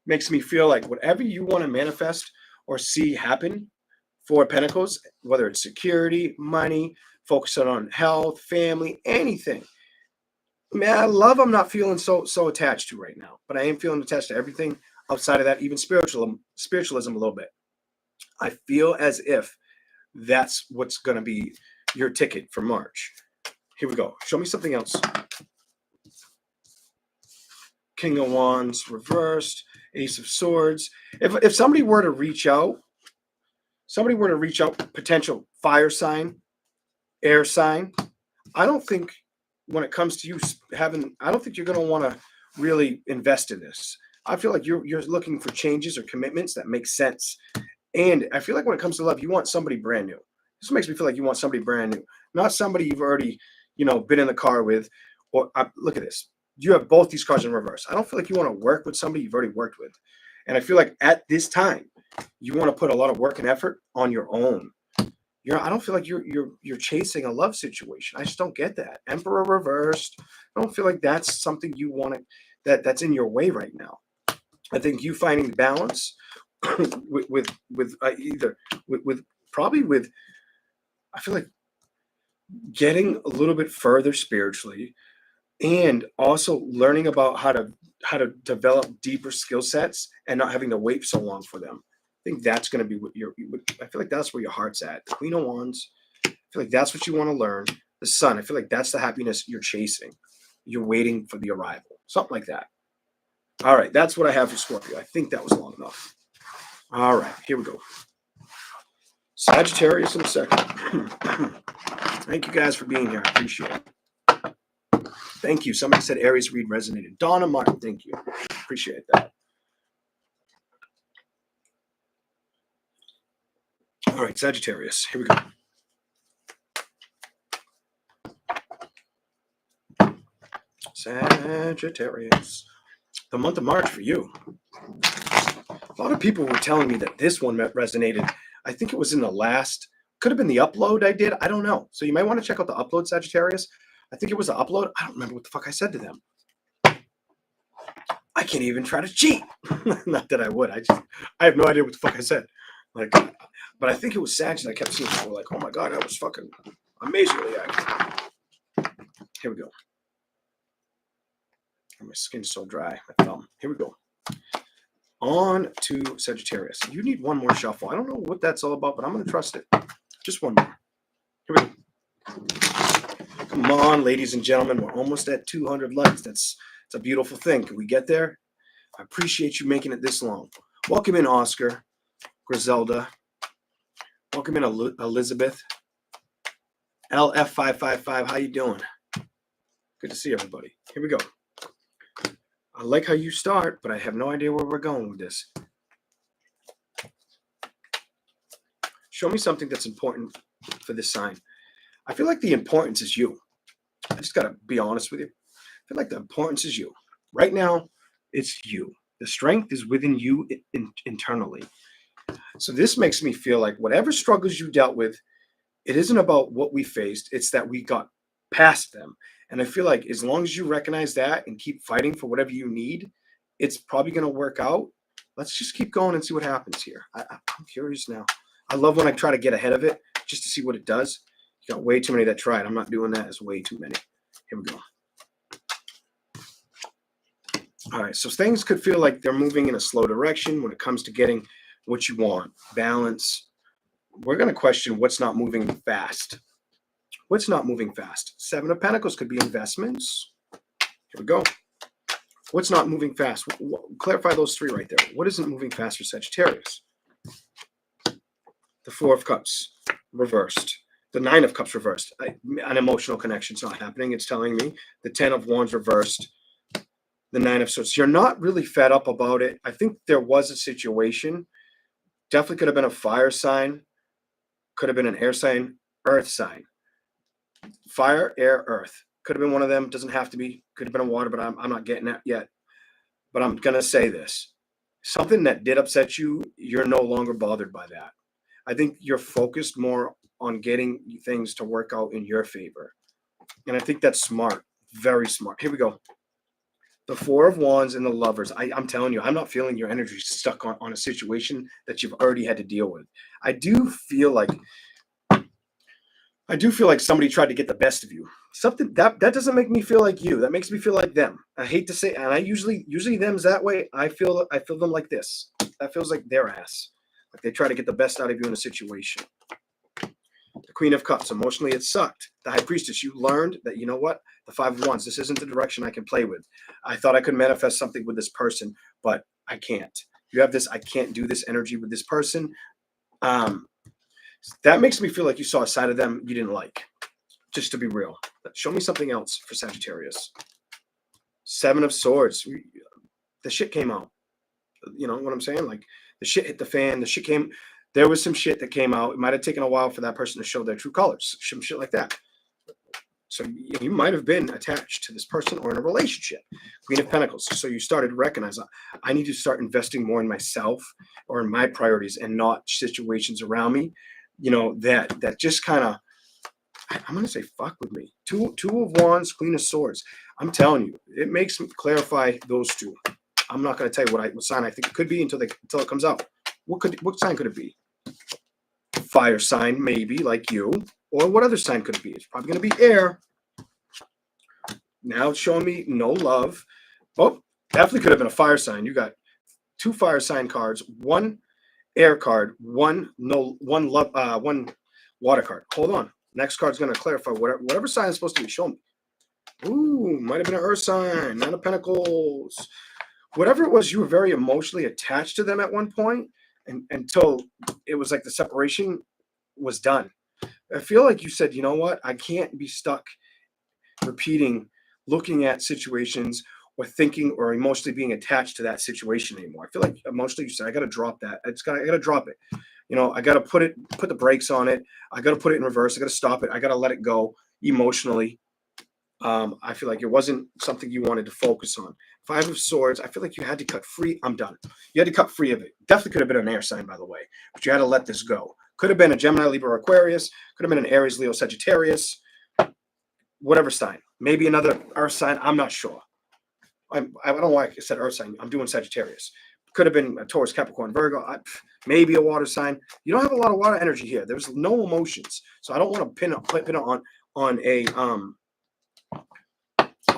makes me feel like whatever you want to manifest or see happen for Pentacles, whether it's security, money, focusing on health, family, anything. Man, I'm not feeling so attached to right now, but I am feeling attached to everything outside of that, even spiritualism a little bit. I feel as if that's what's going to be your ticket for March. Here we go. Show me something else. King of Wands reversed, Ace of Swords. If somebody were to reach out, potential fire sign, air sign, I don't think when it comes to you I don't think you're going to want to really invest in this. I feel like you're looking for changes or commitments that make sense. And I feel like when it comes to love, you want somebody brand new. This makes me feel like you want somebody brand new, not somebody you've already, been in the car with. Or look at this. You have both these cards in reverse. I don't feel like you want to work with somebody you've already worked with. And I feel like at this time, you want to put a lot of work and effort on your own. I don't feel like you're chasing a love situation. I just don't get that. Emperor reversed. I don't feel like that's something you want that's in your way right now. I think you finding balance with I feel like getting a little bit further spiritually, and also learning about how to develop deeper skill sets and not having to wait so long for them. I think that's going to be I feel like that's where your heart's at. The Queen of Wands, I feel like that's what you want to learn. The Sun, I feel like that's the happiness you're chasing. You're waiting for the arrival. Something like that. All right, that's what I have for Scorpio. I think that was long enough. All right, here we go. Sagittarius in a second. Thank you guys for being here. I appreciate it. Thank you. Somebody said Aries read resonated. Donna Martin, thank you. Appreciate that. All right, Sagittarius. Here we go. Sagittarius. The month of March for you. A lot of people were telling me that this one resonated. I think it was in the last, could have been the upload I did. I don't know. So you might want to check out the upload, Sagittarius. I think it was the upload. I don't remember what the fuck I said to them. I can't even try to cheat. Not that I would. I have no idea what the fuck I said. But I think it was Sag that I kept seeing people like, oh my God, that was fucking amazingly accurate. Here we go. My skin's so dry. My thumb. Here we go. On to Sagittarius. You need one more shuffle. I don't know what that's all about, but I'm going to trust it. Just one more. Here we go. Come on, ladies and gentlemen. We're almost at 200 likes. It's a beautiful thing. Can we get there? I appreciate you making it this long. Welcome in, Oscar, Griselda. Welcome in, Elizabeth. LF555. How you doing? Good to see everybody. Here we go. I like how you start, but I have no idea where we're going with this. Show me something that's important for this sign. I feel like the importance is you. I just got to be honest with you. I feel like the importance is you. Right now, it's you. The strength is within you internally. So this makes me feel like whatever struggles you dealt with, it isn't about what we faced. It's that we got past them. And I feel like as long as you recognize that and keep fighting for whatever you need, it's probably going to work out. Let's just keep going and see what happens here. I'm curious now. I love when I try to get ahead of it just to see what it does. You got way too many that tried. I'm not doing that. It's way too many. Here we go. All right. So things could feel like they're moving in a slow direction when it comes to getting what you want. Balance. We're going to question what's not moving fast. What's not moving fast? Seven of Pentacles could be investments. Here we go. What's not moving fast? Clarify those three right there. What isn't moving fast for Sagittarius? The Four of Cups reversed. The Nine of Cups reversed. An emotional connection's not happening. It's telling me the Ten of Wands reversed. The Nine of Swords. You're not really fed up about it. I think there was a situation. Definitely could have been a fire sign. Could have been an air sign, earth sign. Fire, air, earth. Could have been one of them. Doesn't have to be. Could have been a water, but I'm not getting that yet. But I'm going to say this. Something that did upset you, you're no longer bothered by that. I think you're focused more on getting things to work out in your favor. And I think that's smart. Very smart. Here we go. The Four of Wands and the Lovers. I'm telling you, I'm not feeling your energy stuck on a situation that you've already had to deal with. I do feel like somebody tried to get the best of you. Something that doesn't make me feel like you. That makes me feel like them. I hate to say, and I usually them's that way. I feel them like this. That feels like their ass. Like they try to get the best out of you in a situation. The Queen of Cups. Emotionally, it sucked. The High Priestess. You learned that, you know what? The Five of Wands. This isn't the direction I can play with. I thought I could manifest something with this person, but I can't. You have this, I can't do this energy with this person. That makes me feel like you saw a side of them you didn't like. Just to be real. Show me something else for Sagittarius. Seven of Swords. The shit came out. You know what I'm saying? Like the shit hit the fan. There was some shit that came out. It might have taken a while for that person to show their true colors. Some shit like that. So you might have been attached to this person or in a relationship. Queen of Pentacles. So you started recognizing, I need to start investing more in myself or in my priorities and not situations around me. You know, that just kind of, I'm going to say fuck with me. Two of Wands, Queen of Swords. I'm telling you, it makes me clarify those two. I'm not going to tell you what sign I think it could be until it comes out. What sign could it be? Fire sign, maybe, like you. Or what other sign could it be? It's probably going to be air. Now it's showing me no love. Oh, definitely could have been a fire sign. You got two fire sign cards, one air card, one water card. Hold on. Next card's going to clarify whatever sign is supposed to be. Show me. Ooh, might have been an earth sign. Nine of Pentacles. Whatever it was, you were very emotionally attached to them at one point, and until it was like the separation was done. I feel like you said, you know what? I can't be stuck looking at situations or thinking or emotionally being attached to that situation anymore. I feel like emotionally you said, I got to drop that. I got to drop it. You know, I got to put the brakes on it. I got to put it in reverse. I got to stop it. I got to let it go emotionally. I feel like it wasn't something you wanted to focus on. Five of Swords. I feel like you had to cut free. I'm done. You had to cut free of it. Definitely could have been an air sign, by the way, but you had to let this go. Could have been a Gemini, Libra, Aquarius. Could have been an Aries, Leo, Sagittarius. Whatever sign. Maybe another earth sign. I'm not sure. I don't know why I said earth sign. I'm doing Sagittarius. Could have been a Taurus, Capricorn, Virgo. Maybe a water sign. You don't have a lot of water energy here. There's no emotions. So I don't want to pin it on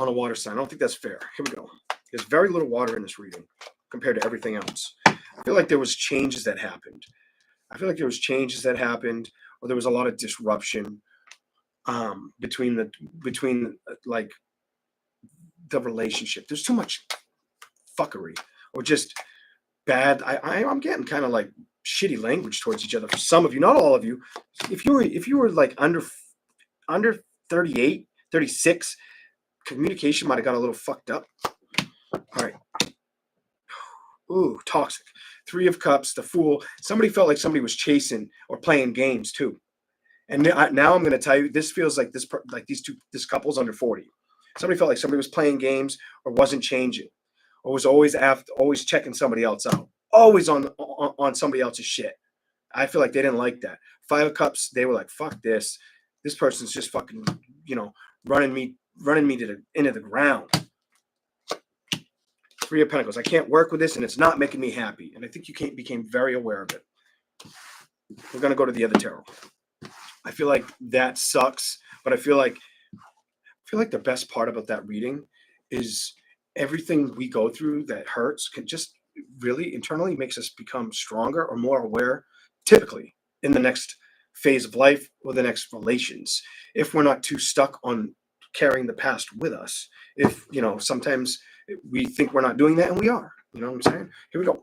a water sign. I don't think that's fair. Here we go. There's very little water in this reading compared to everything else. I feel like there was changes that happened. Or there was a lot of disruption between like the relationship. There's too much fuckery or just bad. I'm getting kind of like shitty language towards each other for some of you, not all of you. If you were like under 38, 36, communication might have got a little fucked up. All right. Ooh, toxic. Three of Cups, the Fool. Somebody felt like somebody was chasing or playing games too. And now I'm going to tell you, this feels like this couple's under 40. Somebody felt like somebody was playing games or wasn't changing, or was always checking somebody else out, always on somebody else's shit. I feel like they didn't like that. Five of Cups, they were like, fuck this. This person's just fucking, you know, running me into the ground. Three of Pentacles. I can't work with this, and it's not making me happy. And I think you became very aware of it. We're gonna go to the other tarot. I feel like that sucks, but I feel like the best part about that reading is everything we go through that hurts can just really internally makes us become stronger or more aware, typically in the next phase of life or the next relations, if we're not too stuck on carrying the past with us. If, you know, sometimes we think we're not doing that, and we are. You know what I'm saying? Here we go.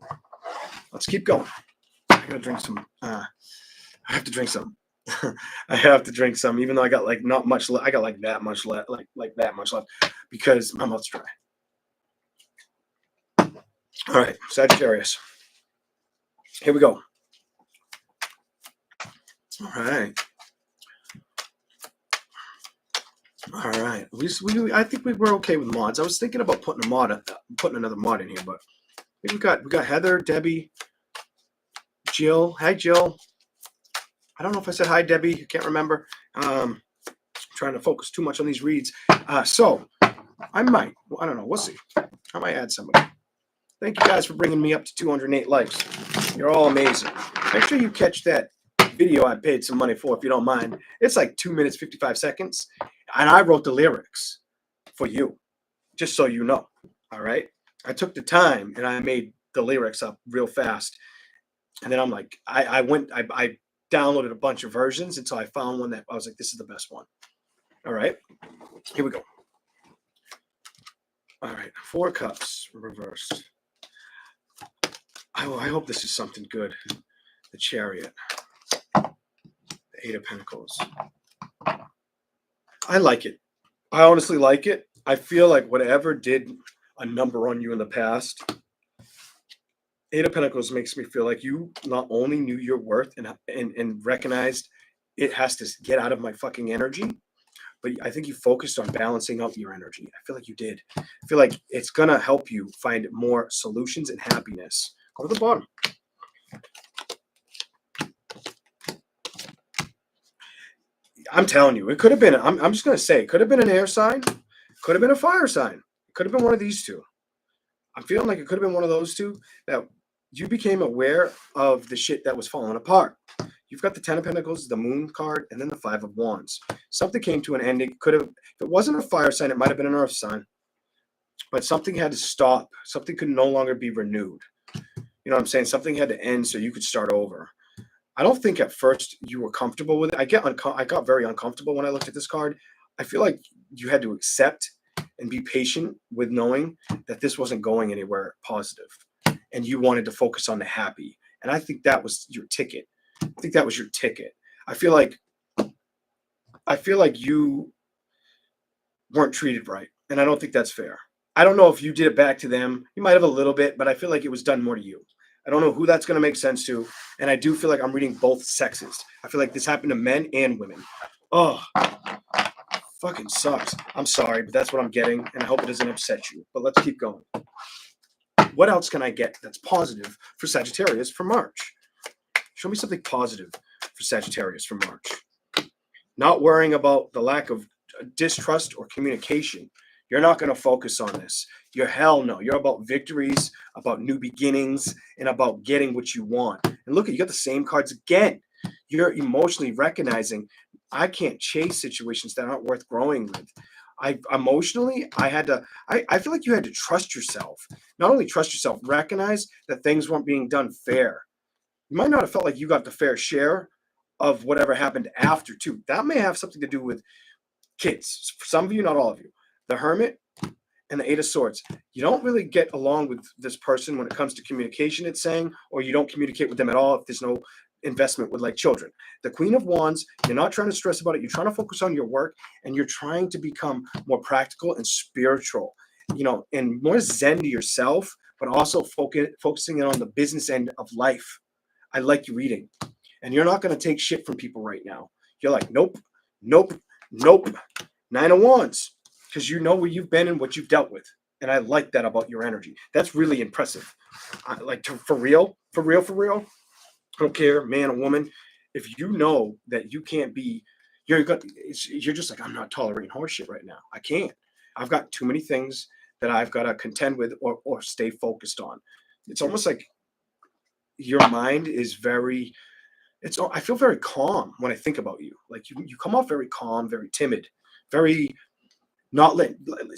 Let's keep going. I gotta drink some. I have to drink some. I have to drink some, even though I got like not much left. I got like that much left, like that much left, because my mouth's dry. All right, Sagittarius. Here we go. All right. All right. I think we were okay with mods. I was thinking about putting another mod in here, but we got Heather, Debbie, Jill. Hi, Jill. I don't know if I said hi, Debbie. I can't remember. I'm trying to focus too much on these reads. So I might. I don't know. We'll see. I might add somebody. Thank you guys for bringing me up to 208 likes. You're all amazing. Make sure you catch that video I paid some money for, if you don't mind. It's like 2 minutes, 55 seconds. And I wrote the lyrics for you, just so you know. All right. I took the time and I made the lyrics up real fast. And then I'm like, I downloaded a bunch of versions until I found one that I was like, this is the best one. All right. Here we go. All right. Four of Cups reversed. I hope this is something good. The Chariot. The Eight of Pentacles. I like it. I honestly like it. I feel like whatever did a number on you in the past, Eight of Pentacles makes me feel like you not only knew your worth and recognized it has to get out of my fucking energy, but I think you focused on balancing out your energy. I feel like you did. I feel like it's going to help you find more solutions and happiness. Go to the bottom. I'm telling you, it could have been, I'm just going to say, it could have been an air sign, could have been a fire sign, it could have been one of these two. I'm feeling like it could have been one of those two, that you became aware of the shit that was falling apart. You've got the Ten of Pentacles, the Moon card, and then the Five of Wands. Something came to an end. It could have, if it wasn't a fire sign, it might have been an earth sign. But something had to stop. Something could no longer be renewed. You know what I'm saying? Something had to end so you could start over. I don't think at first you were comfortable with it. I got very uncomfortable when I looked at this card. I feel like you had to accept and be patient with knowing that this wasn't going anywhere positive, and you wanted to focus on the happy. And I think that was your ticket. I think that was your ticket. I feel like you weren't treated right, and I don't think that's fair. I don't know if you did it back to them. You might have a little bit, but I feel like it was done more to you. I don't know who that's going to make sense to, and I do feel like I'm reading both sexes. I feel like this happened to men and women. Oh, fucking sucks. I'm sorry, but that's what I'm getting, and I hope it doesn't upset you. But let's keep going. What else can I get that's positive for Sagittarius for March? Show me something positive for Sagittarius for March. Not worrying about the lack of distrust or communication. You're not going to focus on this. You're hell no. You're about victories, about new beginnings, and about getting what you want. And look, you got the same cards again. You're emotionally recognizing, I can't chase situations that aren't worth growing with. I feel like you had to trust yourself. Not only trust yourself, recognize that things weren't being done fair. You might not have felt like you got the fair share of whatever happened after too. That may have something to do with kids. For some of you, not all of you. The Hermit and the Eight of Swords. You don't really get along with this person when it comes to communication, it's saying, or you don't communicate with them at all if there's no investment with like children. The Queen of Wands, you're not trying to stress about it. You're trying to focus on your work, and you're trying to become more practical and spiritual, you know, and more zen to yourself, but also focusing in on the business end of life. I like you reading. And you're not going to take shit from people right now. You're like, nope, nope, nope. 9 of Wands, because you know where you've been and what you've dealt with. And I like that about your energy. That's really impressive. For real. I don't care, man or woman. If you know that you can't be, you're just like, I'm not tolerating horse shit right now. I can't. I've got too many things that I've got to contend with or stay focused on. It's almost like your mind is very, I feel very calm when I think about you. Like you come off very calm, very timid, very not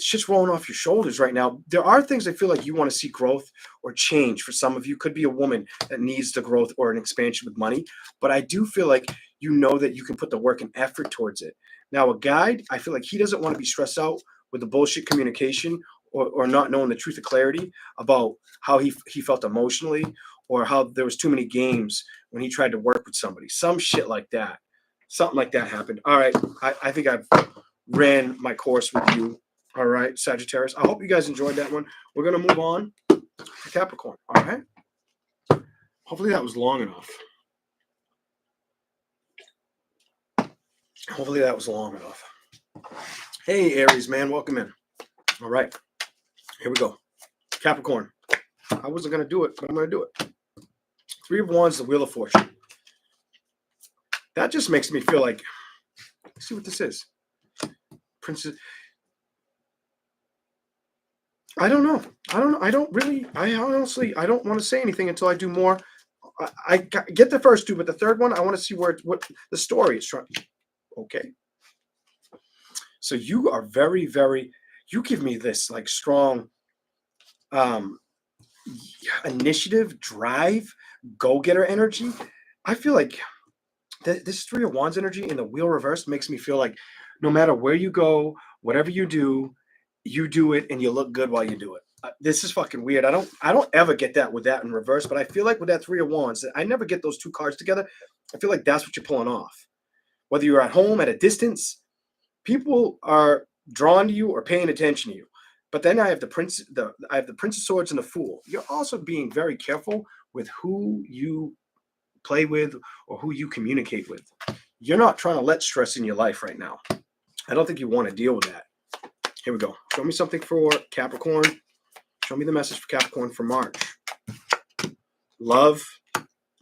shit's rolling off your shoulders right now. There are things I feel like you want to see growth or change for some of you. Could be a woman that needs the growth or an expansion with money, but I do feel like you know that you can put the work and effort towards it. Now, a guide, I feel like he doesn't want to be stressed out with the bullshit communication or not knowing the truth of clarity about how he felt emotionally or how there was too many games when he tried to work with somebody. Some shit like that. Something like that happened. All right, I think I've ran my course with you. All right, Sagittarius. I hope you guys enjoyed that one. We're going to move on to Capricorn. All right. Hopefully that was long enough. Hey, Aries, man. Welcome in. All right. Here we go. Capricorn. I wasn't going to do it, but I'm going to do it. 3 of Wands, the Wheel of Fortune. That just makes me feel like, let's see what this is. Princess. I don't know. I honestly, I don't want to say anything until I do more. I get the first 2, but the third one, I want to see what the story is trying. Okay. So you are very, very, you give me this like strong initiative, drive, go-getter energy. I feel like this 3 of Wands energy in the wheel reverse makes me feel like no matter where you go, whatever you do it and you look good while you do it. This is fucking weird. I don't ever get that with that in reverse, but I feel like with that 3 of Wands, I never get those 2 cards together. I feel like that's what you're pulling off. Whether you're at home, at a distance, people are drawn to you or paying attention to you. But then I have the Prince of Swords and the Fool. You're also being very careful with who you play with or who you communicate with. You're not trying to let stress in your life right now. I don't think you want to deal with that. Here we go. Show me something for Capricorn. Show me the message for Capricorn for March. Love,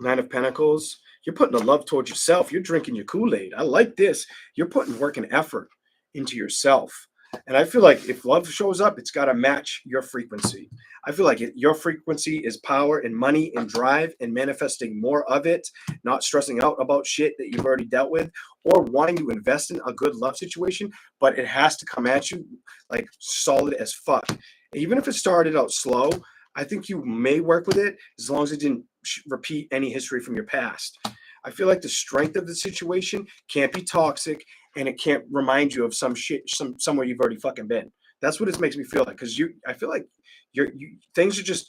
9 of Pentacles. You're putting the love towards yourself. You're drinking your Kool-Aid. I like this. You're putting work and effort into yourself. And I feel like if love shows up, it's got to match your frequency. I feel like your frequency is power and money and drive and manifesting more of it, not stressing out about shit that you've already dealt with or wanting to invest in a good love situation, but it has to come at you like solid as fuck. Even if it started out slow, I think you may work with it as long as it didn't repeat any history from your past. I feel like the strength of the situation can't be toxic and it can't remind you of some shit, somewhere you've already fucking been. That's what it makes me feel like. Because I feel like things are just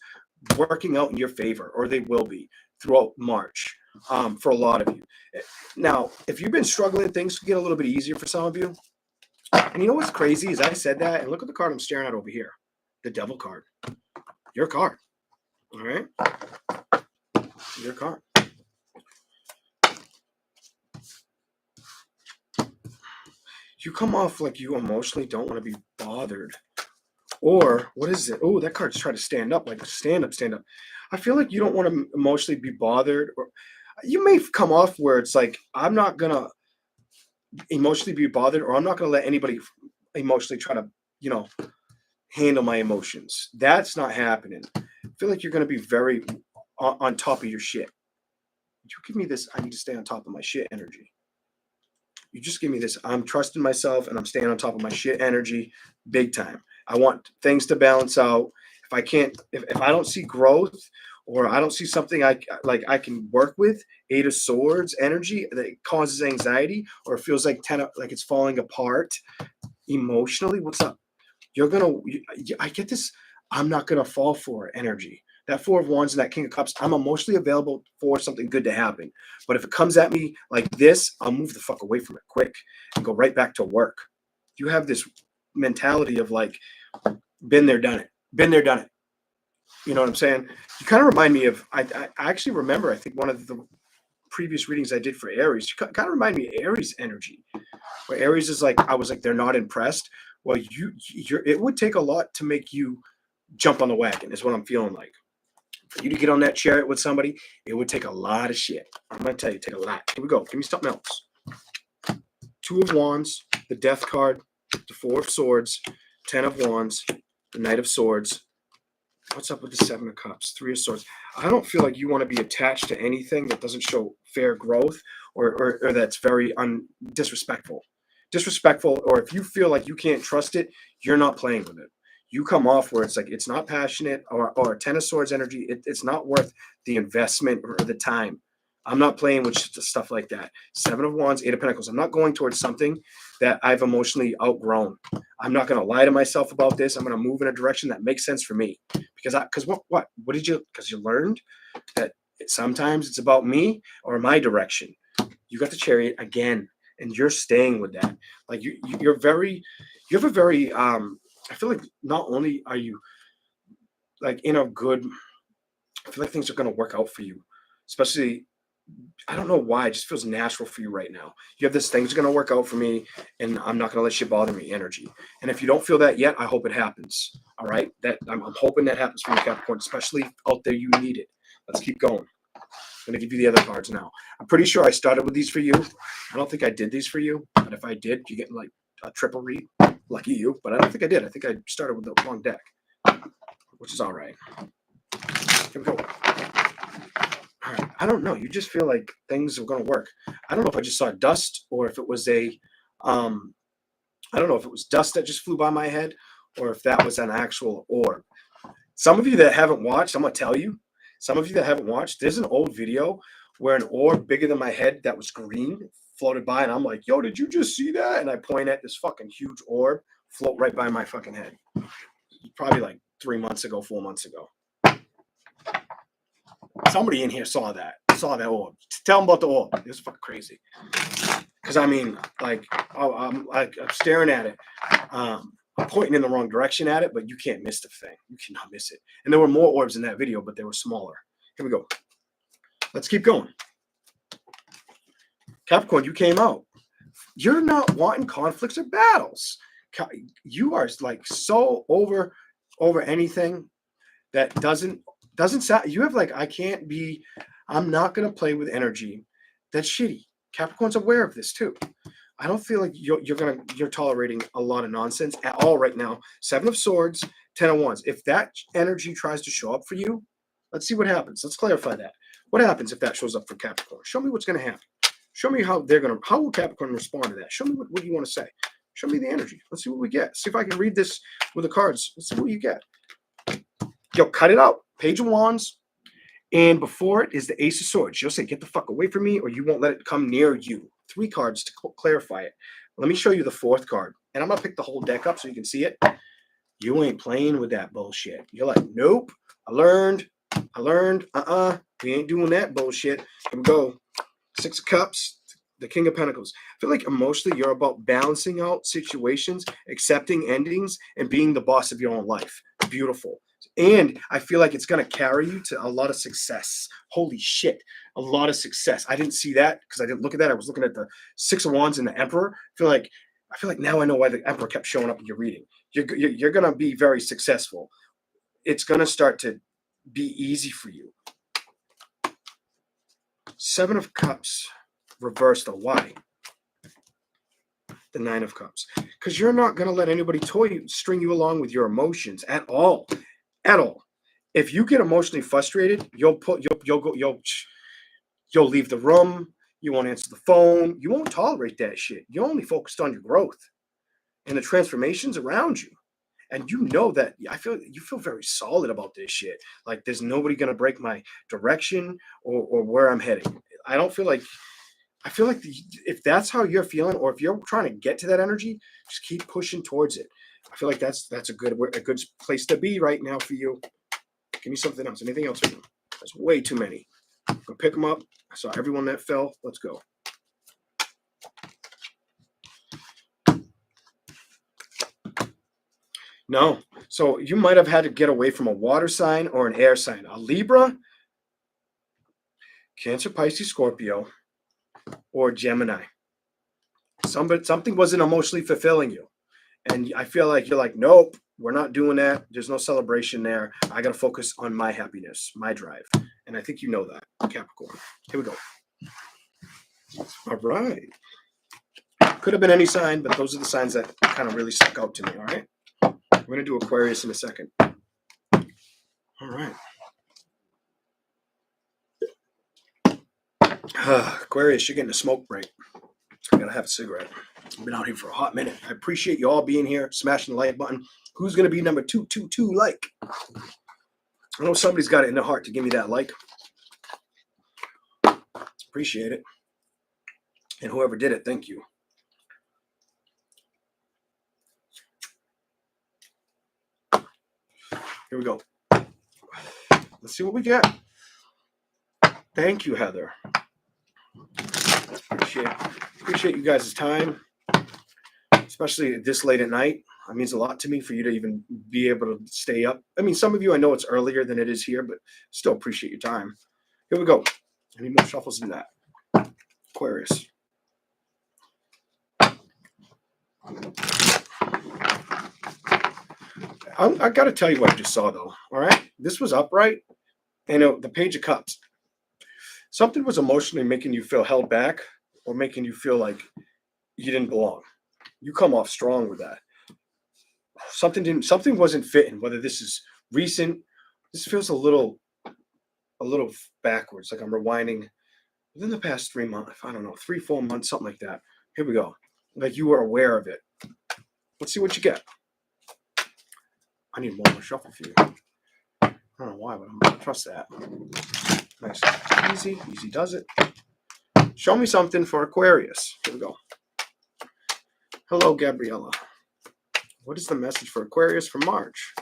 working out in your favor, or they will be throughout March for a lot of you. Now, if you've been struggling, things get a little bit easier for some of you. And you know what's crazy is I said that, and look at the card I'm staring at over here, the Devil card. Your card. All right, your card. You come off like you emotionally don't want to be bothered. Or what is it? Oh, that card's trying to stand up, like stand up. I feel like you don't want to emotionally be bothered. Or you may come off where it's like, I'm not going to emotionally be bothered, or I'm not going to let anybody emotionally try to, handle my emotions. That's not happening. I feel like you're going to be very on top of your shit. You give me this, I need to stay on top of my shit energy. You just give me this, I'm trusting myself and I'm staying on top of my shit energy big time. I want things to balance out. If I don't see growth or I don't see something I can work with, 8 of Swords energy that causes anxiety or it feels like it's falling apart emotionally, what's up? I get this, I'm not going to fall for it energy. That 4 of Wands and that King of Cups, I'm emotionally available for something good to happen. But if it comes at me like this, I'll move the fuck away from it quick and go right back to work. You have this mentality of like, been there, done it. Been there, done it. You know what I'm saying? You kind of remind me of, I actually remember, I think one of the previous readings I did for Aries, you kind of remind me of Aries energy, where Aries is like, I was like, they're not impressed. Well, it would take a lot to make you jump on the wagon, is what I'm feeling like. For you to get on that chariot with somebody, it would take a lot of shit. I'm going to tell you, take a lot. Here we go. Give me something else. Two of Wands, the Death card, the Four of Swords, 10 of Wands, the Knight of Swords. What's up with the Seven of Cups, Three of Swords? I don't feel like you want to be attached to anything that doesn't show fair growth or that's very disrespectful. Disrespectful, or if you feel like you can't trust it, you're not playing with it. You come off where it's like it's not passionate, or Ten of Swords energy, it's not worth the investment or the time. I'm not playing with stuff like that. Seven of Wands, Eight of Pentacles. I'm not going towards something that I've emotionally outgrown. I'm not going to lie to myself about this. I'm going to move in a direction that makes sense for me. Because what did you, because you learned that sometimes it's about me or my direction. You got the Chariot again, and you're staying with that. Like you have a very, I feel like not only are you like in a good, I feel like things are going to work out for you, especially, I don't know why. It just feels natural for you right now. You have this thing's going to work out for me, and I'm not going to let shit bother me energy. And if you don't feel that yet, I hope it happens. All right? That I'm hoping that happens for you, Capricorn, especially out there. You need it. Let's keep going. I'm going to give you the other cards now. I'm pretty sure I started with these for you. I don't think I did these for you. But if I did, you get like a triple read. Lucky you. But I don't think I did. I think I started with the wrong deck, which is all right. Here we go. All right. I don't know. You just feel like things are going to work. I don't know if I just saw dust or if it was I don't know if it was dust that just flew by my head or if that was an actual orb. Some of you that haven't watched, I'm going to tell you, some of you that haven't watched, there's an old video where an orb bigger than my head that was green floated by. And I'm like, yo, did you just see that? And I point at this fucking huge orb float right by my fucking head. Probably like 3 months ago, 4 months ago. Somebody in here saw that orb. Tell them about the orb. It was fucking crazy. Because I mean, like, I'm staring at it. I'm pointing in the wrong direction at it, but you can't miss the thing. You cannot miss it. And there were more orbs in that video, but they were smaller. Here we go. Let's keep going. Capricorn, you came out. You're not wanting conflicts or battles. You are like so over anything that doesn't sound, you have like, I'm not going to play with energy that's shitty. Capricorn's aware of this too. I don't feel like you're tolerating a lot of nonsense at all right now. Seven of Swords, 10 of Wands. If that energy tries to show up for you, let's see what happens. Let's clarify that. What happens if that shows up for Capricorn? Show me what's going to happen. Show me how will Capricorn respond to that? Show me what you want to say. Show me the energy. Let's see what we get. See if I can read this with the cards. Let's see what you get. Yo, cut it out. Page of Wands. And before it is the Ace of Swords. You'll say, get the fuck away from me, or you won't let it come near you. 3 cards to clarify it. Let me show you the 4th card. And I'm going to pick the whole deck up so you can see it. You ain't playing with that bullshit. You're like, nope. I learned. We ain't doing that bullshit. Here we go. 6 of Cups. The King of Pentacles. I feel like emotionally you're about balancing out situations, accepting endings, and being the boss of your own life. Beautiful. And I feel like it's going to carry you to a lot of success. Holy shit. A lot of success. I didn't see that because I didn't look at that. I was looking at the 6 of Wands and the Emperor. I feel like now I know why the Emperor kept showing up in your reading. You're going to be very successful. It's going to start to be easy for you. 7 of Cups. Reverse, though. Why? The 9 of Cups. Because you're not going to let anybody string you along with your emotions at all. At all. If you get emotionally frustrated, you'll leave the room. You won't answer the phone. You won't tolerate that shit. You're only focused on your growth and the transformations around you. And you know that you feel very solid about this shit. Like there's nobody going to break my direction or where I'm heading. I feel like if that's how you're feeling, or if you're trying to get to that energy, just keep pushing towards it. I feel like that's a good place to be right now for you. Give me something else. Anything else for you? There's way too many. Go pick them up. I saw everyone that fell. Let's go. No, So you might have had to get away from a water sign or an air sign. A Libra, Cancer, Pisces, Scorpio, or Gemini. Something wasn't emotionally fulfilling you. And I feel like you're like, nope, we're not doing that. There's no celebration there. I got to focus on my happiness, my drive. And I think you know that, Capricorn. Here we go. All right. Could have been any sign, but those are the signs that kind of really stuck out to me, all right? We're going to do Aquarius in a second. All right. Aquarius, you're getting a smoke break. I got to have a cigarette. I've been out here for a hot minute. I appreciate you all being here, smashing the like button. Who's going to be number 222 like? I know somebody's got it in their heart to give me that like. Appreciate it. And whoever did it, thank you. Here we go. Let's see what we get. Thank you, Heather. Appreciate you guys' time, especially this late at night. It means a lot to me for you to even be able to stay up. I mean, some of you, I know it's earlier than it is here, but still appreciate your time. Here we go. I need more shuffles than that. Aquarius. I got to tell you what I just saw, though. All right? This was upright, and the Page of Cups. Something was emotionally making you feel held back or making you feel like you didn't belong. You come off strong with that. Something wasn't fitting, whether this is recent. This feels a little backwards, like I'm rewinding within the past 3 months. I don't know, 3-4 months, something like that. Here we go. Like you were aware of it. Let's see what you get. I need one more shuffle for you. I don't know why, but I'm going to trust that. Nice. Easy does it. Show me something for Aquarius. Here we go. Hello, Gabriella. What is the message for Aquarius for March?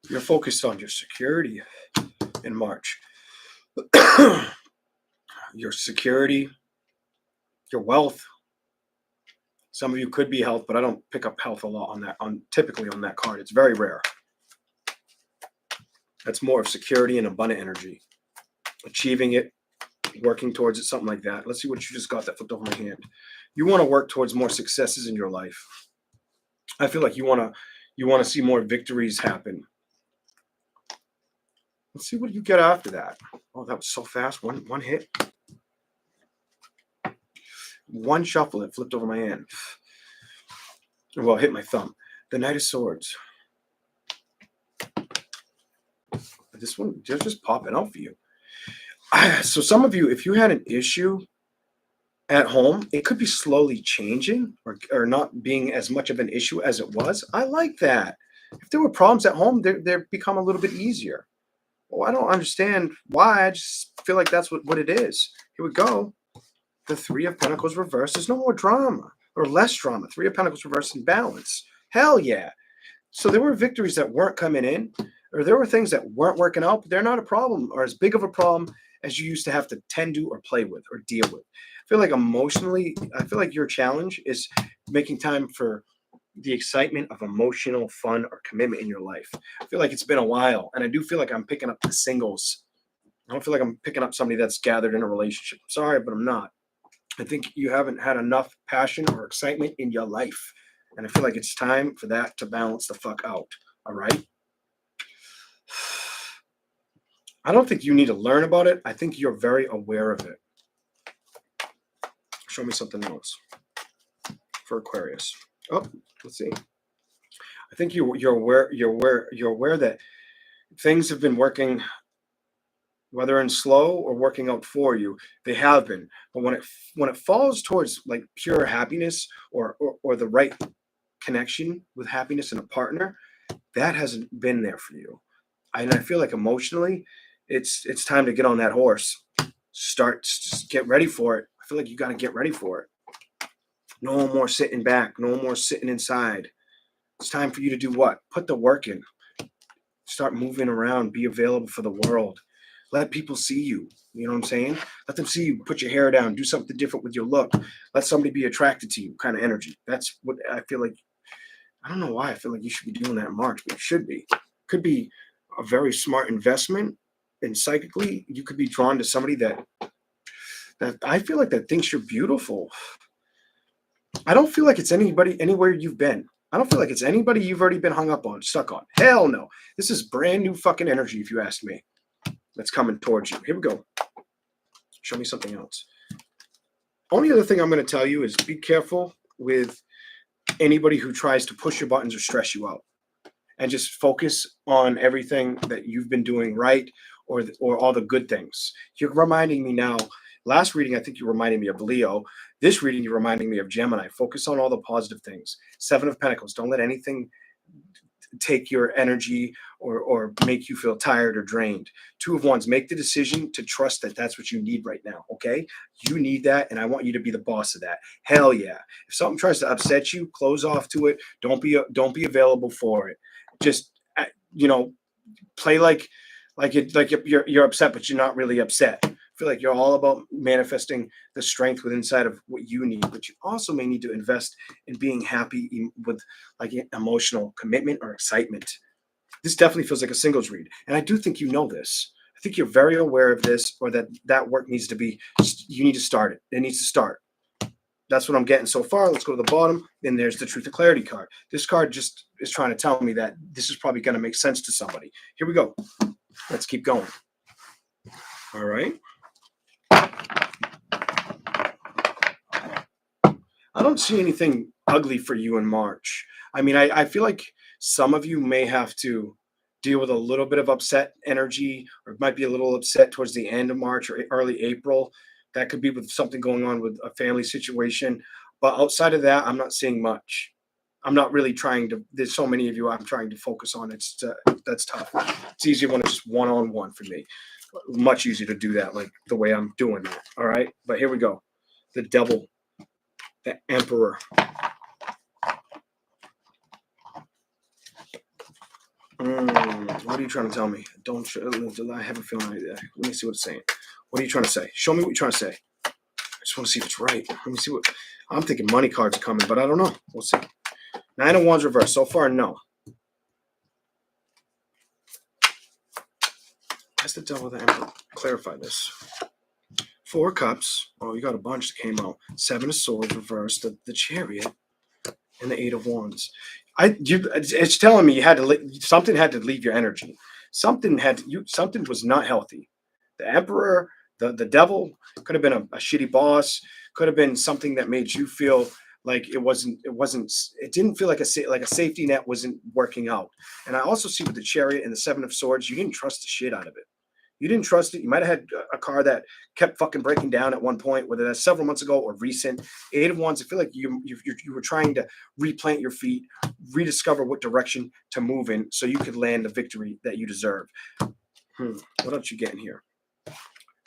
You're focused on your security in March. Your security, your wealth. Some of you could be health, but I don't pick up health a lot on that. Typically on that card, it's very rare. That's more of security and abundant energy, achieving it, working towards it, something like that. Let's see what you just got that flipped over my hand. You want to work towards more successes in your life. I feel like you want to see more victories happen. Let's see what you get after that. Oh, that was so fast. One hit. One shuffle, it flipped over my hand. Well, hit my thumb. The Knight of Swords. This one just popping out for you. So some of you, if you had an issue at home, it could be slowly changing or not being as much of an issue as it was. I like that. If there were problems at home, they become a little bit easier. Well, I don't understand why. I just feel like that's what it is. Here we go. The Three of Pentacles reversed. There's no more drama or less drama. Three of Pentacles reversed in balance. Hell yeah. So there were victories that weren't coming in, or there were things that weren't working out, but they're not a problem or as big of a problem as you used to have to tend to or play with or deal with. I feel like emotionally, I feel like your challenge is making time for the excitement of emotional fun or commitment in your life. I feel like it's been a while, and I do feel like I'm picking up the singles. I don't feel like I'm picking up somebody that's gathered in a relationship. I'm sorry, but I'm not. I think you haven't had enough passion or excitement in your life. And I feel like it's time for that to balance the fuck out. All right? I don't think you need to learn about it. I think you're very aware of it. Show me something else for Aquarius. Oh, let's see. I think you're aware that things have been working, whether in slow or working out for you, they have been. But when it falls towards like pure happiness or the right connection with happiness in a partner, that hasn't been there for you. And I feel like emotionally, it's time to get on that horse. Get ready for it. I feel like you got to get ready for it. No more sitting back. No more sitting inside. It's time for you to do what? Put the work in. Start moving around. Be available for the world. Let people see you. You know what I'm saying? Let them see you put your hair down, do something different with your look. Let somebody be attracted to you, kind of energy. That's what I feel like. I don't know why I feel like you should be doing that in March, but you should be. Could be a very smart investment. And psychically, you could be drawn to somebody that I feel like that thinks you're beautiful. I don't feel like it's anybody anywhere you've been. I don't feel like it's anybody you've already been hung up on, stuck on. Hell no. This is brand new fucking energy, if you ask me. That's coming towards you. Here we go. Show me something else. Only other thing I'm going to tell you is be careful with anybody who tries to push your buttons or stress you out. And just focus on everything that you've been doing right, or all the good things. You're reminding me now. Last reading, I think you reminded me of Leo. This reading, you're reminding me of Gemini. Focus on all the positive things. 7 of Pentacles. Don't let anything take your energy or make you feel tired or drained. 2 of Wands. Make the decision to trust that that's what you need right now. Okay, you need that, and I want you to be the boss of that. Hell yeah! If something tries to upset you, close off to it. Don't be available for it. Just play like you're upset, but you're not really upset. I feel like you're all about manifesting the strength within inside of what you need, but you also may need to invest in being happy with like emotional commitment or excitement. This definitely feels like a singles read, and I do think you know this. I think you're very aware of this, or that work needs to be. You need to start it. It needs to start. That's what I'm getting so far. Let's go to the bottom. Then there's the Truth and Clarity card. This card just is trying to tell me that this is probably going to make sense to somebody. Here we go. Let's keep going. All right. I don't see anything ugly for you in March. I mean, I feel like some of you may have to deal with a little bit of upset energy, or might be a little upset towards the end of March or early April. That could be with something going on with a family situation. But outside of that, I'm not seeing much. I'm not really trying to. There's so many of you I'm trying to focus on. That's tough. It's easier when it's just one-on-one for me. Much easier to do that like the way I'm doing that. All right. But here we go. The Devil, the Emperor. What are you trying to tell me? I have a feeling. Let me see what it's saying. What are you trying to say? Show me what you're trying to say. I just want to see if it's right. Let me see what I'm thinking. Money cards are coming, but I don't know. We'll see. 9 of Wands reverse. So far, no. That's the Devil, the Emperor. Clarify this. 4 of Cups. Oh, you got a bunch that came out. 7 of Swords reversed. The Chariot, and the 8 of Wands. It's telling me something had to leave your energy. Something was not healthy. The Emperor, the Devil could have been a shitty boss. Could have been something that made you feel like it didn't feel like a safety net wasn't working out. And I also see with the Chariot and the 7 of Swords, you didn't trust the shit out of it. You didn't trust it. You might have had a car that kept fucking breaking down at one point, whether that's several months ago or recent. 8 of Wands, I feel like you were trying to replant your feet, rediscover what direction to move in so you could land the victory that you deserve. What else you getting here?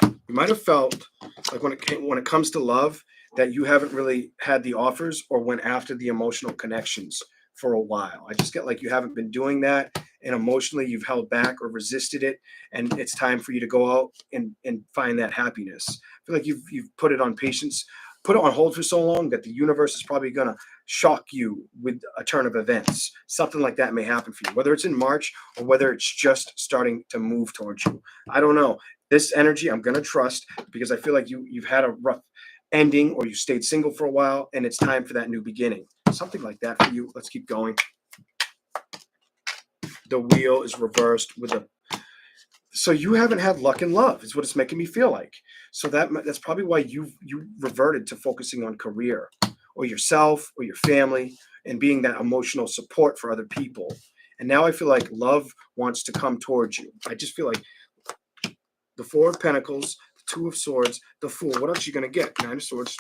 You might have felt like when it comes to love that you haven't really had the offers or went after the emotional connections for a while. I just get like you haven't been doing that, and emotionally you've held back or resisted it, and it's time for you to go out and find that happiness. I feel like you've put it on patience, put it on hold for so long that the universe is probably going to shock you with a turn of events. Something like that may happen for you, whether it's in March or whether it's just starting to move towards you. I don't know. This energy I'm going to trust because I feel like you've had a rough ending, or you stayed single for a while, and it's time for that new beginning. Something like that for you. Let's keep going. The Wheel is reversed so you haven't had luck in love is what it's making me feel like. So that's probably why you reverted to focusing on career or yourself or your family and being that emotional support for other people. And now I feel like love wants to come towards you. I just feel like the 4 of Pentacles, the 2 of Swords, the Fool. What else are you going to get? 9 of Swords,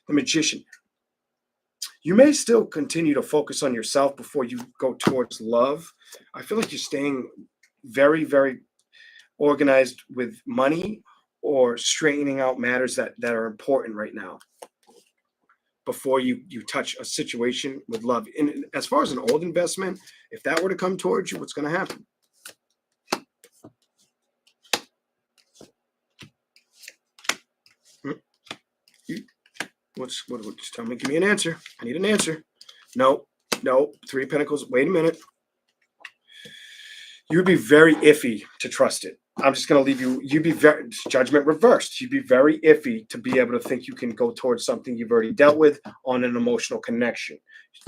the Magician. You may still continue to focus on yourself before you go towards love. I feel like you're staying very, very organized with money or straightening out matters that are important right now before you touch a situation with love. And as far as an old investment, if that were to come towards you, what's going to happen? Just tell me, give me an answer. I need an answer. No, no. Three of Pentacles. Wait a minute. You'd be very iffy to trust it. I'm just going to leave you. You'd be very, judgment reversed. You'd be very iffy to be able to think you can go towards something you've already dealt with on an emotional connection.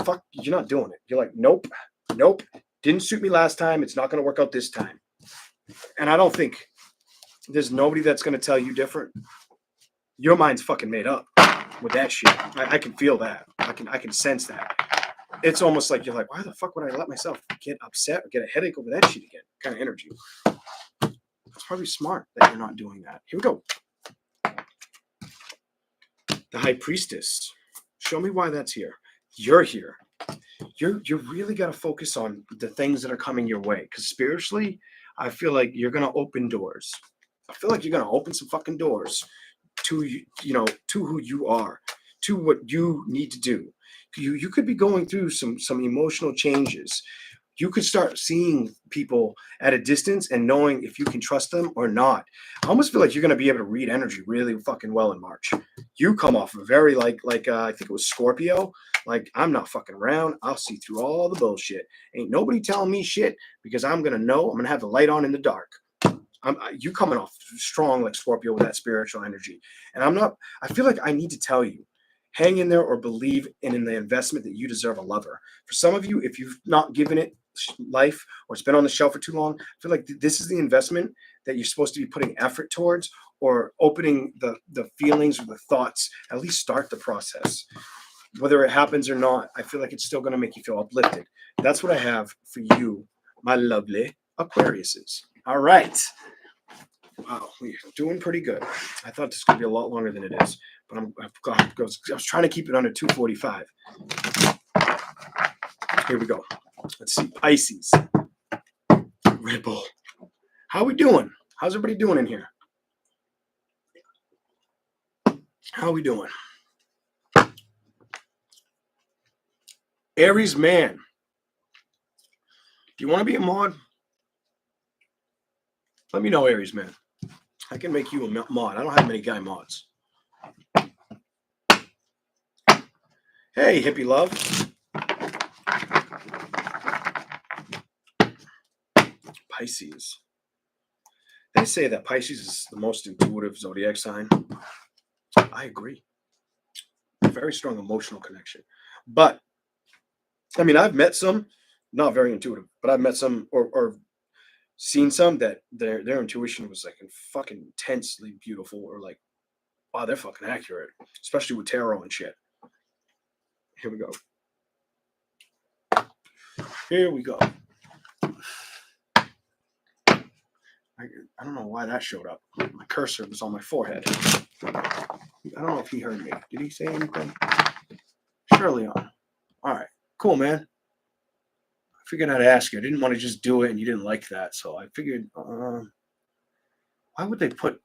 Fuck, you're not doing it. You're like, nope, nope. Didn't suit me last time. It's not going to work out this time. And I don't think there's nobody that's going to tell you different. Your mind's fucking made up with that shit. I can feel that. I can sense that. It's almost like you're like, why the fuck would I let myself get upset or get a headache over that shit again? Kind of energy. It's probably smart that you're not doing that. Here we go. The High Priestess. Show me why that's here. You're here. You really got to focus on the things that are coming your way. Because spiritually, I feel like you're going to open doors. I feel like you're going to open some fucking doors to, to who you are, to what you need to do. You could be going through some emotional changes. You could start seeing people at a distance and knowing if you can trust them or not. I almost feel like you're going to be able to read energy really fucking well in March. You come off a very I think it was Scorpio. Like, I'm not fucking around. I'll see through all the bullshit. Ain't nobody telling me shit because I'm going to know. I'm going to have the light on in the dark. You coming off strong like Scorpio with that spiritual energy. And I feel like I need to tell you, hang in there or believe in the investment that you deserve a lover. For some of you, if you've not given it life or it's been on the shelf for too long, I feel like this is the investment that you're supposed to be putting effort towards or opening the feelings or the thoughts. At least start the process. Whether it happens or not, I feel like it's still going to make you feel uplifted. That's what I have for you, my lovely Aquariuses. All right. Wow, we're doing pretty good. I thought this could be a lot longer than it is, but I was trying to keep it under 2:45. Here we go. Let's see, Pisces. Red Bull. How we doing? How's everybody doing in here? How we doing? Aries man. Do you want to be a mod? Let me know, Aries man. I can make you a mod. I don't have many guy mods. Hey, hippie love. Pisces. They say that Pisces is the most intuitive zodiac sign. I agree. Very strong emotional connection. But, I mean, I've met some, not very intuitive, but I've met some or seen some that their intuition was like fucking intensely beautiful or like, wow, they're fucking accurate, especially with tarot and shit. Here we go. Here we go. I don't know why that showed up. My cursor was on my forehead. I don't know if he heard me. Did he say anything? Surely on. All right. Cool, man. I figured I'd ask you. I didn't want to just do it and you didn't like that. So I figured, why would they put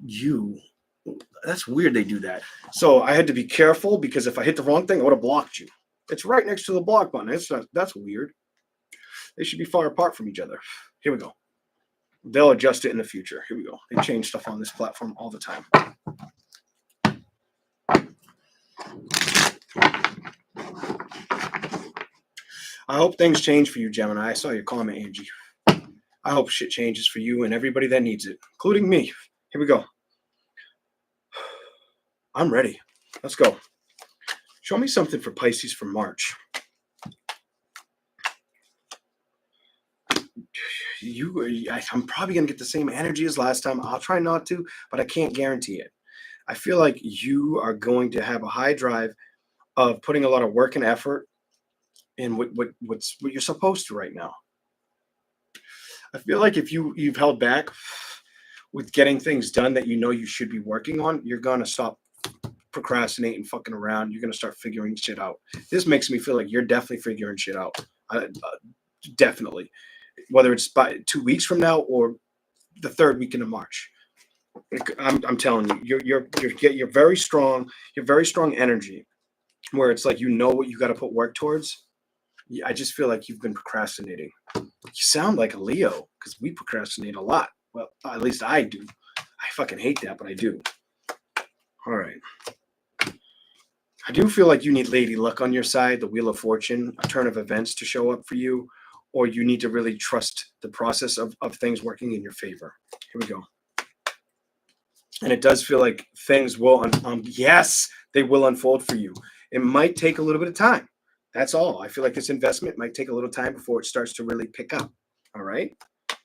you? That's weird they do that. So I had to be careful because if I hit the wrong thing, I would have blocked you. It's right next to the block button. That's weird. They should be far apart from each other. Here we go. They'll adjust it in the future. Here we go. They change stuff on this platform all the time. I hope things change for you, Gemini. I saw your comment, Angie. I hope shit changes for you and everybody that needs it, including me. Here we go. I'm ready. Let's go. Show me something for Pisces for March. I'm probably going to get the same energy as last time. I'll try not to, but I can't guarantee it. I feel like you are going to have a high drive of putting a lot of work and effort in what you're supposed to right now. I feel like if you've held back with getting things done that you know you should be working on, you're going to stop procrastinating, fucking around. You're going to start figuring shit out. This makes me feel like you're definitely figuring shit out. Definitely. Whether it's by 2 weeks from now or the third weekend of March. I'm telling you, you're very strong. You're very strong energy where it's like, you know what you got to put work towards. I just feel like you've been procrastinating. You sound like a Leo because we procrastinate a lot. Well, at least I do. I fucking hate that, but I do. All right. I do feel like you need lady luck on your side, the wheel of fortune, a turn of events to show up for you, or you need to really trust the process of things working in your favor. Here we go. And it does feel like things will, yes, they will unfold for you. It might take a little bit of time. That's all. I feel like this investment might take a little time before it starts to really pick up. All right.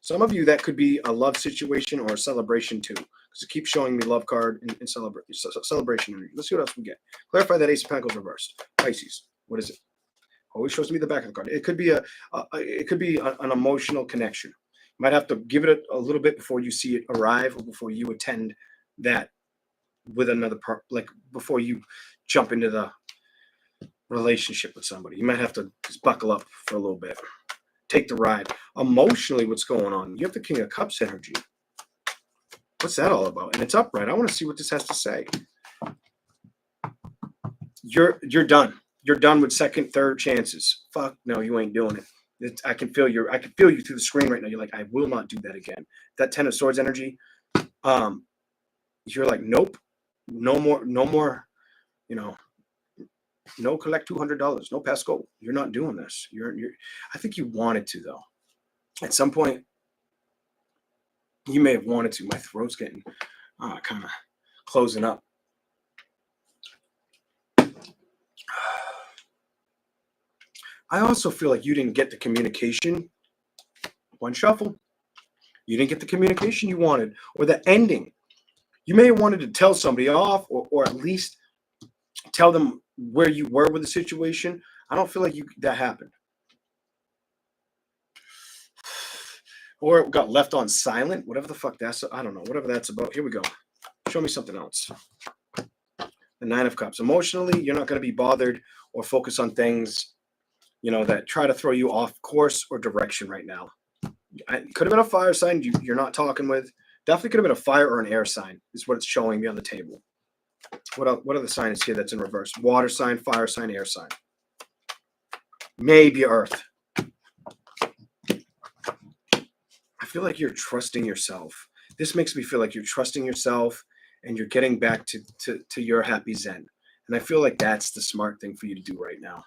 Some of you, that could be a love situation or a celebration too, because it keeps showing me love card and celebration energy. Let's see what else we get. Clarify that Ace of Pentacles reversed. Pisces. What is it? Always shows me the back of the card. It could be an emotional connection. You might have to give it a little bit before you see it arrive, or before you attend that with another part, like before you jump into the relationship with somebody. You might have to just buckle up for a little bit. Take the ride. Emotionally, what's going on? You have the King of Cups energy. What's that all about? And it's upright. I want to see what this has to say. You're done. You're done with second, third chances. Fuck no, you ain't doing it. I can feel you through the screen right now. You're like, I will not do that again. That Ten of Swords energy. You're like, nope, no more. No collect $200. No Pasco. You're not doing this. I think you wanted to, though. At some point, you may have wanted to. My throat's getting kind of closing up. I also feel like you didn't get the communication. One shuffle. You didn't get the communication you wanted, or the ending. You may have wanted to tell somebody off, or at least tell them where you were with the situation. I don't feel like that happened. Or it got left on silent. Whatever the fuck that's, I don't know. Whatever that's about. Here we go. Show me something else. The Nine of Cups. Emotionally, you're not going to be bothered or focus on things, that try to throw you off course or direction right now. It could have been a fire sign you're not talking with. Definitely could have been a fire or an air sign is what it's showing me on the table. What are the signs here that's in reverse? Water sign, fire sign, air sign. Maybe earth. I feel like you're trusting yourself. This makes me feel like you're trusting yourself and you're getting back to your happy zen. And I feel like that's the smart thing for you to do right now.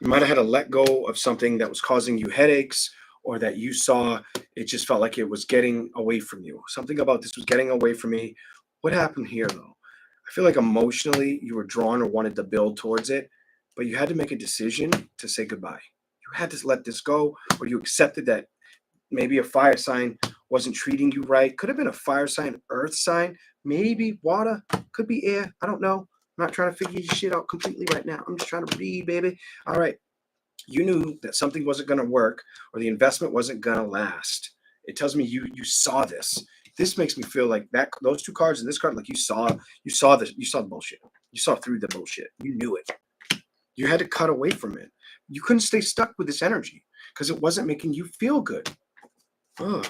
You might have had to let go of something that was causing you headaches, or that you saw it just felt like it was getting away from you. Something about this was getting away from me. What happened here, though? I feel like emotionally you were drawn or wanted to build towards it, but you had to make a decision to say goodbye. You had to let this go, or you accepted that maybe a fire sign wasn't treating you right. Could have been a fire sign, earth sign, maybe water, could be air. I don't know. I'm not trying to figure this shit out completely right now. I'm just trying to read, baby. All right. You knew that something wasn't going to work, or the investment wasn't going to last. It tells me you saw this. This makes me feel like that those two cards and this card, like you saw the bullshit. You saw through the bullshit. You knew it. You had to cut away from it. You couldn't stay stuck with this energy because it wasn't making you feel good. Ugh.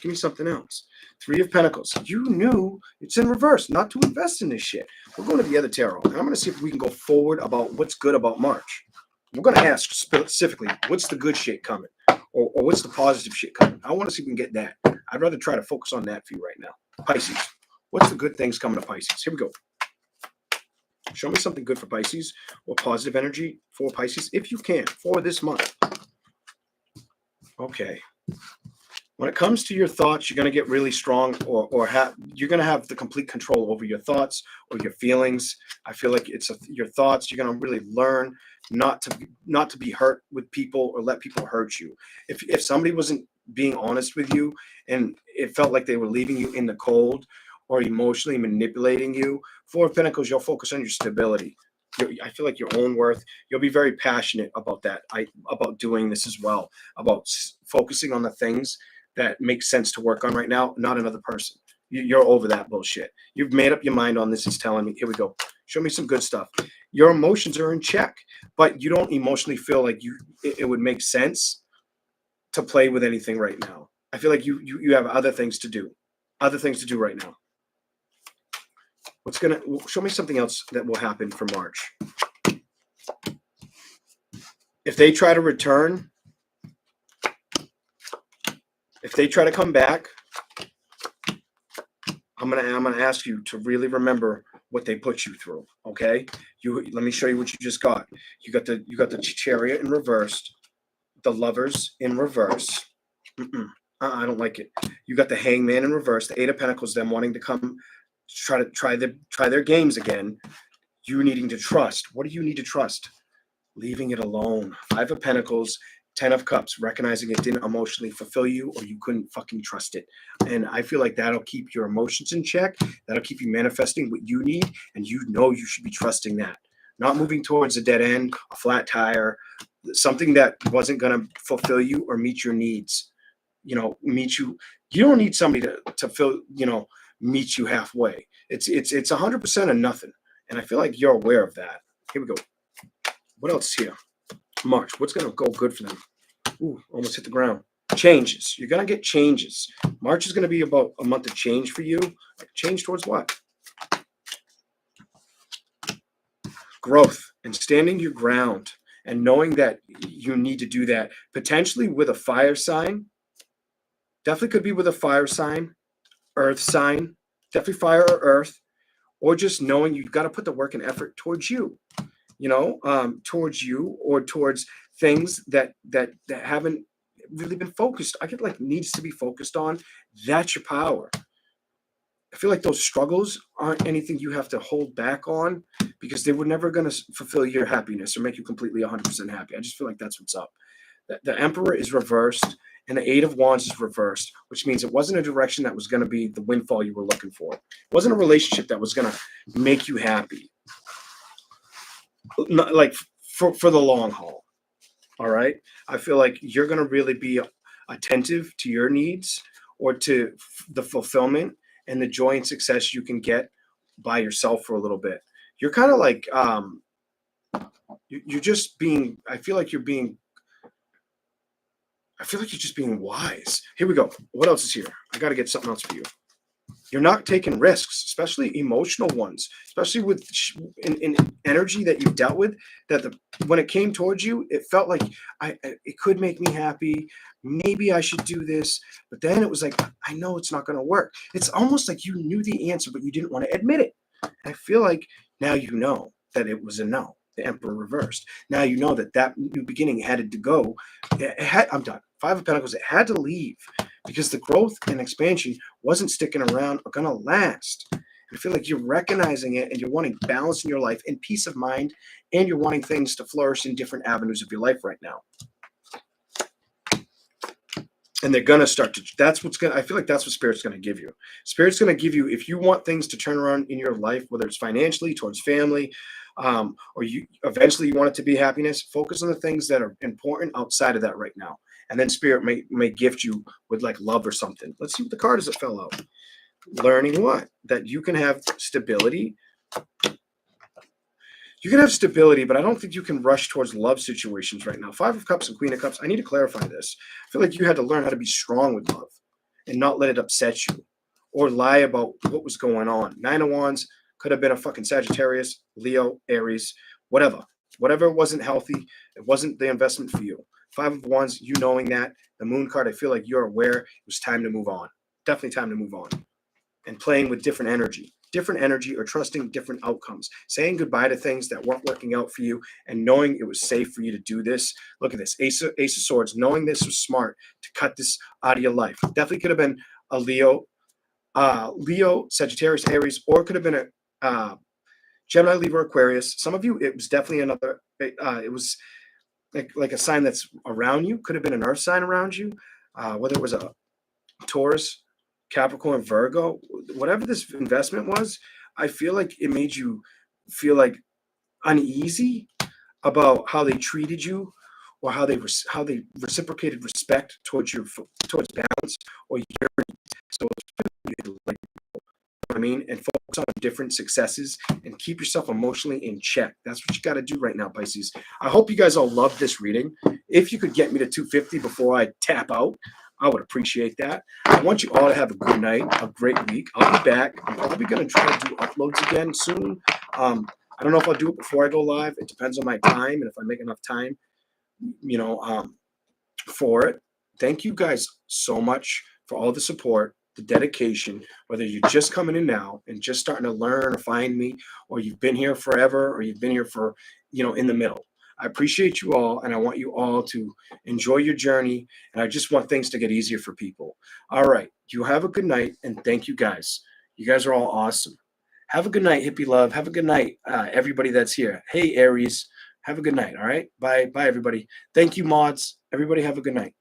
Give me something else. Three of Pentacles. You knew it's in reverse not to invest in this shit. We're going to the other tarot, and I'm going to see if we can go forward about what's good about March. We're going to ask specifically, what's the good shit coming? Or what's the positive shit coming? I want to see if we can get that. I'd rather try to focus on that for you right now. Pisces. What's the good things coming to Pisces? Here we go. Show me something good for Pisces or positive energy for Pisces, if you can, for this month. Okay. When it comes to your thoughts, you're going to get really strong, or you're going to have the complete control over your thoughts or your feelings. I feel like your thoughts. You're going to really learn not to be hurt with people or let people hurt you. If somebody wasn't being honest with you and it felt like they were leaving you in the cold or emotionally manipulating you, Four of Pentacles, you'll focus on your stability. I feel like your own worth. You'll be very passionate about that. About doing this as well. About focusing on the things that makes sense to work on right now, not another person. You're over that bullshit. You've made up your mind on this. It's telling me, here we go. Show me some good stuff. Your emotions are in check, but you don't emotionally feel like it would make sense to play with anything right now. I feel like you have other things to do. Other things to do right now. Show me something else that will happen for March. If they try to return, if they try to come back, I'm gonna ask you to really remember what they put you through. Okay, let me show you what you just got. You got the Chariot in reversed, the Lovers in reverse. Mm-mm. I don't like it. You got the Hangman in reverse, the Eight of Pentacles, them wanting to come try their games again. You needing to trust. What do you need to trust? Leaving it alone. Five of Pentacles, Ten of Cups, recognizing it didn't emotionally fulfill you or you couldn't fucking trust it. And I feel like that'll keep your emotions in check. That'll keep you manifesting what you need. And you know you should be trusting that. Not moving towards a dead end, a flat tire, something that wasn't going to fulfill you or meet your needs. Meet you. You don't need somebody to fill, meet you halfway. It's 100% of nothing. And I feel like you're aware of that. Here we go. What else is here? March. What's going to go good for them? Ooh, almost hit the ground. Changes. You're going to get changes. March is going to be about a month of change for you. Change towards what? Growth and standing your ground and knowing that you need to do that. Potentially with a fire sign. Definitely could be with a fire sign, earth sign. Definitely fire or earth. Or just knowing you've got to put the work and effort towards you. Towards you or towards things that haven't really been focused. I get like needs to be focused on. That's your power. I feel like those struggles aren't anything you have to hold back on because they were never going to fulfill your happiness or make you completely 100% happy. I just feel like that's what's up. The Emperor is reversed and the Eight of Wands is reversed, which means it wasn't a direction that was going to be the windfall you were looking for. It wasn't a relationship that was going to make you happy. Not like for the long haul. All right. I feel like you're going to really be attentive to your needs or to the fulfillment and the joy and success you can get by yourself for a little bit. You're kind of like you're just being I feel like you're just being wise. Here we go. What else is here? I got to get something else for you. You're not taking risks, especially emotional ones, especially with in energy that you've dealt with. When it came towards you, it felt like it could make me happy. Maybe I should do this, but then it was like I know it's not going to work. It's almost like you knew the answer, but you didn't want to admit it. I feel like now you know that it was a no. The Emperor reversed. Now you know that new beginning had to go. I'm done. Five of Pentacles. It had to leave because the growth and expansion wasn't sticking around or going to last. I feel like you're recognizing it and you're wanting balance in your life and peace of mind, and you're wanting things to flourish in different avenues of your life right now. And they're going to start to, I feel like that's what Spirit's going to give you. Spirit's going to give you, if you want things to turn around in your life, whether it's financially, towards family, or you eventually you want it to be happiness, focus on the things that are important outside of that right now. And then Spirit may gift you with like love or something. Let's see what the card is that fell out. Learning what? That you can have stability. You can have stability, but I don't think you can rush towards love situations right now. Five of Cups and Queen of Cups. I need to clarify this. I feel like you had to learn how to be strong with love and not let it upset you or lie about what was going on. Nine of Wands could have been a fucking Sagittarius, Leo, Aries, whatever. Whatever wasn't healthy, it wasn't the investment for you. Five of Wands, you knowing that. The Moon card, I feel like you're aware it was time to move on. Definitely time to move on. And playing with different energy or trusting different outcomes, saying goodbye to things that weren't working out for you and knowing it was safe for you to do this. Look at this, Ace of Swords, knowing this was smart to cut this out of your life. Definitely could have been a Leo, Sagittarius, Aries, or it could have been a Gemini, Libra, Aquarius. Some of you, it was definitely another, it was like a sign that's around you. Could have been an earth sign around you, whether it was a Taurus, Capricorn, Virgo, whatever this investment was. I feel like it made you feel like uneasy about how they treated you or how they reciprocated respect towards balance or your needs. So it's really like, I mean, and focus on different successes and keep yourself emotionally in check. That's what you got to do right now, Pisces. I hope you guys all love this reading. If you could get me to 250 before I tap out, I would appreciate that. I want you all to have a good night, a great week. I'll be back. I'm probably going to try to do uploads again soon. I don't know if I'll do it before I go live. It depends on my time and if I make enough time, for it. Thank you guys so much for all the support. the dedication, whether you're just coming in now and just starting to learn or find me, or you've been here forever, or you've been here for, in the middle. I appreciate you all, and I want you all to enjoy your journey. And I just want things to get easier for people. All right. You have a good night, and thank you guys. You guys are all awesome. Have a good night, hippie love. Have a good night, everybody that's here. Hey, Aries. Have a good night. All right. Bye. Bye, everybody. Thank you, mods. Everybody have a good night.